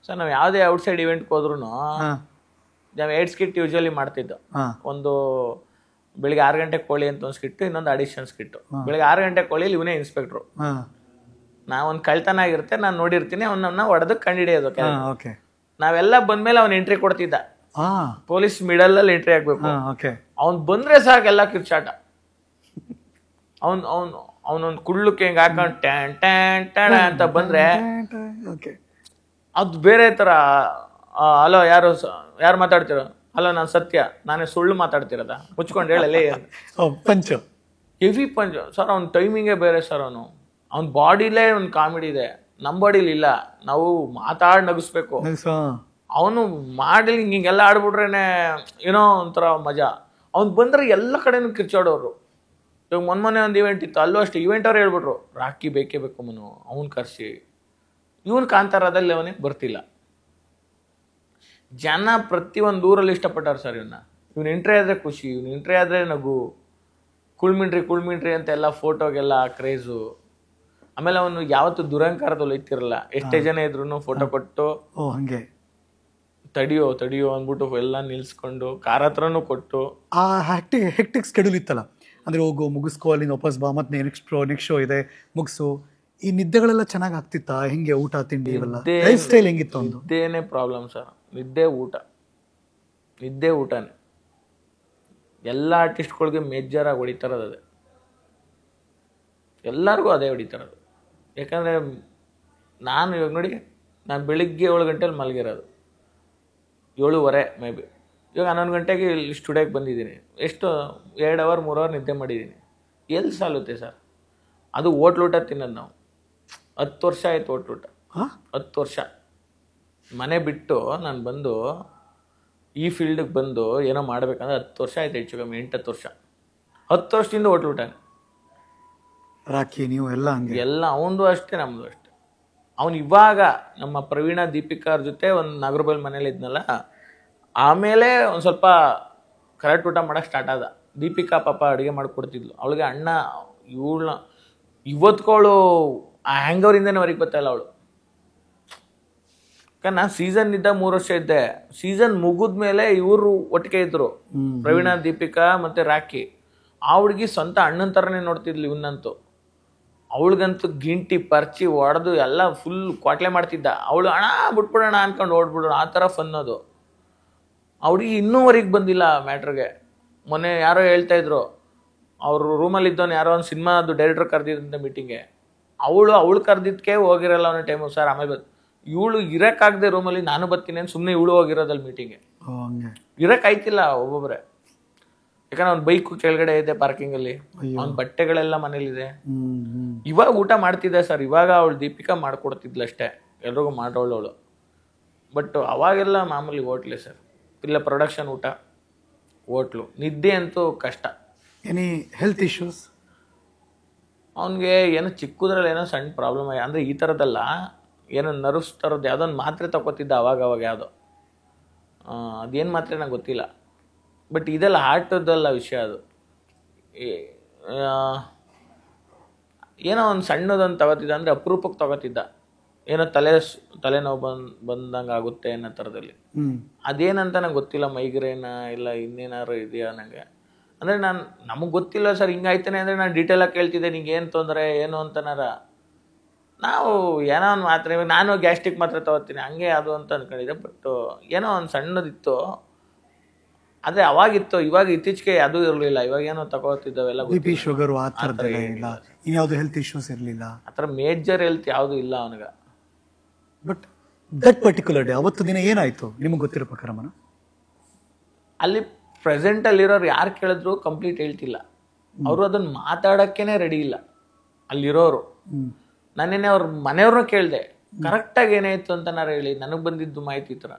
ಸರ್ ನಾವು ಯಾವುದೇ ಔಟ್ಸೈಡ್ ಇವೆಂಟ್ಗೆ ಹೋದ್ರು ನಾವು 8 ಸ್ಕಿಟ್ ಯೂಶಲಿ ಮಾಡ್ತಿದ್ದೋ. ಒಂದು ಬೆಳಿಗ್ಗೆ 6 ಗಂಟೆಗೆ ಕೋಳಿ ಅಂತ ಒಂದು ಸ್ಕಿಟ್ಟು, ಇನ್ನೊಂದು ಅಡಿಷನ್ ಸ್ಕಿಟ್ಟು. ಬೆಳಿಗ್ಗೆ 6 ಗಂಟೆ ಕೋಳಿಯಲ್ಲಿ ಇವನೇ ಇನ್ಸ್ಪೆಕ್ಟ್ರು, ನಾವೊಂದು ಕಳ್ತನ ಆಗಿರುತ್ತೆ, ನಾನು ನೋಡಿರ್ತೀನಿ, ಅವನನ್ನ ಹೊಡೆದು ಕಂಡಿಡಿಯೋದು. ಓಕೆ. ನಾವೆಲ್ಲ ಬಂದ್ಮೇಲೆ ಅವ್ನು ಎಂಟ್ರಿ ಕೊಡ್ತಿದ್ದ. ಪೊಲೀಸ್ ಮಿಡಲ್ ಅಲ್ಲಿ ಎಂಟ್ರಿ ಆಗ್ಬೇಕು. ಓಕೆ. ಅವ್ನ್ ಬಂದ್ರೆ ಸಾಕೆಲ್ಲ ಕಿರ್ಚಾಟ. ಅವನೊಂದು ಕುಳ್ಳಕ್ಕೆ ಹಿಂಗ್ ಹಾಕೊಂಡ್ ಟ್ಯಾನ್ ಟ್ಯಾನ್ ಟ್ಯಾನ್ ಅಂತ ಬಂದ್ರೆ ಅದು ಬೇರೆ ತರ. ಹಲೋ, ಯಾರು ಮಾತಾಡ್ತಿರೋ? ಹಲೋ, ನಾನು ಸತ್ಯ, ನಾನೇ ಸುಳ್ಳು ಮಾತಾಡ್ತಿರೋದ, ಮುಚ್ಕೊಂಡು ಹೇಳಲೇ. Punch, heavy punch sir. ಅವ್ನ ಟೈಮಿಂಗೇ ಬೇರೆ ಸರ್. ಅವ್ನ ಬಾಡಿಲೇ ಒಂದು ಕಾಮಿಡಿ ಇದೆ, ನಮ್ಮ ಬಾಡಿಲಿ ಇಲ್ಲ. ನಾವು ಮಾತಾಡಿ ನಗಿಸ್ಬೇಕು. ಅವನು ಮಾಡಿ ಹಿಂಗೆಲ್ಲ ಆಡ್ಬಿಟ್ರೇನೆ ಏನೋ ಒಂಥರ ಮಜಾ. ಅವ್ನು ಬಂದ್ರೆ ಎಲ್ಲ ಕಡೆನೂ ಕಿರ್ಚಾಡೋರು. ಇವಾಗ ಮೊನ್ನೆ ಒಂದು ಇವೆಂಟ್ ಇತ್ತು, ಅಲ್ಲೂ ಅಷ್ಟೇ. ಇವೆಂಟ್ ಅವ್ರು ಹೇಳ್ಬಿಟ್ರು ರಾಕಿ ಬೇಕೇ ಬೇಕು ಮನು, ಅವ್ನು ಕರ್ಸಿ. ಇವನು ಕಾಂತಾರದಲ್ಲಿ ಅವನಿಗೆ ಬರ್ತಿಲ್ಲ. ಜನ ಪ್ರತಿಯೊಂದು ಊರಲ್ಲಿ ಇಷ್ಟಪಟ್ಟಾರ ಸರ್ ಇವನು ಎಂಟ್ರಿ ಆದ್ರೆ ಖುಷಿ, ಇವನು ಎಂಟ್ರಿ ಆದ್ರೆ ನಗು, ಕುಳ್ಮಿಂಟ್ರಿ ಅಂತ ಎಲ್ಲ ಫೋಟೋಗೆಲ್ಲ ಕ್ರೇಜು. ಆಮೇಲೆ ಅವನು ಯಾವತ್ತು ದುರಂಕಾರದಲ್ಲಿ ಇತ್ತಿರಲ್ಲ. ಎಷ್ಟೇ ಜನ ಇದ್ರು ಫೋಟೋ ಕೊಟ್ಟು ಹಂಗೆ ತಡಿಯೋ ಅಂದ್ಬಿಟ್ಟು ಎಲ್ಲ ನಿಲ್ಸ್ಕೊಂಡು ಕಾರ್ ಹತ್ರನೂ ಕೊಟ್ಟು. ಆ ಹೆಕ್ಟಿಕ್ ಸ್ಕೆಡ್ಯೂಲ್ ಇತ್ತಲ್ಲ, ಅಂದ್ರೆ ಹೋಗು, ಮುಗಿಸ್ಕೋ, ಅಲ್ಲಿಂದ ವಾಪಸ್ ಬಾ, ಮತ್ತೆ ನೆಕ್ಸ್ಟ್ ಶೋ ಇದೆ, ಮುಗಿಸು. ಈ ನಿದ್ದೆಗಳೆಲ್ಲ ಚೆನ್ನಾಗಿ ಆಗ್ತಿತ್ತಾ? ಹೆಂಗೆ ಊಟ ತಿಂಡಿ ಇವೆಲ್ಲ ಲೈಫ್ ಸ್ಟೈಲ್ ಹೆಂಗಿತ್ತು? ಒಂದು ನಿದ್ದೆನೇ ಪ್ರಾಬ್ಲಮ್ ಸರ್. ನಿದ್ದೆ ಊಟನೇ ಎಲ್ಲ ಆರ್ಟಿಸ್ಟ್ಗಳಿಗೆ ಮೇಜರಾಗಿ ಹೊಡಿತಾರದು ಅದೇ. ಎಲ್ಲರಿಗೂ ಅದೇ ಹೊಡಿತಾರದು. ಯಾಕಂದರೆ ನಾನು ಇವಾಗ ನೋಡಿ, ನಾನು ಬೆಳಿಗ್ಗೆ 7 ಗಂಟೆಲಿ ಮಲಗಿರೋದು, 7:30 ಮೇ ಬಿ. ಇವಾಗ 11 ಗಂಟೆಗೆ ಇಲ್ಲಿ ಸ್ಟುಡಿಯೋಗೆ ಬಂದಿದ್ದೀನಿ. ಎಷ್ಟು 2 ಅವರ್ 3 ಅವರ್ ನಿದ್ದೆ ಮಾಡಿದ್ದೀನಿ. ಎಲ್ಲಿ ಸಾಲುತ್ತೆ ಸರ್? ಅದು ಹೋಟ್ಲೂಟ ತಿನ್ನೋದು ನಾವು. 10 ವರ್ಷ ಆಯ್ತು ಹೋಟ್ಲೂಟ. 10 ವರ್ಷ ಮನೆ ಬಿಟ್ಟು ನಾನು ಬಂದು ಈ ಫೀಲ್ಡಿಗೆ ಬಂದು ಏನೋ ಮಾಡ್ಬೇಕಂದ್ರೆ 10 ವರ್ಷ ಆಯ್ತು, ಹೆಚ್ಚು ಕಮ್ಮಿ 8-10 ವರ್ಷ. 10 ವರ್ಷದಿಂದ ಹೋಟ್ಲೂಟ. ರಾಕಿ ನೀವು ಎಲ್ಲ ಹಂಗೆ ಎಲ್ಲ ಅವನದು ಅಷ್ಟೇ, ನಮ್ಮದು ಅಷ್ಟೇ. ಅವನು ಇವಾಗ ನಮ್ಮ ಪ್ರವೀಣ ದೀಪಿಕಾ ಅವ್ರ ಜೊತೆ ಒಂದು ನಾಗರಬೈಲ್ ಮನೇಲಿ ಇದ್ನಲ್ಲ, ಆಮೇಲೆ ಒಂದು ಸ್ವಲ್ಪ ಕರೆಕ್ಟ್ ಊಟ ಮಾಡೋಕ್ಕೆ ಸ್ಟಾರ್ಟ್ ಆದ. ದೀಪಿಕಾ ಪಾಪ ಅಡುಗೆ ಮಾಡಿಕೊಡ್ತಿದ್ಲು. ಅವಳಿಗೆ ಅಣ್ಣ ಇವಳನ್ನ ಇವತ್ಕೊಳ್ಳು ಆ ಹ್ಯಾಂಗವರಿಂದನೇ ಹೊರಗೆ ಬರ್ತಾಯಿಲ್ಲ ಅವಳು. ಯಾಕಂದ್ರೆ ನಾನು ಸೀಸನ್ ಇದ್ದ 3 ವರ್ಷ ಇದ್ದೆ. ಸೀಸನ್ ಮುಗಿದ್ಮೇಲೆ ಇವರು ಒಟ್ಟಿಗೆ ಇದ್ರು, ಪ್ರವೀಣ ದೀಪಿಕಾ ಮತ್ತು ರಾಕಿ. ಆ ಹುಡುಗಿ ಸ್ವಂತ ಅಣ್ಣನ ಥರನೇ ನೋಡ್ತಿದ್ಲು ಇವನ್ನಂತೂ. ಅವಳಿಗಂತೂ ಗಿಂಟಿ ಪರ್ಚಿ ಹೊಡೆದು ಎಲ್ಲ ಫುಲ್ ಕ್ವಾಟ್ಲೆ ಮಾಡ್ತಿದ್ದ. ಅವಳು ಅಣ್ಣ ಬಿಟ್ಬಿಡೋಣ ಅನ್ಕೊಂಡು ಓಡ್ಬಿಡೋಣ, ಆ ಥರ ಫನ್ ಅದು. ಆ ಹುಡುಗಿ ಇನ್ನೂವರೆಗೆ ಬಂದಿಲ್ಲ ಮ್ಯಾಟ್ರಿಗೆ. ಮೊನ್ನೆ ಯಾರೋ ಹೇಳ್ತಾ ಇದ್ರು, ಅವರು ರೂಮಲ್ಲಿ ಇದ್ದವನು ಯಾರೋ ಒಂದು ಸಿನಿಮಾದು ಡೈರೆಕ್ಟರ್ ಕರೆದಿದ್ದಂತೆ ಮೀಟಿಂಗ್ಗೆ. ಅವಳು ಕರೆದಿದ್ದಕ್ಕೆ ಹೋಗಿರಲ್ಲ ಅವನ ಟೈಮು ಸರ್. ಆಮೇಲೆ ಇವಳು ಇರೋಕ್ಕಾಗದೆ ರೂಮಲ್ಲಿ ನಾನು ಬರ್ತೀನಿ ಅಂತ ಸುಮ್ಮನೆ ಇವಳು ಹೋಗಿರೋದಲ್ಲಿ ಮೀಟಿಂಗ್ಗೆ. ಇರೋಕ್ಕಾಯ್ತಿಲ್ಲ ಒಬ್ಬೊಬ್ಬರೇ. ಯಾಕಂದ್ರೆ ಅವ್ನ ಬೈಕು ಕೆಳಗಡೆ ಇದೆ ಪಾರ್ಕಿಂಗಲ್ಲಿ, ಅವ್ನ ಬಟ್ಟೆಗಳೆಲ್ಲ ಮನೇಲಿದೆ. ಇವಾಗ ಊಟ ಮಾಡ್ತಿದ್ದೆ ಸರ್. ಇವಾಗ ಅವಳು ದೀಪಿಕಾ ಮಾಡ್ಕೊಡ್ತಿದ್ಲಷ್ಟೇ, ಎಲ್ರಿಗೂ ಮಾಡೋಳು. ಬಟ್ ಅವಾಗೆಲ್ಲ ಮಾಮೂಲಿ ಹೋಟ್ಲೆ ಸರ್. ಇಲ್ಲ ಪ್ರೊಡಕ್ಷನ್ ಊಟ, ಹೋಟ್ಲು. ನಿದ್ದೆ ಅಂತೂ ಕಷ್ಟ. Any health issues? ಅವನಿಗೆ ಏನೋ ಚಿಕ್ಕದ್ರಲ್ಲಿ ಏನೋ ಸಣ್ಣ ಪ್ರಾಬ್ಲಮ್ ಆಗಿ, ಅಂದರೆ ಈ ಥರದ್ದಲ್ಲ, ಏನೋ ನರ್ವ್ಸ್ ಥರದ್ದು ಯಾವುದೋ ಒಂದು ಮಾತ್ರೆ ತಗೋತಿದ್ದ ಅವಾಗ ಯಾವುದೋ. ಅದೇನು ಮಾತ್ರೆ ನಂಗೆ ಗೊತ್ತಿಲ್ಲ. ಬಟ್ ಇದೆಲ್ಲ ಹಾರ್ಟದ್ದಲ್ಲ ವಿಷಯ. ಅದು ಏನೋ ಒಂದು ಸಣ್ಣದೊಂದು ತಗೋತಿದ್ದ, ಅಂದರೆ ಅಪರೂಪಕ್ಕೆ ತಗೋತಿದ್ದ. ಏನೋ ತಲೆನೋವು ಬಂದಂಗೆ ಆಗುತ್ತೆ ಅನ್ನೋ ಥರದಲ್ಲಿ. ಅದೇನಂತ ನಂಗೆ ಗೊತ್ತಿಲ್ಲ, ಮೈಗ್ರೇನ ಇಲ್ಲ ಇನ್ನೇನಾರು ಇದೆಯಾ ನನಗೆ. ಅಂದರೆ ನಮಗೆ ಗೊತ್ತಿಲ್ಲ ಸರ್ ಹಿಂಗಾಯ್ತಾನೆ. ಅಂದರೆ ನಾನು ಡೀಟೇಲಾಗಿ ಕೇಳ್ತಿದ್ದೆ, ನಿಂಗೆ ಏನು ತೊಂದರೆ ಏನು ಅಂತನಾರ. ನಾವು ಏನೋ ಒಂದು ಮಾತ್ರೆ, ಇವಾಗ ನಾನು ಗ್ಯಾಸ್ಟ್ರಿಕ್ ಮಾತ್ರೆ ತಗೋತೀನಿ ಹಂಗೆ ಅದು ಅಂತ ಅಂದ್ಕೊಂಡಿದ್ದೆ. ಬಟ್ ಏನೋ ಒಂದು ಸಣ್ಣದಿತ್ತು, ಆದರೆ ಅವಾಗಿತ್ತು. ಇವಾಗ ಇತ್ತೀಚೆಗೆ ಅದು ಇರಲಿಲ್ಲ. ಇವಾಗ ಏನೋ ತಗೋತಿದ್ದಾವೆಲ್ಲ, ಬಿ ಶುಗರು ಆ ಥರದ್ದು ಇಲ್ಲ, ಇನ್ಯಾವುದು ಹೆಲ್ತ್ ಇಶ್ಯೂಸ್ ಇರಲಿಲ್ಲ. ಆ ಥರ ಮೇಜರ್ ಹೆಲ್ತ್ ಯಾವುದೂ ಇಲ್ಲ ಅವನಿಗೆ. ಬಟ್ ದಟ್ ಪರ್ಟಿಕ್ಯುಲರ್ ಡೇ, ಅವತ್ತು ದಿನ ಏನಾಯಿತು ನಿಮಗೆ ಗೊತ್ತಿರೋ ಪ್ರಕಾರ? ಅಲ್ಲಿ ಪ್ರೆಸೆಂಟಲ್ಲಿರೋರು ಯಾರು ಕೇಳಿದ್ರು ಕಂಪ್ಲೀಟ್ ಹೇಳ್ತಿಲ್ಲ. ಅವರು ಅದನ್ನು ಮಾತಾಡೋಕ್ಕೇ ರೆಡಿ ಇಲ್ಲ ಅಲ್ಲಿರೋರು. ನಾನೇನೆ ಅವ್ರ ಮನೆಯವ್ರನ್ನ ಕೇಳಿದೆ, ಕರೆಕ್ಟಾಗಿ ಏನಾಯ್ತು ಅಂತ ನಾನು ಹೇಳಿ, ನನಗೆ ಬಂದಿದ್ದು ಮಾಹಿತಿ ಥರ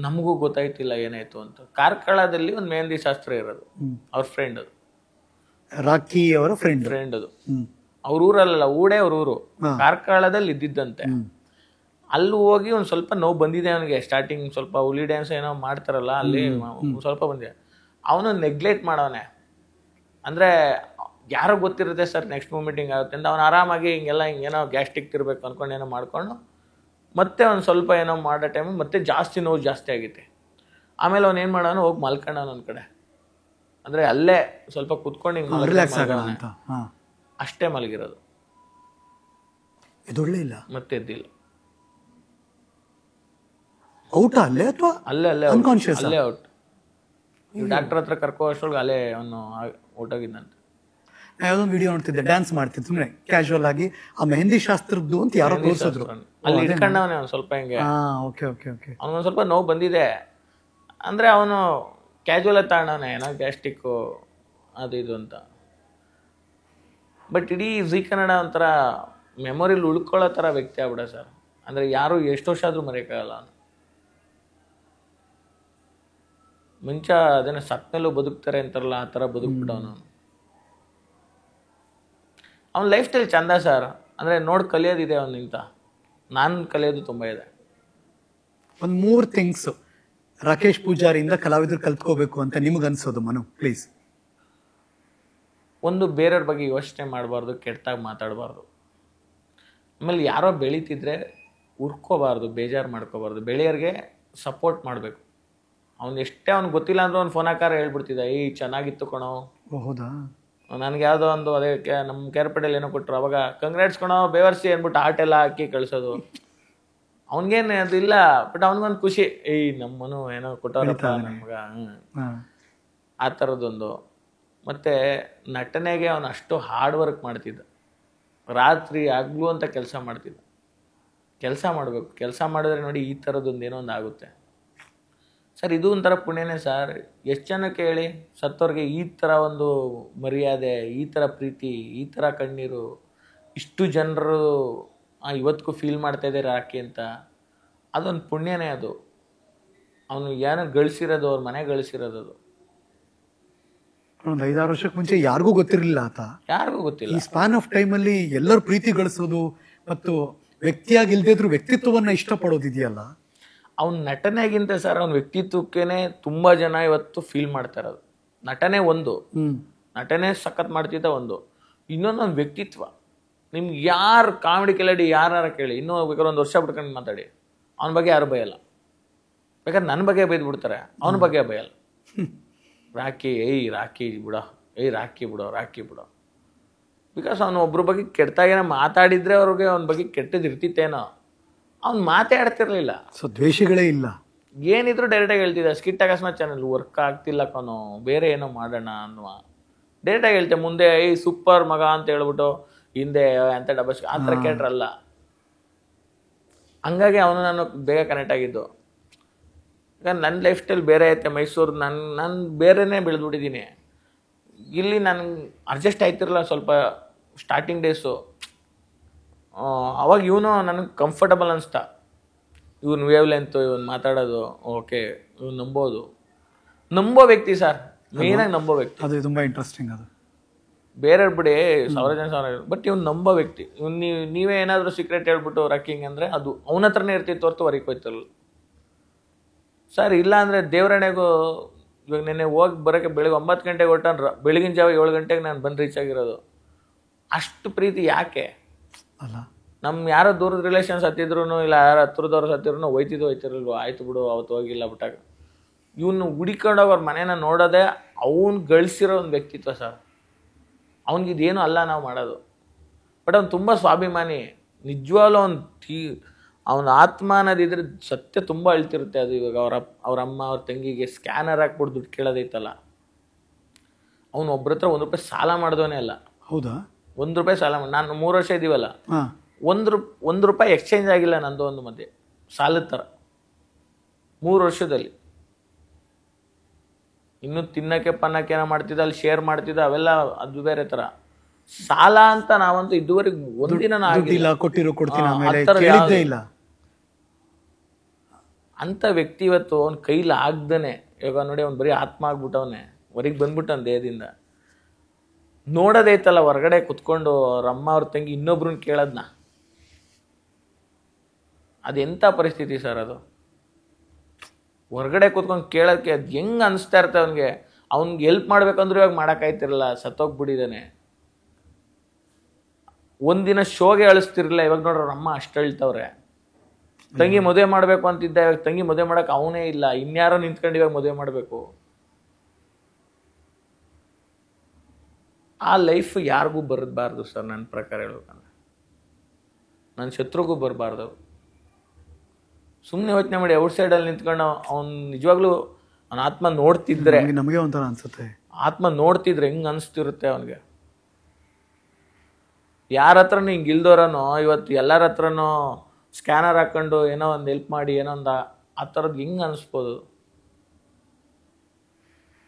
ನಮಗೂ ಗೊತ್ತಾಯ್ತಿಲ್ಲ ಏನಾಯ್ತು ಅಂತ. ಕಾರ್ಕಳದಲ್ಲಿ ಒಂದು ಮೆಹಂದಿ ಶಾಸ್ತ್ರ ಇರೋದು, ಅವ್ರ ಫ್ರೆಂಡ್ ಅದು, ರಾಕಿ ಅವರ ಫ್ರೆಂಡ್ ಅದು. ಅವ್ರ ಊರಲ್ಲ, ಅವ್ರ ಊರು ಕಾರ್ಕಳದಲ್ಲಿ ಇದ್ದಿದ್ದಂತೆ. ಅಲ್ಲಿ ಹೋಗಿ ಒಂದು ಸ್ವಲ್ಪ ನೋವು ಬಂದಿದೆ ಅವನಿಗೆ. ಸ್ಟಾರ್ಟಿಂಗ್ ಸ್ವಲ್ಪ ಹುಲಿ ಡ್ಯಾನ್ಸ್ ಏನೋ ಮಾಡ್ತಾರಲ್ಲ ಅಲ್ಲಿ ಸ್ವಲ್ಪ ಬಂದಿದೆ. ಅವನು ನೆಗ್ಲೆಕ್ಟ್ ಮಾಡವನೆ. ಅಂದರೆ ಯಾರೋ ಗೊತ್ತಿರುತ್ತೆ ಸರ್ ನೆಕ್ಸ್ಟ್ ಮೂಮೆಂಟಿಂಗ್ ಆಗುತ್ತೆ ಅಂತ. ಅವ್ನು ಆರಾಮಾಗಿ ಹಿಂಗೇನೋ ಗ್ಯಾಸ್ಟ್ರಿಕ್ ಇರಬೇಕು ಅಂದ್ಕೊಂಡು ಏನೋ ಮಾಡ್ಕೊಂಡು ಮತ್ತೆ ಒಂದು ಸ್ವಲ್ಪ ಏನೋ ಮಾಡೋ ಟೈಮು ಮತ್ತೆ ಜಾಸ್ತಿ ನೋವು ಜಾಸ್ತಿ ಆಗಿತ್ತೆ. ಆಮೇಲೆ ಅವ್ನು ಏನು ಮಾಡೋನು, ಹೋಗಿ ಮಲ್ಕೊಂಡವನು ಒಂದು ಕಡೆ. ಅಂದರೆ ಅಲ್ಲೇ ಸ್ವಲ್ಪ ಕುತ್ಕೊಂಡು ಹಿಂಗೆ ರಿಲ್ಯಾಕ್ಸ್ ಆಗೋಣ ಅಂತ ಅಷ್ಟೇ ಮಲಗಿರೋದು. ಇದೊಳ್ಳೆ ಇಲ್ಲ, ಮತ್ತೆ ಎದ್ದಿಲ್ಲ. ಔಟ ಅಲ್ಲೇ ಅಥವಾ ಅಲ್ಲೇ ಅನ್ಕಾನ್ಶಿಯಸ್? ಅಲ್ಲೇ ಔಟ್. ಡಾಕ್ಟರ್ ಹತ್ರ ಕರ್ಕೋ ಅಷ್ಟೊಳಗೆ ಅಲ್ಲೇ ಅವನು ಔಟಾಗಿದ್ದಂತೆ. ಯಾವುದೊಂದು ವಿಡಿಯೋ ನೋಡ್ತಿದ್ದೆ, ಡ್ಯಾನ್ಸ್ ಮಾಡ್ತಿದ್ದೆ ಸುಮ್ಮನೆ ಕ್ಯಾಶುವಲ್ ಆಗಿ, ಆ ಮೆಹಂದಿ ಶಾಸ್ತ್ರದ್ದು ಅಂತ ಯಾರೋ ತೋರಿಸಿದ್ರು. ಅಲ್ಲಿ ಇಟ್ಕೊಂಡವನೇ ಅವ್ನು ಸ್ವಲ್ಪ ಹಿಂಗೆ. Okay okay okay. ಅವನಿಗೊಂದು ಸ್ವಲ್ಪ ನೋವು ಬಂದಿದೆ ಅಂದರೆ ಅವನು ಕ್ಯಾಶುವಲ್ ತಗೊಂಡವನೇ, ಏನೋ ಗ್ಯಾಸ್ಟಿಕ್ಕು ಅದು ಇದು ಅಂತ. ಬಟ್ ಇಡೀ ಜೀ ಕನ್ನಡ ಒಂಥರ ಮೆಮೊರಿಲಿ ಉಳ್ಕೊಳ್ಳೋ ಥರ ವ್ಯಕ್ತಿ ಆಗ್ಬಿಡ ಸರ್. ಅಂದರೆ ಯಾರು ಎಷ್ಟು ವರ್ಷ ಆದರೂ ಮರೆಯೋಕ್ಕಾಗಲ್ಲ ಅವನು. ಮುಂಚೆ ಅದೇನೋ ಸತ್ಮೇಲೂ ಬದುಕ್ತಾರೆ ಅಂತಾರಲ್ಲ, ಆ ಥರ ಬದುಕ್ಬಿಟ್ಟವನು. ಅವನ ಲೈಫ್ ಸ್ಟೈಲ್ ಚಂದ ಸರ್. ಅಂದರೆ ನೋಡಿ ಕಲಿಯೋದಿದೆ ಅವನಿಂದ, ನಾನು ಕಲಿಯೋದು ತುಂಬ ಇದೆ. ಒಂದು 3 ಥಿಂಗ್ಸ್ ರಾಕೇಶ್ ಪೂಜಾರಿಯಿಂದ ಕಲಾವಿದರು ಕಲ್ತ್ಕೋಬೇಕು ಅಂತ ನಿಮಗನ್ಸೋದು ಮನು, ಪ್ಲೀಸ್. ಒಂದು, ಬೇರೆಯವ್ರ ಬಗ್ಗೆ ಯೋಚನೆ ಮಾಡಬಾರ್ದು, ಕೆಟ್ಟದಾಗಿ ಮಾತಾಡಬಾರ್ದು. ಆಮೇಲೆ ಯಾರೋ ಬೆಳೀತಿದ್ರೆ ಉರ್ಕೋಬಾರ್ದು, ಬೇಜಾರು ಮಾಡ್ಕೋಬಾರ್ದು. ಬೆಳೆಯೋರಿಗೆ ಸಪೋರ್ಟ್ ಮಾಡಬೇಕು. ಅವ್ನು ಎಷ್ಟೇ ಅವ್ನಿಗೆ ಗೊತ್ತಿಲ್ಲ ಅಂದ್ರೆ ಅವ್ನು ಫೋನ್ ಹಾಕಾರ ಹೇಳ್ಬಿಡ್ತಿದ್ದ, ಚೆನ್ನಾಗಿತ್ತು ಕಣೋ. ಹೌದಾ? ನನಗೆ ಯಾವುದೋ ಒಂದು ಅದೇ ನಮ್ಮ ಕೇರ್ಪೇಟೆಯಲ್ಲಿ ಏನೋ ಕೊಟ್ಟರು, ಅವಾಗ ಕಂಗ್ರಾಟ್ಸ್ ಕಣೋ ಬೇವರ್ಸಿ ಅಂದ್ಬಿಟ್ಟು ಆರ್ಟ್ ಎಲ್ಲ ಹಾಕಿ ಕಳಿಸೋದು. ಅವ್ನಿಗೇನು ಅದು ಇಲ್ಲ, ಬಟ್ ಅವ್ನಿಗೊಂದು ಖುಷಿ, ನಮ್ಮನು ಏನೋ ಕೊಟ್ಟವ್ರಪ್ಪ ನಮ್ಗೆ, ಆ ಥರದ್ದೊಂದು. ಮತ್ತು ನಟನೆಗೆ ಅವನು ಅಷ್ಟು ಹಾರ್ಡ್ ವರ್ಕ್ ಮಾಡ್ತಿದ್ದ. ರಾತ್ರಿ ಹಗಲು ಅಂತ ಕೆಲಸ ಮಾಡ್ತಿದ್ದ. ಕೆಲಸ ಮಾಡಬೇಕು, ಕೆಲಸ ಮಾಡಿದ್ರೆ ನೋಡಿ ಈ ಥರದ್ದೊಂದು ಏನೋ ಒಂದು ಆಗುತ್ತೆ ಸರ್. ಇದು ಒಂಥರ ಪುಣ್ಯನೇ ಸರ್. ಎಷ್ಟು ಜನಕ್ಕೆ ಹೇಳಿ, ಸತ್ತವ್ರಿಗೆ ಈ ಥರ ಒಂದು ಮರ್ಯಾದೆ, ಈ ಥರ ಪ್ರೀತಿ, ಈ ಥರ ಕಣ್ಣೀರು, ಇಷ್ಟು ಜನರು ಇವತ್ತಿಗೂ ಫೀಲ್ ಮಾಡ್ತಾಯಿದ್ದಾರೆ ರಾಕಿ ಅಂತ. ಅದೊಂದು ಪುಣ್ಯನೇ ಅದು. ಅವನು ಏನೋ ಗಳಿಸಿರೋದು, ಅವ್ರ ಮನೆ ಗಳಿಸಿರೋದು ಅದು. ಒಂದು 5-6 ವರ್ಷಕ್ಕೆ ಮುಂಚೆ ಯಾರಿಗೂ ಗೊತ್ತಿರಲಿಲ್ಲ ಆತ. ಯಾರಿಗೂ ಗೊತ್ತಿಲ್ಲ. ಈ ಸ್ಪ್ಯಾನ್ ಆಫ್ ಟೈಮಲ್ಲಿ ಎಲ್ಲರೂ ಪ್ರೀತಿ ಗಳಿಸೋದು ಮತ್ತು ವ್ಯಕ್ತಿಯಾಗಿ ಇಲ್ದೇ ಇದ್ರೂ ವ್ಯಕ್ತಿತ್ವವನ್ನು ಇಷ್ಟಪಡೋದಿದೆಯಲ್ಲ, ಅವ್ನ ನಟನೆಗಿಂತ ಸರ್ ಅವ್ನ ವ್ಯಕ್ತಿತ್ವಕ್ಕೇನೆ ತುಂಬ ಜನ ಇವತ್ತು ಫೀಲ್ ಮಾಡ್ತಾ ಇರೋದು. ನಟನೆ ಒಂದು, ನಟನೆ ಸಖತ್ ಮಾಡ್ತಿದ್ದ ಒಂದು. ಇನ್ನೊಂದು ಅವ್ನ ವ್ಯಕ್ತಿತ್ವ. ನಿಮ್ಗೆ ಯಾರು ಕಾಮಿಡಿ ಕಿಲಾಡಿ ಯಾರು ಕೇಳಿ, ಇನ್ನೂ ಬೇಕಾದ್ರೆ 1 ವರ್ಷ ಬಿಟ್ಕೊಂಡು ಮಾತಾಡಿ, ಅವನ ಬಗ್ಗೆ ಯಾರು ಭಯಲ್ಲ. ಬೇಕಾದ್ರೆ ನನ್ನ ಬಗ್ಗೆ ಬೈದ್ಬಿಡ್ತಾರೆ, ಅವನ ಬಗ್ಗೆ ಭಯಲ್ಲ. ರಾಕಿ ರಾಕಿ ಬಿಡೋ, ರಾಕಿ ಬಿಡೋ, ರಾಕಿ ಬಿಡೋ. ಬಿಕಾಸ್ ಅವನು ಒಬ್ರ ಬಗ್ಗೆ ಕೆಟ್ಟದಾಗೇನೋ ಮಾತಾಡಿದ್ರೆ ಅವ್ರಿಗೆ ಅವನ ಬಗ್ಗೆ ಕೆಟ್ಟದ್ದು ಇರ್ತಿತ್ತೇನೋ, ಅವ್ನು ಮಾತಾಡ್ತಿರ್ಲಿಲ್ಲ. ಸೊ ದ್ವೇಷಗಳೇ ಇಲ್ಲ. ಏನಿದ್ರು ಡೈರೆಕ್ಟಾಗಿ ಹೇಳ್ತಿದ್ದ. ಸ್ಕಿಟ್ ಅಕಸ್ಮಾತ್ ಚಾನಲ್ ವರ್ಕ್ ಆಗ್ತಿಲ್ಲ ಕಣೋ, ಬೇರೆ ಏನೋ ಮಾಡೋಣ ಅನ್ನುವ ಡೈರೆಕ್ಟಾಗಿ ಹೇಳ್ತೇವೆ. ಮುಂದೆ ಸೂಪರ್ ಮಗ ಅಂತ ಹೇಳ್ಬಿಟ್ಟು ಹಿಂದೆ ಅಂತ ಡಬಸ್ ಆ ಥರ ಕೇಟ್ರಲ್ಲ. ಹಂಗಾಗಿ ಅವನು ನಾನು ಬೇಗ ಕನೆಕ್ಟ್ ಆಗಿದ್ದು. ಯಾಕಂದ್ರೆ ನನ್ನ ಲೈಫ್ ಸ್ಟೈಲ್ ಬೇರೆ ಐತೆ. ಮೈಸೂರು ನಾನು ಬೇರೆನೇ ಬೆಳೆದ್ಬಿಟ್ಟಿದ್ದೀನಿ. ಇಲ್ಲಿ ನನಗೆ ಅಡ್ಜಸ್ಟ್ ಆಯ್ತಿರಲ್ಲ ಸ್ವಲ್ಪ ಸ್ಟಾರ್ಟಿಂಗ್ ಡೇಸು. ಅವಾಗ ಇವನು ನನಗೆ ಕಂಫರ್ಟಬಲ್ ಅನಿಸ್ತಾ. ಇವನು ವೇವ್ ಲೆಂತು, ಇವನು ಮಾತಾಡೋದು ಓಕೆ, ಇವನು ನಂಬೋ ವ್ಯಕ್ತಿ ಸರ್, ಮೇನಾಗಿ ನಂಬೋ ವ್ಯಕ್ತಿ. ಅದು ತುಂಬ ಇಂಟ್ರೆಸ್ಟಿಂಗ್. ಅದು ಬೇರೆಯವ್ರು ಬಿಡಿ 1000 ಜನ, ಬಟ್ ಇವ್ನು ನಂಬೋ ವ್ಯಕ್ತಿ. ನೀವೇ ಏನಾದರೂ ಸೀಕ್ರೆಟ್ ಹೇಳ್ಬಿಟ್ಟು ರಾಕಿಂಗ್ ಅಂದರೆ ಅದು ಅವನ ಹತ್ರನೇ ಇರ್ತಿತ್ತು ಹೊರತು ಹೊರಗೆ ಹೋಯ್ತಲ್ಲ ಸರ್. ಇಲ್ಲ ಅಂದರೆ ದೇವರಣೆಗೂ ಇವಾಗ ನೆನ್ನೆ ಹೋಗಿ ಬರೋಕ್ಕೆ ಬೆಳಿಗ್ಗೆ 9 ಗಂಟೆಗೆ ಹೊರಟ, ಬೆಳಗಿನ ಜಾವ 7 ಗಂಟೆಗೆ ನಾನು ಬಂದು ರೀಚ್ ಆಗಿರೋದು. ಅಷ್ಟು ಪ್ರೀತಿ ಯಾಕೆ ಅಲ್ಲ? ನಮ್ಮ ಯಾರೋ ದೂರದ ರಿಲೇಷನ್ಸ್ ಹತ್ತಿದ್ರು, ಇಲ್ಲ ಯಾರು ಹತ್ರದವ್ರು ಹತ್ತಿದ್ರು ಹೋಯ್ತಿರಲ್ವ, ಆಯ್ತು ಬಿಡು ಅವತ್ತು ಹೋಗಿಲ್ಲ ಬಿಟ್ಟಾಗ. ಇವನು ಹುಡಿಕೊಂಡೋಗಿ ಅವ್ರ ಮನೇನ ನೋಡೋದೇ ಅವ್ನು ಗಳಿಸಿರೋ ಒಂದು ವ್ಯಕ್ತಿತ್ವ ಸರ್. ಅವ್ನಿಗಿದೇನು ಅಲ್ಲ ನಾವು ಮಾಡೋದು. ಬಟ್ ಅವ್ನು ತುಂಬ ಸ್ವಾಭಿಮಾನಿ. ನಿಜವಾಗ್ಲೂ ಅವನ ಆತ್ಮ ಅನ್ನೋದಿದ್ರೆ ಸತ್ಯ ತುಂಬ ಅಳ್ತಿರುತ್ತೆ. ಅದು ಇವಾಗ ಅವ್ರ ಅಮ್ಮ ಅವ್ರ ತಂಗಿಗೆ ಸ್ಕ್ಯಾನರ್ ಹಾಕ್ಬಿಟ್ಟು ದುಡ್ಡು ಕೇಳೋದೈತಲ್ಲ, ಅವ್ನು ಒಬ್ರ ಹತ್ರ 1 ರೂಪಾಯಿ ಸಾಲ ಮಾಡಿದವನೇ ಅಲ್ಲ. ಹೌದಾ? 1 ರೂಪಾಯಿ ಸಾಲ ಮಾಡಿ, ನಾನು 3 ವರ್ಷ ಇದ್ದೀವಲ್ಲ, 1 ರೂಪಾಯಿ ಎಕ್ಸ್ಚೇಂಜ್ ಆಗಿಲ್ಲ ನಂದು ಒಂದು ಮಧ್ಯೆ ಸಾಲದ ಥರ 3 ವರ್ಷದಲ್ಲಿ. ಇನ್ನು ತಿನ್ನಕ್ಕೆ ಪನ್ನಕ್ಕೆ ಏನೋ ಮಾಡ್ತಿದ್ದ, ಅಲ್ಲಿ ಶೇರ್ ಮಾಡ್ತಿದ್ದ, ಅವೆಲ್ಲ ಅದು ಬೇರೆ ಥರ. ಸಾಲ ಅಂತ ನಾವಂತೂ ಇದುವರೆಗೆ ಒಂದಿನ ಇಲ್ಲ. ಅಂತ ವ್ಯಕ್ತಿ ಇವತ್ತು ಅವ್ನ ಕೈಲಿ ಆಗ್ದೇನೆ, ಇವಾಗ ನೋಡಿ ಅವ್ನು ಬರೀ ಆತ್ಮ ಆಗ್ಬಿಟ್ಟವನೆ, ಹೊರಗೆ ಬಂದ್ಬಿಟ್ಟವನ ದೇಹದಿಂದ. ನೋಡೋದೈತಲ್ಲ ಹೊರಗಡೆ ಕುತ್ಕೊಂಡು ಅವ್ರ ಅಮ್ಮ ಅವ್ರ ತಂಗಿ ಇನ್ನೊಬ್ರನ್ನ ಕೇಳೋದ್ನ, ಅದೆಂಥ ಪರಿಸ್ಥಿತಿ ಸರ್ ಅದು. ಹೊರಗಡೆ ಕೂತ್ಕೊಂಡು ಕೇಳೋಕ್ಕೆ ಅದು ಹೆಂಗೆ ಅನಿಸ್ತಾ ಇರುತ್ತೆ ಅವನಿಗೆ. ಅವ್ನಿಗೆ ಹೆಲ್ಪ್ ಮಾಡ್ಬೇಕಂದ್ರೂ ಇವಾಗ ಮಾಡೋಕ್ಕಾಯ್ತಿರಲ್ಲ, ಸತ್ತೋಗ್ಬಿಟ್ಟಿದ್ದಾನೆ. ಒಂದಿನ ಶೋಗೆ ಅಳಿಸ್ತಿರಲಿಲ್ಲ, ಇವಾಗ ನೋಡ್ರಿ ಅವ್ರ ಅಮ್ಮ ಅಷ್ಟು ಅಳ್ತವ್ರೆ. ತಂಗಿ ಮದುವೆ ಮಾಡಬೇಕು ಅಂತಿದ್ದ, ಇವಾಗ ತಂಗಿ ಮದುವೆ ಮಾಡೋಕೆ ಅವನೇ ಇಲ್ಲ, ಇನ್ಯಾರೋ ನಿಂತ್ಕೊಂಡು ಇವಾಗ ಮದುವೆ ಮಾಡಬೇಕು. ಆ ಲೈಫ್ ಯಾರಿಗೂ ಬರಬಾರ್ದು ಸರ್ ನನ್ನ ಪ್ರಕಾರ ಹೇಳ್ಬೇಕಂದ್ರೆ. ನನ್ನ ಶತ್ರುಗೂ ಬರಬಾರ್ದು. ಸುಮ್ಮನೆ ಯೋಚನೆ ಮಾಡಿ ಔಟ್ ಸೈಡಲ್ಲಿ ನಿಂತ್ಕೊಂಡು ಅವ್ನು ನಿಜವಾಗ್ಲೂ ಅವನ ಆತ್ಮ ನೋಡ್ತಿದ್ರೆ, ನಮಗೆ ಒಂಥರ ಅನ್ಸುತ್ತೆ, ಆತ್ಮ ನೋಡ್ತಿದ್ರೆ ಹೆಂಗೆ ಅನಿಸ್ತಿರುತ್ತೆ ಅವನಿಗೆ. ಯಾರ ಹತ್ರನೂ ಹಿಂಗೆ ಇಲ್ದೋರನೋ ಇವತ್ತು ಎಲ್ಲರ ಹತ್ರನೂ ಸ್ಕ್ಯಾನರ್ ಹಾಕೊಂಡು ಏನೋ ಒಂದು ಹೆಲ್ಪ್ ಮಾಡಿ ಏನೋ ಒಂದು ಆ ಥರದ್ದು ಹೆಂಗೆ ಅನಿಸ್ಬೋದು.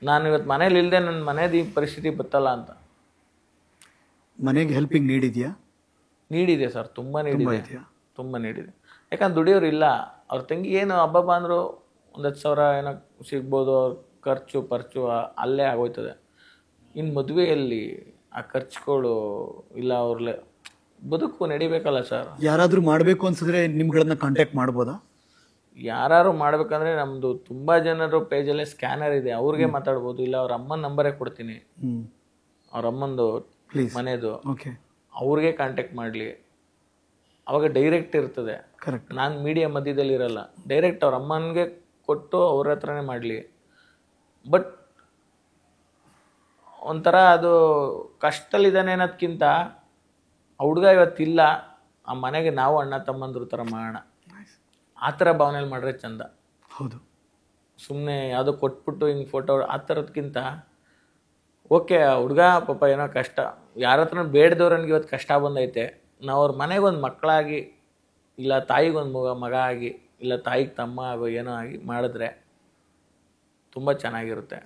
ನಾನು ಇವತ್ತು ಮನೇಲಿ ಇಲ್ಲದೆ ನನ್ನ ಮನೇದು ಈ ಪರಿಸ್ಥಿತಿ ಬತ್ತಲ್ಲ ಅಂತ. ಮನೆಗೆ ಹೆಲ್ಪಿಂಗ್ ನೀಡಿದ್ಯಾ? ನೀಡಿದೆ ಸರ್, ತುಂಬ ನೀಡಿದೆ, ತುಂಬ ನೀಡಿದೆ. ಯಾಕಂದ್ರೆ ದುಡಿಯೋರು ಇಲ್ಲ. ಅವ್ರ ತಂಗಿ ಏನು ಹಬ್ಬ ಅಂದರು 10,000 ಏನೋ ಸಿಗ್ಬೋದು, ಅವ್ರ ಖರ್ಚು ಅಲ್ಲೇ ಆಗೋಯ್ತದೆ. ಇನ್ನು ಮದುವೆಯಲ್ಲಿ ಆ ಖರ್ಚುಗಳು ಇಲ್ಲ, ಅವ್ರಲ್ಲೇ ಬದುಕು ನಡಿಬೇಕಲ್ಲ ಸರ್. ಯಾರಾದರೂ ಮಾಡಬೇಕು ಅನ್ಸಿದ್ರೆ ನಿಮ್ಗಳನ್ನ ಕಾಂಟ್ಯಾಕ್ಟ್ ಮಾಡ್ಬೋದಾ? ಯಾರು ಮಾಡ್ಬೇಕಂದ್ರೆ ನಮ್ಮದು ತುಂಬ ಜನರು ಪೇಜಲ್ಲೇ ಸ್ಕ್ಯಾನರ್ ಇದೆ, ಅವ್ರಿಗೆ ಮಾತಾಡ್ಬೋದು. ಇಲ್ಲ ಅವ್ರ ಅಮ್ಮನ ನಂಬರೇ ಕೊಡ್ತೀನಿ, ಅವ್ರ ಅಮ್ಮಂದು ಮನೆದು, ಅವ್ರಿಗೆ ಕಾಂಟ್ಯಾಕ್ಟ್ ಮಾಡಲಿ. ಅವಾಗ ಡೈರೆಕ್ಟ್ ಇರ್ತದೆ. ಕರೆಕ್ಟ್. ನಾನು ಮೀಡಿಯಾ ಮಧ್ಯದಲ್ಲಿ ಇರಲ್ಲ, ಡೈರೆಕ್ಟ್ ಅವ್ರ ಅಮ್ಮನಿಗೆ ಕೊಟ್ಟು ಅವ್ರ ಹತ್ರನೇ ಮಾಡಲಿ. ಬಟ್ ಒಂಥರ ಅದು ಕಷ್ಟದಲ್ಲಿದ್ದಾನೆ ಅನ್ನೋದಕ್ಕಿಂತ ಆ ಹುಡುಗ ಇವತ್ತಿಲ್ಲ, ಆ ಮನೆಗೆ ನಾವು ಅಣ್ಣ ತಮ್ಮಂದ್ರ ಥರ ಮಾಡೋಣ, ಆ ಥರ ಭಾವನೆಯಲ್ಲಿ ಮಾಡ್ರೆ ಚಂದ. ಹೌದು. ಸುಮ್ಮನೆ ಯಾವುದೋ ಕೊಟ್ಬಿಟ್ಟು ಹಿಂಗೆ ಫೋಟೋ ಆ ಥರದ್ಕಿಂತ ಓಕೆ, ಹುಡುಗ ಪಾಪ ಏನೋ ಕಷ್ಟ, ಯಾರ ಹತ್ರ ಬೇಡದವ್ರನ್ಗೆ ಇವತ್ತು ಕಷ್ಟ ಬಂದೈತೆ, ನಾವು ಅವ್ರ ಮನೆಗೆ ಒಂದು ಮಕ್ಕಳಾಗಿ, ಇಲ್ಲ ತಾಯಿಗೊಂದು ಮಗ ಆಗಿ, ಇಲ್ಲ ತಾಯಿಗೆ ತಮ್ಮ ಆಗೋ ಏನೋ ಆಗಿ ಮಾಡಿದ್ರೆ ತುಂಬ ಚೆನ್ನಾಗಿರುತ್ತೆ.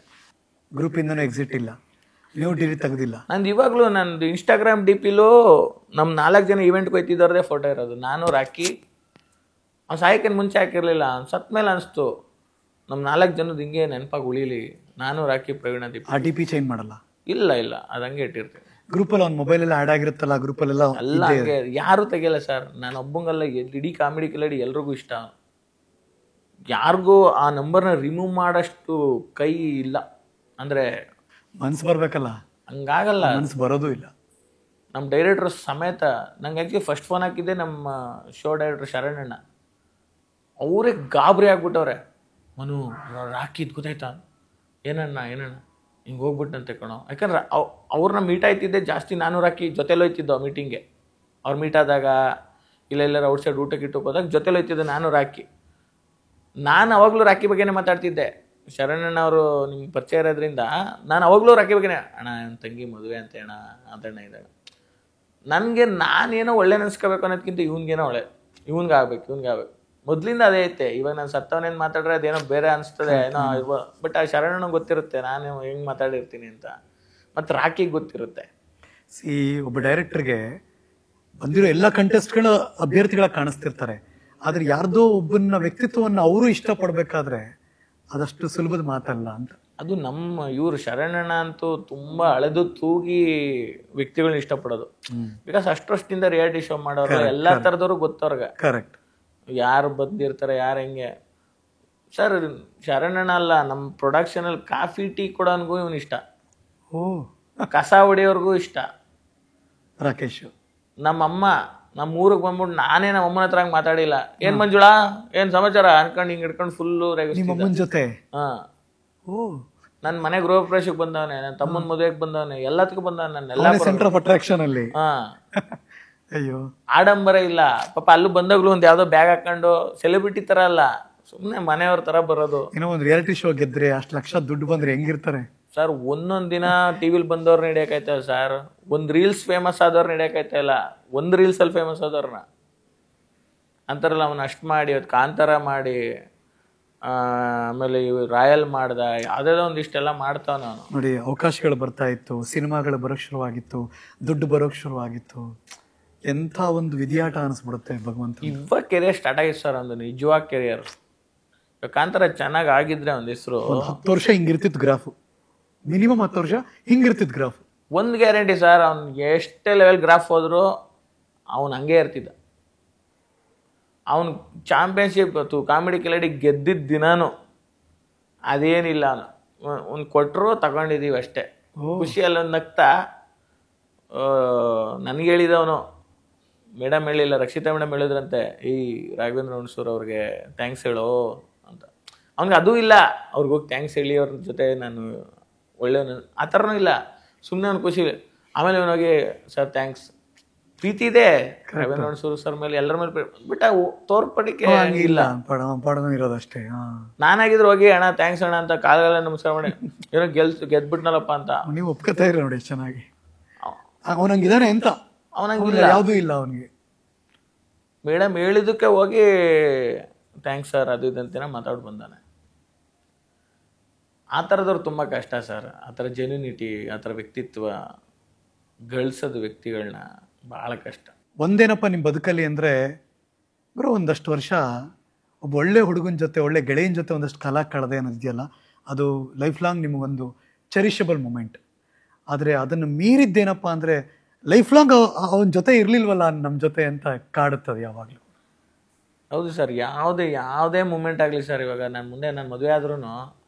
ಗ್ರೂಪಿಂದನೂ ಎಕ್ಸಿಟ್ ಇಲ್ಲ, ನೀವು ಡಿಲೀಟ್ ತೆಗೆದಿಲ್ಲ? ನಂದು ಇವಾಗಲೂ ನಂದು ಇನ್ಸ್ಟಾಗ್ರಾಮ್ ಡಿ ಪಿಲೂ ನಮ್ಮ 4 ಜನ ಇವೆಂಟ್ಗೆ ಹೋಯ್ತಿದ್ದವ್ರದೇ ಫೋಟೋ ಇರೋದು. ನಾನು ರಾಕಿ, ಅವ್ನು ಸಾಯಕ್ಕೇನು ಮುಂಚೆ ಹಾಕಿರಲಿಲ್ಲ, ಅವ್ನು ಸತ್ತ ಮೇಲೆ ಅನಿಸ್ತು ನಮ್ಮ 4 ಜನದ ಹಿಂಗೆ ನೆನಪಾಗಿ ಉಳೀಲಿ. ನಾನು ರಾಕಿ, ಪ್ರವೀಣ, ದೀಪ. ಆ ಡಿ ಪಿ ಚೇಂಜ್ ಮಾಡಲ್ಲ? ಇಲ್ಲ, ಅದು ಹಂಗೆ ಇಟ್ಟಿರ್ತೀನಿ. ಗ್ರೂಪಲ್ಲಿ ಅವ್ನ ಮೊಬೈಲೆಲ್ಲ ಆ್ಯಡ್ ಆಗಿರುತ್ತಲ್ಲ, ಗ್ರೂಪಲ್ಲೆಲ್ಲ ಎಲ್ಲ ಹಂಗೆ ಯಾರೂ ತೆಗಿಯಲ್ಲ ಸರ್. ನಾನು ಒಬ್ಬಂಗಲ್ಲ, ಇಡೀ ಕಾಮಿಡಿ ಕಿಲಾಡಿ ಎಲ್ರಿಗೂ ಇಷ್ಟ. ಯಾರಿಗೂ ಆ ನಂಬರ್ನ ರಿಮೂವ್ ಮಾಡೋಷ್ಟು ಕೈ ಇಲ್ಲ. ಅಂದರೆ ಮನ್ಸು ಬರಬೇಕಲ್ಲ, ಹಂಗಾಗಲ್ಲ, ಮನ್ಸು ಬರೋದು ಇಲ್ಲ. ನಮ್ಮ ಡೈರೆಕ್ಟ್ರ್ ಸಮೇತ ನಂಗೆ ಆ್ಯಕ್ಚುಲಿ ಫಸ್ಟ್ ಫೋನ್ ಹಾಕಿದ್ದೆ ನಮ್ಮ ಶೋ ಡೈರೆಕ್ಟ್ರ್ ಶರಣಣ್ಣ. ಅವರೇ ಗಾಬರಿ ಆಗ್ಬಿಟ್ಟವ್ರೆ, ಮನು ರಾಕಿದ್ ಗೊತ್ತಾಯ್ತಾ, ಏನಣ್ಣ ಹಿಂಗೆ ಹೋಗ್ಬಿಟ್ಟಂತೆ ಕಣೋ. ಯಾಕಂದ್ರೆ ಅವ್ರನ್ನ ಮೀಟ್ ಆಯ್ತಿದ್ದೆ ಜಾಸ್ತಿ, ನಾನು ರಾಕಿ ಜೊತೆಲಿ ಹೋಯ್ತಿದ್ದೋ ಮೀಟಿಂಗ್ಗೆ. ಅವ್ರು ಮೀಟ್ ಆದಾಗ ಇಲ್ಲ ಎಲ್ಲರೂ ಔಟ್ಸೈಡ್ ಊಟಕ್ಕೆ ಹೋದಾಗ ಜೊತೆಲಿ ಹೋಯ್ತಿದ್ದೆ ನಾನು ರಾಕಿ. ನಾನು ಅವಾಗಲೂ ರಾಕಿ ಬಗ್ಗೆನೇ ಮಾತಾಡ್ತಿದ್ದೆ. ಶರಣಣ್ಣ ಅವರು ನಿಮ್ಗೆ ಪರಿಚಯ ಇರೋದ್ರಿಂದ ನಾನು ಅವಾಗಲೂ ರಾಕಿ ಬಗ್ಗೆನೇ, ಅಣ್ಣ ನನ್ನ ತಂಗಿ ಮದುವೆ ಅಂತ ಅಣ್ಣ ಅದಣ್ಣ ಇದ್ದಾಳೆ. ನನಗೆ ನಾನೇನೋ ಒಳ್ಳೆ ನೆನೆಸ್ಕೋಬೇಕು ಅನ್ನೋದಕ್ಕಿಂತ ಇವ್ನಿಗೇನೋ ಒಳ್ಳೆ, ಇವ್ನಿಗೆ ಆಗ್ಬೇಕು. ಮೊದಲಿಂದ ಅದೇ ಐತೆ. ಇವಾಗ ನಾನು ಸತ್ತವನೇನು ಮಾತಾಡ್ರೆ ಅದೇನೋ ಬೇರೆ ಅನಿಸ್ತದೆ ಏನೋ, ಬಟ್ ಆ ಶರಣಣ್ಣ ಗೊತ್ತಿರುತ್ತೆ ನಾನು ಹೆಂಗೆ ಮಾತಾಡಿರ್ತೀನಿ ಅಂತ, ಮತ್ತು ರಾಕಿಗೆ ಗೊತ್ತಿರುತ್ತೆ. ಒಬ್ಬ ಡೈರೆಕ್ಟರ್ಗೆ ಬಂದಿರೋ ಎಲ್ಲ ಕಂಟೆಸ್ಟ್ಗಳ ಅಭ್ಯರ್ಥಿಗಳ ಕಾಣಿಸ್ತಿರ್ತಾರೆ, ಆದರೆ ಯಾರ್ದೋ ಒಬ್ಬನ ವ್ಯಕ್ತಿತ್ವವನ್ನು ಅವರು ಇಷ್ಟಪಡಬೇಕಾದ್ರೆ ಅದಷ್ಟು ಸುಲಭದ ಮಾತಲ್ಲ ಅಂತ. ಅದು ನಮ್ಮ ಇವರು ಶರಣಣ್ಣ ಅಂತೂ ತುಂಬ ಹಳೆದು ತೂಗಿ ವ್ಯಕ್ತಿಗಳನ್ನ ಇಷ್ಟಪಡೋದು. ಬಿಕಾಸ್ ಅಷ್ಟು ವರ್ಷದಿಂದ ರಿಯಾಲಿಟಿ ಶೋ ಮಾಡೋರು ಎಲ್ಲ ಥರದವ್ರು ಗೊತ್ತವ್ರಿಗೆ. ಕರೆಕ್ಟ್. ಯಾರು ಬಂದಿರ್ತಾರೆ, ಯಾರು ಹೆಂಗೆ. ಸರ್ ಶರಣಣ್ಣ ಅಲ್ಲ, ನಮ್ಮ ಪ್ರೊಡಕ್ಷನಲ್ಲಿ ಕಾಫಿ ಟೀ ಕೊಡೋನ್ಗೂ ಇವನು ಇಷ್ಟ, ಕಸ ಹೊಡೆಯೋರ್ಗೂ ಇಷ್ಟ. ರಾಕೇಶ್ ನಮ್ಮಮ್ಮ ನಮ್ಮ ಊರಿಗೆ ಬಂದ್ಬಿಟ್ಟು ನಾನೇ ನಮ್ಮ ಅಮ್ಮನ ಹತ್ರ ಹಂಗೆ ಮಾತಾಡಿಲ್ಲ, ಏನ್ ಮಂಜುಳಾ ಏನ್ ಸಮಾಚಾರ ಅನ್ಕೊಂಡು ಹಿಂಗೆ ಹಿಡ್ಕೊಂಡು ಫುಲ್ಲು ಜೊತೆ. ನನ್ನ ಮನೆ ಗೃಹ ಪ್ರವೇಶಕ್ಕೆ ಬಂದವನೆ, ನನ್ನ ತಮ್ಮನ ಮದುವೆಗೆ ಬಂದವನೆ, ಎಲ್ಲದಕ್ಕೂ ಬಂದವನೆ, ನನ್ನೆಲ್ಲ ಸೆಂಟರ್ ಆಫ್ ಅಟ್ರಾಕ್ಷನ್ ಅಲ್ಲಿ. ಅಯ್ಯೋ ಆಡಂಬರ ಇಲ್ಲ ಪಾಪ. ಅಲ್ಲೂ ಬಂದಾಗ್ಲೂ ಒಂದು ಯಾವ್ದೋ ಬ್ಯಾಗ್ ಹಾಕೊಂಡು ಸೆಲೆಬ್ರಿಟಿ ತರ ಅಲ್ಲ, ಸುಮ್ಮನೆ ಮನೆಯವ್ರ ತರ ಬರೋದು. ಏನೋ ಒಂದು ರಿಯಾಲಿಟಿ ಶೋ ಗೆದ್ರೆ ಅಷ್ಟು ಲಕ್ಷ ದುಡ್ಡು ಬಂದ್ರೆ ಹೆಂಗಿರ್ತಾರೆ ಸರ್. ಒಂದೊಂದ್ ದಿನ ಟಿವಿಲಿ ಬಂದವ್ರನ್ನ ಹಿಡಿಯಕಾಯ್ತಲ್ಲ ಸರ್, ಒಂದ್ ರೀಲ್ಸ್ ಫೇಮಸ್ ಆದವ್ರನ್ನ ಹಿಡಿಯಕಾಯ್ತಾ ಇಲ್ಲ, ಒಂದ್ ರೀಲ್ಸ್ ಅಲ್ಲಿ ಫೇಮಸ್ ಆದವ್ರನ್ನ ಅಂತಾರಲ್ಲ. ಅವನ್ನ ಅಷ್ಟು ಮಾಡಿ ಇವತ್ತು ಕಾಂತಾರ ಮಾಡಿ, ಆಮೇಲೆ ರಾಯಲ್ ಮಾಡ್ದ, ಯಾವ್ದಾದ ಒಂದಿಷ್ಟೆಲ್ಲ ಮಾಡ್ತಾವ. ನಾನು ನೋಡಿ, ಅವಕಾಶಗಳು ಬರ್ತಾ ಇತ್ತು, ಸಿನಿಮಾಗಳು ಬರೋಕ್ ಶುರುವಾಗಿತ್ತು, ದುಡ್ಡು ಬರೋಕ್ ಶುರುವಾಗಿತ್ತು. ಎಂಥ ಒಂದು ವಿಧಿಯಾಟ ಅನಿಸ್ಬಿಡುತ್ತೆ ಭಗವಂತ. ಇವಾಗ ಕೆರಿಯರ್ ಸ್ಟಾರ್ಟ್ ಆಗಿತ್ತು ಸರ್, ಒಂದು ನಿಜವಾದ ಕೆರಿಯರ್. ಕಾಂತಾರ ಚೆನ್ನಾಗಿ ಆಗಿದ್ರೆ ಒಂದ್ ಹೆಸರು 10 ವರ್ಷ ಹಿಂಗಿರ್ತಿತ್ತು ಗ್ರಾಫ್, ಮಿನಿಮಮ್ 10 ವರ್ಷ ಹಿಂಗಿರ್ತಿತ್ತು ಗ್ರಾಫ್. ಒಂದು ಗ್ಯಾರಂಟಿ ಸರ್, ಅವ್ನಿಗೆ ಎಷ್ಟೇ ಲೆವೆಲ್ ಗ್ರಾಫ್ ಹೋದ್ರು ಅವನು ಹಂಗೆ ಇರ್ತಿದ್ದ. ಅವನು ಚಾಂಪಿಯನ್ಶಿಪ್ ಕಾಮಿಡಿ ಕಿಲಾಡಿ ಗೆದ್ದಿದ್ದ ದಿನಾನು ಅದೇನಿಲ್ಲ, ಅವ್ನು ಕೊಟ್ಟರು ತಗೊಂಡಿದ್ದೀವಿ ಅಷ್ಟೇ. ಖುಷಿಯಲ್ಲಿ ಒಂದು ನಗ್ತಾ ನನಗೆ ಹೇಳಿದವನು, ಮೇಡಮ್ ಹೇಳಿಲ್ಲ, ರಕ್ಷಿತಾ ಮೇಡಮ್ ಹೇಳಿದ್ರಂತೆ, ಈ ರಾಘವೇಂದ್ರ ಹುಣಸೂರ್ ಅವ್ರಿಗೆ ಥ್ಯಾಂಕ್ಸ್ ಹೇಳೋ ಅಂತ. ಅವ್ನಿಗೆ ಅದೂ ಇಲ್ಲ, ಅವ್ರಿಗೆ ಹೋಗಿ ಥ್ಯಾಂಕ್ಸ್ ಹೇಳಿ ಅವ್ರ ಜೊತೆ ನಾನು ಒಳ್ಳೆಯವನು ಆ ಥರನೂ ಇಲ್ಲ, ಸುಮ್ಮನೆ ಅವ್ನು ಖುಷಿ. ಆಮೇಲೆ ಅವನಿಗೆ ಸರ್ ಥ್ಯಾಂಕ್ಸ್, ಪ್ರೀತಿ ಇದೆ ರವೀಂದ್ರ ಸೂರು ಸರ್ ಮೇಲೆ, ಎಲ್ಲರ ಮೇಲೆ ಬಟ್ ತೋರ್ಪಡಿಕೆ ಇಲ್ಲ ಪಡಗ ಇರೋದಷ್ಟೇ. ನಾನಾಗಿದ್ರು ಹೋಗಿ ಅಣ್ಣ ಥ್ಯಾಂಕ್ಸ್ ಅಣ್ಣ ಅಂತ ಕಾಲಗಳ ನಮಸ್ಕಾರ ಮಾಡಿ ಏನೋ ಗೆದ್ಬಿಟ್ನಲ್ಲಪ್ಪ ಅಂತ. ನೀವು ಒಪ್ಕೋತಾ ಇರ ನೋಡಿ ಎಷ್ಟು ಚೆನ್ನಾಗಿ. ಅವನಂಗಿದಾನೆ ಅಂತ ಅವನಂಗಿಲ್ಲ, ಯಾವುದೂ ಇಲ್ಲ ಅವನಿಗೆ. ಮೇಡಮ್ ಹೇಳಿದ್ದಕ್ಕೆ ಹೋಗಿ ಥ್ಯಾಂಕ್ಸ್ ಸರ್ ಅದು ಇದಂತೇನ ಮಾತಾಡಿ ಬಂದಾನೆ. ಆ ಥರದವ್ರು ತುಂಬ ಕಷ್ಟ ಸರ್. ಆ ಥರ ಜೆನ್ಯೂನಿಟಿ, ಆ ಥರ ವ್ಯಕ್ತಿತ್ವ ಗಳಿಸೋದು ವ್ಯಕ್ತಿಗಳನ್ನ ಭಾಳ ಕಷ್ಟ. ಒಂದೇನಪ್ಪ ನಿಮ್ಮ ಬದುಕಲ್ಲಿ ಅಂದರೆ ಬರೋ ಒಂದಷ್ಟು ವರ್ಷ ಒಬ್ಬ ಒಳ್ಳೆ ಹುಡುಗನ ಜೊತೆ, ಒಳ್ಳೆ ಗೆಳೆಯನ ಜೊತೆ ಒಂದಷ್ಟು ಕಾಲ ಕಳೆದೆ ಅನ್ನೋದಿದೆಯಲ್ಲ, ಅದು ಲೈಫ್ ಲಾಂಗ್ ನಿಮಗೊಂದು ಚೆರಿಷಬಲ್ ಮೂಮೆಂಟ್. ಆದರೆ ಅದನ್ನು ಮೀರಿದ್ದೇನಪ್ಪ ಅಂದರೆ ಲೈಫ್ ಲಾಂಗ್ ಅವನ ಜೊತೆ ಇರಲಿಲ್ವಲ್ಲ ನಮ್ಮ ಜೊತೆ ಅಂತ ಕಾಡುತ್ತದೆ ಯಾವಾಗಲೂ. ಹೌದು ಸರ್, ಯಾವುದೇ ಮೂಮೆಂಟ್ ಆಗಲಿ ಸರ್. ಇವಾಗ ನಾನು ಮುಂದೆ ನಾನು ಮದುವೆ ಆದ್ರೂ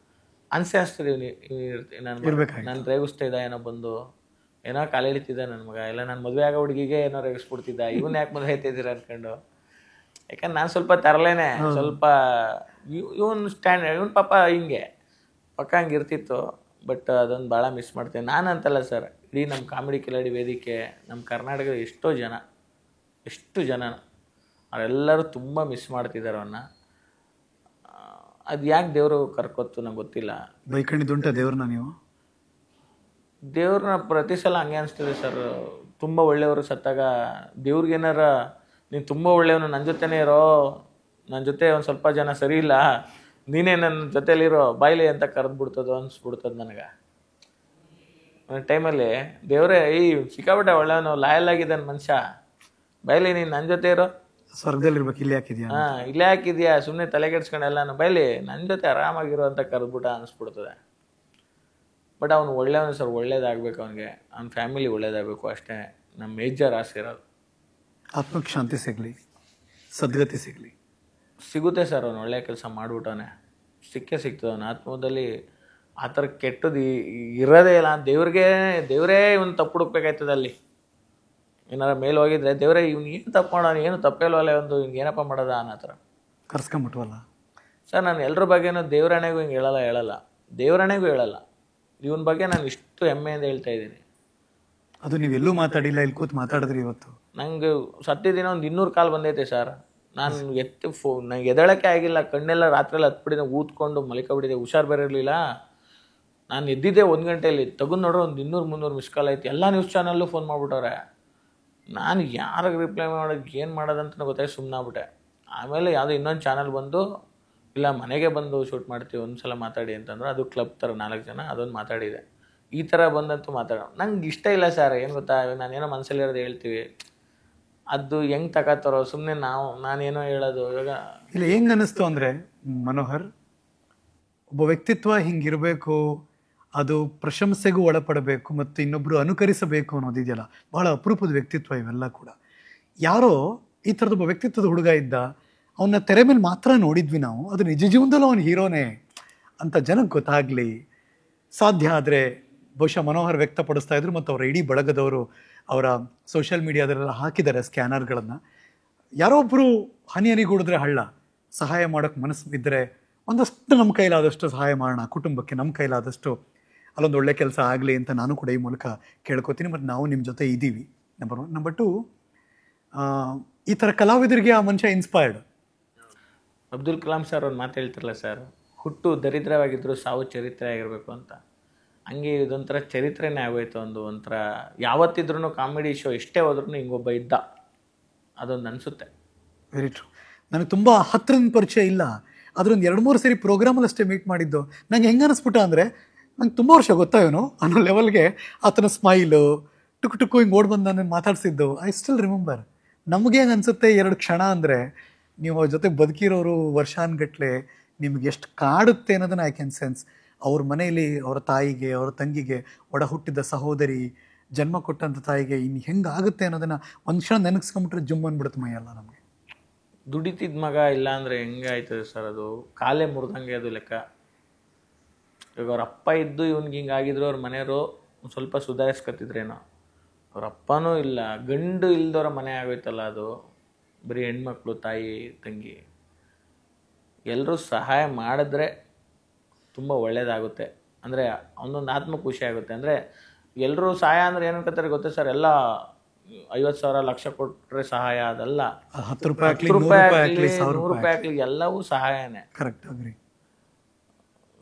ಅನ್ಸೆ ನಾನು ರೇಗಿಸ್ತಾ ಇದ್ದ, ಏನೋ ಬಂದು ಏನೋ ಕಾಲು ಎಳಿತಿದ್ದ ನನ್ನ ಮಗ, ಇಲ್ಲ ನಾನು ಮದುವೆ ಆಗೋ ಹುಡುಗಿಗೆ ಏನೋ ರೇಗಿಸ್ಬಿಡ್ತಿದ್ದ, ಇವನ್ ಯಾಕೆ ಮದುವೆ ಆಯ್ತಿದ್ದೀರ ಅನ್ಕೊಂಡು. ಯಾಕಂದ್ರೆ ನಾನು ಸ್ವಲ್ಪ ತರಲೇನೆ, ಸ್ವಲ್ಪ ಇವನ್ ಪಾಪ ಹಿಂಗೆ ಪಕ್ಕ ಹಂಗೆ ಇರ್ತಿತ್ತು. ಬಟ್ ಅದೊಂದು ಭಾಳ ಮಿಸ್ ಮಾಡ್ತೇನೆ. ನಾನು ಅಂತಲ್ಲ ಸರ್, ಇಡೀ ನಮ್ಮ ಕಾಮಿಡಿ ಕಿಲಾಡಿ ವೇದಿಕೆ, ನಮ್ಮ ಕರ್ನಾಟಕದ ಎಷ್ಟು ಜನ ಅವರೆಲ್ಲರೂ ತುಂಬ ಮಿಸ್ ಮಾಡ್ತಿದ್ದಾರೆ ಅವನ್ನ. ಅದು ಯಾಕೆ ದೇವರು ಕರ್ಕೊತ್ತು ನಂಗೆ ಗೊತ್ತಿಲ್ಲ. ಬೈಕಂಡಿದ್ದುಂಟ ದೇವ್ರನ್ನ ನೀವು? ದೇವ್ರನ್ನ ಪ್ರತಿ ಸಲ ಹಂಗೆ ಅನಿಸ್ತದೆ ಸರ್. ತುಂಬ ಒಳ್ಳೆಯವರು ಸತ್ತಾಗ ದೇವ್ರಿಗೇನಾರ ನೀನು ತುಂಬ ಒಳ್ಳೆಯವನು, ನನ್ನ ಜೊತೆನೇ ಇರೋ, ನನ್ನ ಜೊತೆ ಒಂದು ಸ್ವಲ್ಪ ಜನ ಸರಿ ಇಲ್ಲ, ನೀನೇ ನನ್ನ ಜೊತೆಲಿರೋ ಬಾಯ್ಲಿ ಅಂತ ಕರೆದ್ಬಿಡ್ತದೋ ಅನಿಸ್ಬಿಡ್ತದೆ ನನಗೆ. ಒಂದು ಟೈಮಲ್ಲಿ ದೇವರೇ ಈ ಸಿಕ್ಕಾಬಿಟ್ಟೆ ಒಳ್ಳೆಯವನು, ಲಾಯಲ್ ಆಗಿದ್ದಾನೆ ಮನುಷ್ಯ, ಬಾಯ್ಲಿ ನೀನು ನನ್ನ ಜೊತೆ ಇರೋ, ಸ್ವರ್ಗದಲ್ಲಿ ಇರ್ಬೇಕು, ಇಲ್ಲೇ ಹಾಕಿದ್ಯಾ? ಇಲ್ಲೇ ಹಾಕಿದ್ಯಾ, ಸುಮ್ಮನೆ ತಲೆ ಕೆಡ್ಸ್ಕೊಂಡೆಲ್ಲ ಬೈಲಿ ನನ್ನ ಜೊತೆ ಆರಾಮಾಗಿರೋ ಅಂತ ಕರೆದ್ಬಿಟ್ಟ ಅನಿಸ್ಬಿಡ್ತದೆ. ಬಟ್ ಅವ್ನು ಒಳ್ಳೆಯವನು ಸರ್, ಒಳ್ಳೇದಾಗಬೇಕು ಅವನಿಗೆ, ಅವ್ನ ಫ್ಯಾಮಿಲಿ ಒಳ್ಳೇದಾಗಬೇಕು, ಅಷ್ಟೇ ನಮ್ಮ ಮೇಜರ್ ಆಸೆ ಇರೋದು. ಆತ್ಮಕ್ಕೆ ಶಾಂತಿ ಸಿಗಲಿ, ಸದ್ಗತಿ ಸಿಗಲಿ. ಸಿಗುತ್ತೆ ಸರ್, ಅವ್ನು ಒಳ್ಳೆ ಕೆಲಸ ಮಾಡಿಬಿಟ್ಟವನೆ, ಸಿಗ್ತದೆ ಅವನ ಆತ್ಮದಲ್ಲಿ. ಆ ಥರ ಕೆಟ್ಟದ್ದು ಇರೋದೇ ಇಲ್ಲ. ದೇವರೇ ಇವನು ತಪ್ಪು ಹುಡುಕ್ಬೇಕಾಯ್ತದೆ ಅಲ್ಲಿ. ಏನಾರ ಮೇಲೆ ಹೋಗಿದ್ರೆ ದೇವರೇ ಇವ್ನು ಏನು ತಪ್ಪು ಮಾಡೋನು, ಏನು ತಪ್ಪೇಲ್ವಲ್ಲ ಒಂದು, ಹಿಂಗೆ ಏನಪ್ಪ ಮಾಡೋದ ಅನ್ನೋ ಥರ ಕರ್ಸ್ಕೊಂಬಿಟ್ವಲ್ಲ ಸರ್. ನಾನು ಎಲ್ಲರ ಬಗ್ಗೆನೂ ದೇವರಣೆಗೂ ಹಿಂಗೆ ಹೇಳಲ್ಲ, ದೇವರಣೆಗೂ ಹೇಳಲ್ಲ. ಇವನ ಬಗ್ಗೆ ನಾನು ಇಷ್ಟು ಹೆಮ್ಮೆಯಿಂದ ಹೇಳ್ತಾ ಇದ್ದೀನಿ. ಅದು ನೀವೆಲ್ಲೂ ಮಾತಾಡಿಲ್ಲ, ಇಲ್ಲಿ ಕೂತು ಮಾತಾಡಿದ್ರಿ ಇವತ್ತು. ನಂಗೆ ಸತ್ತಿದ್ದೀನ ಒಂದು 200 ಕಾಲ್ ಬಂದೈತೆ ಸರ್. ನಾನು ನಂಗೆ ಎದಳಕ್ಕೆ ಆಗಿಲ್ಲ, ಕಣ್ಣೆಲ್ಲ ರಾತ್ರಿಯೆಲ್ಲ ಹತ್ಬಿಟ್ಟಿದ್ದೆ, ಊದ್ಕೊಂಡು ಮಲಿಕೊಬಿಟ್ಟಿದ್ದೆ, ಹುಷಾರು ಬೇರೆ ಇರಲಿಲ್ಲ. ನಾನು ಎದ್ದಿದ್ದೆ 1 ಗಂಟೆಯಲ್ಲಿ, ತೆಗೆದು ನೋಡ್ರೆ ಒಂದು 200-300 ಮಿಸ್ ಕಾಲ್ ಐತಿ. ಎಲ್ಲ ನ್ಯೂಸ್ ಚಾನಲ್ಲು ಫೋನ್ ಮಾಡಿಬಿಟ್ಟವ್ರೆ. ನಾನು ಯಾರಿಗೆ ರಿಪ್ಲೈ ಮಾಡೋದು, ಏನು ಮಾಡೋದಂತ ಗೊತ್ತಾಗಿ ಸುಮ್ಮನಾಗ್ಬಿಟ್ಟೆ. ಆಮೇಲೆ ಯಾವುದೋ ಇನ್ನೊಂದು ಚಾನಲ್ ಬಂದು, ಇಲ್ಲ ಮನೆಗೆ ಬಂದು ಶೂಟ್ ಮಾಡ್ತೀವಿ ಒಂದು ಸಲ ಮಾತಾಡಿ ಅಂತಂದ್ರೆ, ಅದು ಕ್ಲಬ್ ಥರ 4 ಜನ, ಅದೊಂದು ಮಾತಾಡಿದೆ. ಈ ಥರ ಬಂದಂತೂ ನಂಗೆ ಇಷ್ಟ ಇಲ್ಲ ಸರ್. ಏನು ಗೊತ್ತಾ, ನಾನೇನೋ ಮನಸ್ಸಲ್ಲಿರೋದು ಹೇಳ್ತೀವಿ, ಅದು ಹೆಂಗೆ ತಗೋತಾರೋ ಸುಮ್ಮನೆ ನಾನೇನೋ ಹೇಳೋದು. ಇವಾಗ ಇಲ್ಲ, ಹೆಂಗೆ ಅನ್ನಿಸ್ತು ಅಂದರೆ ಮನೋಹರ್, ಒಬ್ಬ ವ್ಯಕ್ತಿತ್ವ ಹಿಂಗಿರಬೇಕು, ಅದು ಪ್ರಶಂಸೆಗೂ ಒಳಪಡಬೇಕು ಮತ್ತು ಇನ್ನೊಬ್ಬರು ಅನುಕರಿಸಬೇಕು ಅನ್ನೋದಿದೆಯಲ್ಲ, ಬಹಳ ಅಪರೂಪದ ವ್ಯಕ್ತಿತ್ವ ಇವೆಲ್ಲ ಕೂಡ. ಯಾರೋ ಈ ಥರದೊಬ್ಬ ವ್ಯಕ್ತಿತ್ವದ ಹುಡುಗ ಇದ್ದ, ಅವನ್ನ ತೆರೆ ಮೇಲೆ ಮಾತ್ರ ನೋಡಿದ್ವಿ ನಾವು, ಅದು ನಿಜ ಜೀವನದಲ್ಲೂ ಅವನು ಹೀರೋನೇ ಅಂತ ಜನಕ್ಕೆ ಗೊತ್ತಾಗಲಿ ಸಾಧ್ಯ ಆದರೆ ಬಹುಶಃ ಮನೋಹರ್ ವ್ಯಕ್ತಪಡಿಸ್ತಾ ಇದ್ರು. ಮತ್ತು ಅವರ ಇಡೀ ಬಳಗದವರು ಅವರ ಸೋಷಿಯಲ್ ಮೀಡಿಯಾದಲ್ಲೆಲ್ಲ ಹಾಕಿದ್ದಾರೆ ಸ್ಕ್ಯಾನರ್ಗಳನ್ನು. ಯಾರೋ ಒಬ್ಬರು ಹನಿಗೂಡಿದ್ರೆ ಹಳ್ಳ, ಸಹಾಯ ಮಾಡೋಕ್ಕೆ ಮನಸ್ಸು ಇದ್ದರೆ ಒಂದಷ್ಟು ನಮ್ಮ ಕೈಲಾದಷ್ಟು ಸಹಾಯ ಮಾಡೋಣ, ಕುಟುಂಬಕ್ಕೆ ನಮ್ಮ ಕೈಲಾದಷ್ಟು ಅಲ್ಲೊಂದು ಒಳ್ಳೆ ಕೆಲಸ ಆಗಲಿ ಅಂತ ನಾನು ಕೂಡ ಈ ಮೂಲಕ ಕೇಳ್ಕೊತೀನಿ. ಮತ್ತು ನಾವು ನಿಮ್ಮ ಜೊತೆ ಇದ್ದೀವಿ, ನಂಬರ್ 1. ನಂಬರ್ 2, ಈ ಥರ ಕಲಾವಿದರಿಗೆ ಆ ಮನುಷ್ಯ ಇನ್ಸ್ಪೈರ್ಡ್. ಅಬ್ದುಲ್ ಕಲಾಂ ಸರ್ ಒಂದು ಮಾತು ಹೇಳ್ತಿರಲ್ಲ ಸರ್, ಹುಟ್ಟು ದರಿದ್ರವಾಗಿದ್ದರೂ ಸಾವು ಚರಿತ್ರೆ ಆಗಿರಬೇಕು ಅಂತ. ಹಂಗೆ ಇದೊಂಥರ ಚರಿತ್ರೆನೇ ಆಗೋಯ್ತು. ಒಂಥರ ಯಾವತ್ತಿದ್ರೂ ಕಾಮಿಡಿ ಶೋ ಎಷ್ಟೇ ಹೋದ್ರೂ ಹಿಂಗೊಬ್ಬ ಇದ್ದ, ಅದೊಂದು ಅನಿಸುತ್ತೆ. Very true. ನನಗೆ ತುಂಬ ಹತ್ತಿರದ ಪರಿಚಯ ಇಲ್ಲ, ಅದರೊಂದು 2-3 ಸರಿ ಪ್ರೋಗ್ರಾಮಲ್ಲಿ ಅಷ್ಟೇ ಮೀಟ್ ಮಾಡಿದ್ದು. ನಂಗೆ ಹೆಂಗೆ ಅನ್ನಿಸ್ಬಿಟ್ಟ ಅಂದರೆ, ನಂಗೆ ತುಂಬ ವರ್ಷ ಗೊತ್ತಾಯವನು ಅನ್ನೋ ಲೆವೆಲ್ಗೆ ಆತನ ಸ್ಮೈಲು, ಟುಕು ಹಿಂಗೆ ಓಡ್ ಬಂದು ನಾನು ಮಾತಾಡ್ಸಿದ್ದು ಐ ಸ್ಟಿಲ್ ರಿಮೆಂಬರ್. ನಮಗೆ ಹೆಂಗೆ ಅನಿಸುತ್ತೆ 2 ಕ್ಷಣ ಅಂದರೆ, ನೀವು ಅವ್ರ ಜೊತೆ ಬದುಕಿರೋರು ವರ್ಷಾನ್ಗಟ್ಲೆ, ನಿಮ್ಗೆ ಎಷ್ಟು ಕಾಡುತ್ತೆ ಅನ್ನೋದನ್ನು ಐ ಕ್ಯಾನ್ ಸೆನ್ಸ್. ಅವ್ರ ಮನೆಯಲ್ಲಿ ಅವರ ತಾಯಿಗೆ, ಅವರ ತಂಗಿಗೆ, ಒಡ ಹುಟ್ಟಿದ ಸಹೋದರಿ, ಜನ್ಮ ಕೊಟ್ಟಂಥ ತಾಯಿಗೆ ಇನ್ನು ಹೆಂಗೆ ಆಗುತ್ತೆ ಅನ್ನೋದನ್ನು ಒಂದು ಕ್ಷಣ ನೆನಸ್ಕೊಂಬಿಟ್ರೆ ಜುಮ್ ಅಂದ್ಬಿಡುತ್ತೆ ಮೈಯೆಲ್ಲ ನಮಗೆ. ದುಡಿತಿದ್ದ ಮಗ ಇಲ್ಲ ಅಂದರೆ ಹೆಂಗೆ ಆಯ್ತದೆ ಸರ್, ಅದು ಕಾಲೇ ಮುರಿದಂಗೆ ಅದು ಲೆಕ್ಕ. ಇವಾಗ ಅವ್ರ ಅಪ್ಪ ಇದ್ದು ಇವ್ನಿಗೆ ಹಿಂಗೆ ಆಗಿದ್ರು, ಅವ್ರ ಮನೆಯವರು ಒಂದು ಸ್ವಲ್ಪ ಸುಧಾರಿಸ್ಕೊತಿದ್ರೇನೋ. ಅವ್ರ ಅಪ್ಪನೂ ಇಲ್ಲ, ಗಂಡು ಇಲ್ದವ್ರ ಮನೆ ಆಗೋಯ್ತಲ್ಲ ಅದು, ಬರೀ ಹೆಣ್ಮಕ್ಳು, ತಾಯಿ, ತಂಗಿ ಎಲ್ಲರೂ ಸಹಾಯ ಮಾಡಿದ್ರೆ ತುಂಬ ಒಳ್ಳೆಯದಾಗುತ್ತೆ. ಅಂದರೆ ಅವನೊಂದು ಆತ್ಮ ಖುಷಿ ಆಗುತ್ತೆ. ಅಂದರೆ ಎಲ್ಲರೂ ಸಹಾಯ ಅಂದರೆ ಏನು ಅನ್ಕೋತಾರೆ ಗೊತ್ತೇ ಸರ್, ಎಲ್ಲ 50,000 ಲಕ್ಷ ಕೊಟ್ಟರೆ ಸಹಾಯ ಅದಲ್ಲ. 10 ರೂಪಾಯಿ ಆಗ್ಲಿ, 10 100 ರೂಪಾಯಿ ರೂಪಾಯಿ ಆಗ್ಲಿ, ಆಗ್ಲಿ, 1000 100 ರೂಪಾಯಿ ಆಗ್ಲಿ ಎಲ್ಲವೂ ಸಹಾಯನೇ. Correct, agri.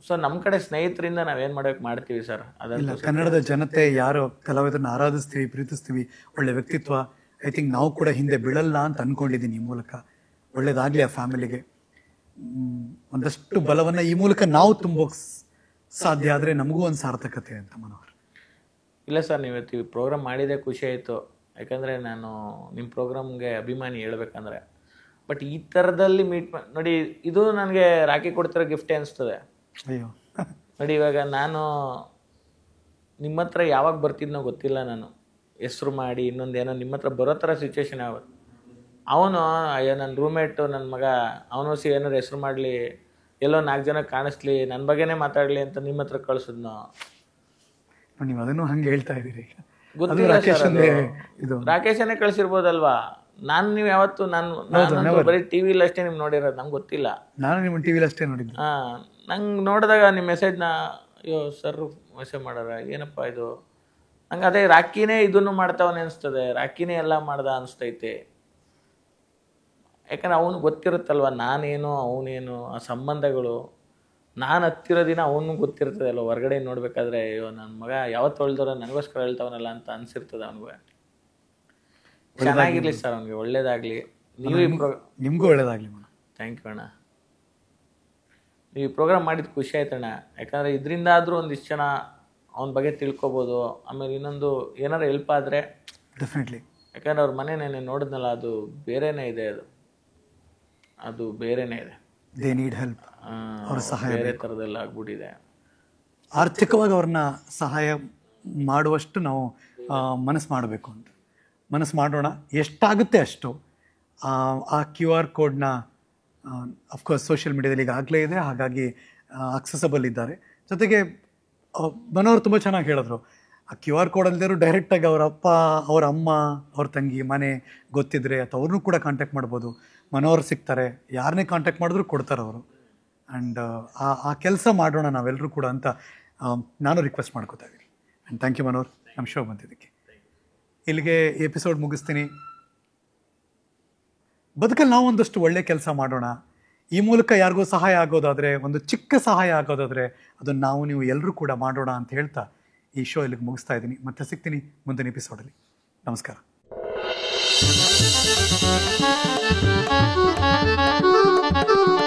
ಸೊ ನಮ್ಮ ಕಡೆ ಸ್ನೇಹಿತರಿಂದ ನಾವೇನ್ ಮಾಡಬೇಕು ಮಾಡ್ತೀವಿ ಸರ್. ಇಲ್ಲ, ಕನ್ನಡದ ಜನತೆ ಯಾರು ಕಲಾವಿದರನ್ನ ಆರಾಧಿಸ್ತೀವಿ, ಪ್ರೀತಿಸ್ತೀವಿ, ಒಳ್ಳೆ ವ್ಯಕ್ತಿತ್ವ, ಐ ಥಿಂಕ್ ನಾವು ಕೂಡ ಹಿಂದೆ ಬೀಳಲ್ಲ ಅಂತ ಅನ್ಕೊಂಡಿದ್ದೀನಿ. ಈ ಮೂಲಕ ಒಳ್ಳೇದಾಗ್ಲಿ ಆ ಫ್ಯಾಮಿಲಿಗೆ. ಒಂದಷ್ಟು ಬಲವನ್ನ ಈ ಮೂಲಕ ನಾವು ತುಂಬೋಕ್ ಸಾಧ್ಯ ಆದ್ರೆ ನಮಗೂ ಒಂದು ಸಾರ್ಥಕತೆ ಅಂತ. ಮನೋಹರ್, ಇಲ್ಲ ಸರ್, ನೀವು ಇವತ್ತು ಪ್ರೋಗ್ರಾಮ್ ಮಾಡಿದೆ ಖುಷಿ ಆಯಿತು. ಯಾಕಂದರೆ ನಾನು ನಿಮ್ಮ ಪ್ರೋಗ್ರಾಮ್ಗೆ ಅಭಿಮಾನಿ ಹೇಳ್ಬೇಕಂದ್ರೆ. ಬಟ್ ಈ ಥರದಲ್ಲಿ ಮೀಟ್ ನೋಡಿ, ಇದು ನನಗೆ ರಾಖಿ ಕೊಡ್ತಿರೋ ಗಿಫ್ಟೇ ಅನಿಸ್ತದೆ. ಅಯ್ಯೋ ನೋಡಿ, ಇವಾಗ ನಾನು ನಿಮ್ಮ ಹತ್ರ ಯಾವಾಗ ಬರ್ತಿದ್ನೋ ಗೊತ್ತಿಲ್ಲ. ನಾನು ಹೆಸ್ರು ಮಾಡಿ ಇನ್ನೊಂದೇನೋ ನಿಮ್ಮ ಹತ್ರ ಬರೋ ಥರ ಸಿಚುವೇಶನ್ ಆಗುತ್ತೆ. ಅವನು ಅಯ್ಯೋ ನನ್ನ ರೂಮ್ಮೇಟು ನನ್ನ ಮಗ ಅವನು ಏನಾರು ಹೆಸ್ರು ಮಾಡಲಿ, ಎಲ್ಲೋ 4 ಜನ ಕಾಣಿಸ್ಲಿ, ನನ್ನ ಬಗ್ಗೆನೇ ಮಾತಾಡಲಿ ಅಂತ ನಿಮ್ಮ ಹತ್ರ ಕಳಿಸಿದ್ನೋ. ನೀವು ಅದನ್ನು ಹಂಗೆ ಹೇಳ್ತಾ ಇದ್ದೀರಿ. ಗೊತ್ತಿಲ್ಲ ಸರ್, ರಾಕೇಶನೇ ಕಳಿಸಿರ್ಬೋದಲ್ವಾ. ನೀವು ಯಾವತ್ತು ನಾನು ಬರೀ ಟಿವಿಲಿ ಅಷ್ಟೇ ನಿಮ್ಗೆ ನೋಡಿರೋದು, ನಂಗೆ ಗೊತ್ತಿಲ್ಲ. ನಾನು ನಿಮ್ಮ ಟಿವಿಲಿ ಅಷ್ಟೇ ನೋಡಿದ್ದೆ. ನಂಗೆ ನೋಡಿದಾಗ ನಿಮ್ಮ ಮೆಸೇಜ್ನ ಅಯ್ಯೋ ಸರ್ ಮೆಸೇಜ್ ಮಾಡಾರ, ಏನಪ್ಪ ಇದು, ನಂಗೆ ಅದೇ ರಾಕಿನೇ ಇದನ್ನು ಮಾಡ್ತಾವನೆ ಅನಿಸ್ತದೆ, ರಾಕಿನೇ ಎಲ್ಲ ಮಾಡ್ದ ಅನಿಸ್ತೈತೆ. ಯಾಕಂದ್ರೆ ಅವನು ಗೊತ್ತಿರುತ್ತಲ್ವ ನಾನೇನು ಅವನೇನು, ಆ ಸಂಬಂಧಗಳು. ನಾನು ಹತ್ತಿರೋ ದಿನ ಅವನು ಗೊತ್ತಿರ್ತದೆ ಅಲ್ವ, ಹೊರಗಡೆ ನೋಡ್ಬೇಕಾದ್ರೆ ಅಯ್ಯೋ ನನ್ನ ಮಗ ಯಾವತ್ತು ಹೊಳ್ದವ್ರ ನನಗೋಸ್ಕರ ಹೇಳ್ತಾವನಲ್ಲ ಅಂತ ಅನ್ಸಿರ್ತದೆ ಅವನಿಗೆ. ಚೆನ್ನಾಗಿರ್ಲಿ ಸರ್, ಅವನಿಗೆ ಒಳ್ಳೇದಾಗ್ಲಿ. ನಿಮಗೂ ಒಳ್ಳೇದಾಗ್ಲಿ. ಥ್ಯಾಂಕ್ ಯು ಅಣ್ಣ. ನೀವು ಈ ಪ್ರೋಗ್ರಾಮ್ ಮಾಡಿದ ಖುಷಿ ಆಯ್ತಣ್ಣ. ಯಾಕಂದರೆ ಇದರಿಂದ ಆದರೂ ಒಂದಿಷ್ಟು ಜನ ಅವನ ಬಗ್ಗೆ ತಿಳ್ಕೊಬೋದು. ಆಮೇಲೆ ಇನ್ನೊಂದು ಏನಾರು ಹೆಲ್ಪ್ ಆದರೆ ಡೆಫಿನೆಟ್ಲಿ. ಯಾಕಂದರೆ ಅವ್ರ ಮನೆ ನೆನೆ ನೋಡಿದ್ನಲ್ಲ, ಅದು ಬೇರೆನೇ ಇದೆ. ಅದು ಬೇರೆನೇ ಇದೆ. They need help. ಅವ್ರ ಸಹಾಯ ಬೇರೆ ಥರದೆಲ್ಲ ಆಗ್ಬಿಟ್ಟಿದೆ. ಆರ್ಥಿಕವಾಗಿ ಅವ್ರನ್ನ ಸಹಾಯ ಮಾಡುವಷ್ಟು ನಾವು ಮನಸ್ಸು ಮಾಡಬೇಕು ಅಂತ ಮನಸ್ಸು ಮಾಡೋಣ. ಎಷ್ಟಾಗುತ್ತೆ ಅಷ್ಟು. ಆ QR ಕೋಡ್ನ ಅಫ್ಕೋರ್ಸ್ ಸೋಷಿಯಲ್ ಮೀಡಿಯಾದಲ್ಲಿ ಈಗಾಗಲೇ ಇದೆ, ಹಾಗಾಗಿ ಅಕ್ಸೆಸಬಲ್ ಇದ್ದಾರೆ. ಜೊತೆಗೆ ಮನೋಹರ್ ತುಂಬ ಚೆನ್ನಾಗಿ ಹೇಳಿದ್ರು, ಆ QR ಕೋಡ್ ಅಲ್ಲದೆ ಡೈರೆಕ್ಟಾಗಿ ಅವ್ರ ಅಪ್ಪ, ಅವ್ರ ಅಮ್ಮ, ಅವ್ರ ತಂಗಿ ಮನೆ ಗೊತ್ತಿದ್ರೆ ಅಥವಾ ಅವ್ರನ್ನೂ ಕೂಡ ಕಾಂಟ್ಯಾಕ್ಟ್ ಮಾಡ್ಬೋದು. ಮನೋಹರ್ ಸಿಗ್ತಾರೆ, ಯಾರನ್ನೇ ಕಾಂಟ್ಯಾಕ್ಟ್ ಮಾಡಿದ್ರು ಕೊಡ್ತಾರೆ ಅವರು. ಆ್ಯಂಡ್ ಆ ಕೆಲಸ ಮಾಡೋಣ ನಾವೆಲ್ಲರೂ ಕೂಡ ಅಂತ ನಾನು ರಿಕ್ವೆಸ್ಟ್ ಮಾಡ್ಕೋತಾ ಇದ್ದೀನಿ. ಆ್ಯಂಡ್ ಥ್ಯಾಂಕ್ ಯು ಮನೋಹರ್, ನಮ್ಮ ಶೋ ಬಂದಿದ್ದಕ್ಕೆ. ಇಲ್ಲಿಗೆ ಎಪಿಸೋಡ್ ಮುಗಿಸ್ತೀನಿ. ಬದುಕಲ್ಲಿ ನಾವು ಒಂದಷ್ಟು ಒಳ್ಳೆ ಕೆಲಸ ಮಾಡೋಣ. ಈ ಮೂಲಕ ಯಾರಿಗೂ ಸಹಾಯ ಆಗೋದಾದರೆ, ಒಂದು ಚಿಕ್ಕ ಸಹಾಯ ಆಗೋದಾದರೆ ಅದನ್ನು ನಾವು ನೀವು ಎಲ್ಲರೂ ಕೂಡ ಮಾಡೋಣ ಅಂತ ಹೇಳ್ತಾ ಈ ಶೋ ಇಲ್ಲಿಗೆ ಮುಗಿಸ್ತಾ ಇದ್ದೀನಿ. ಮತ್ತೆ ಸಿಗ್ತೀನಿ ಮುಂದಿನ ಎಪಿಸೋಡಲ್ಲಿ. ನಮಸ್ಕಾರ. Thank you.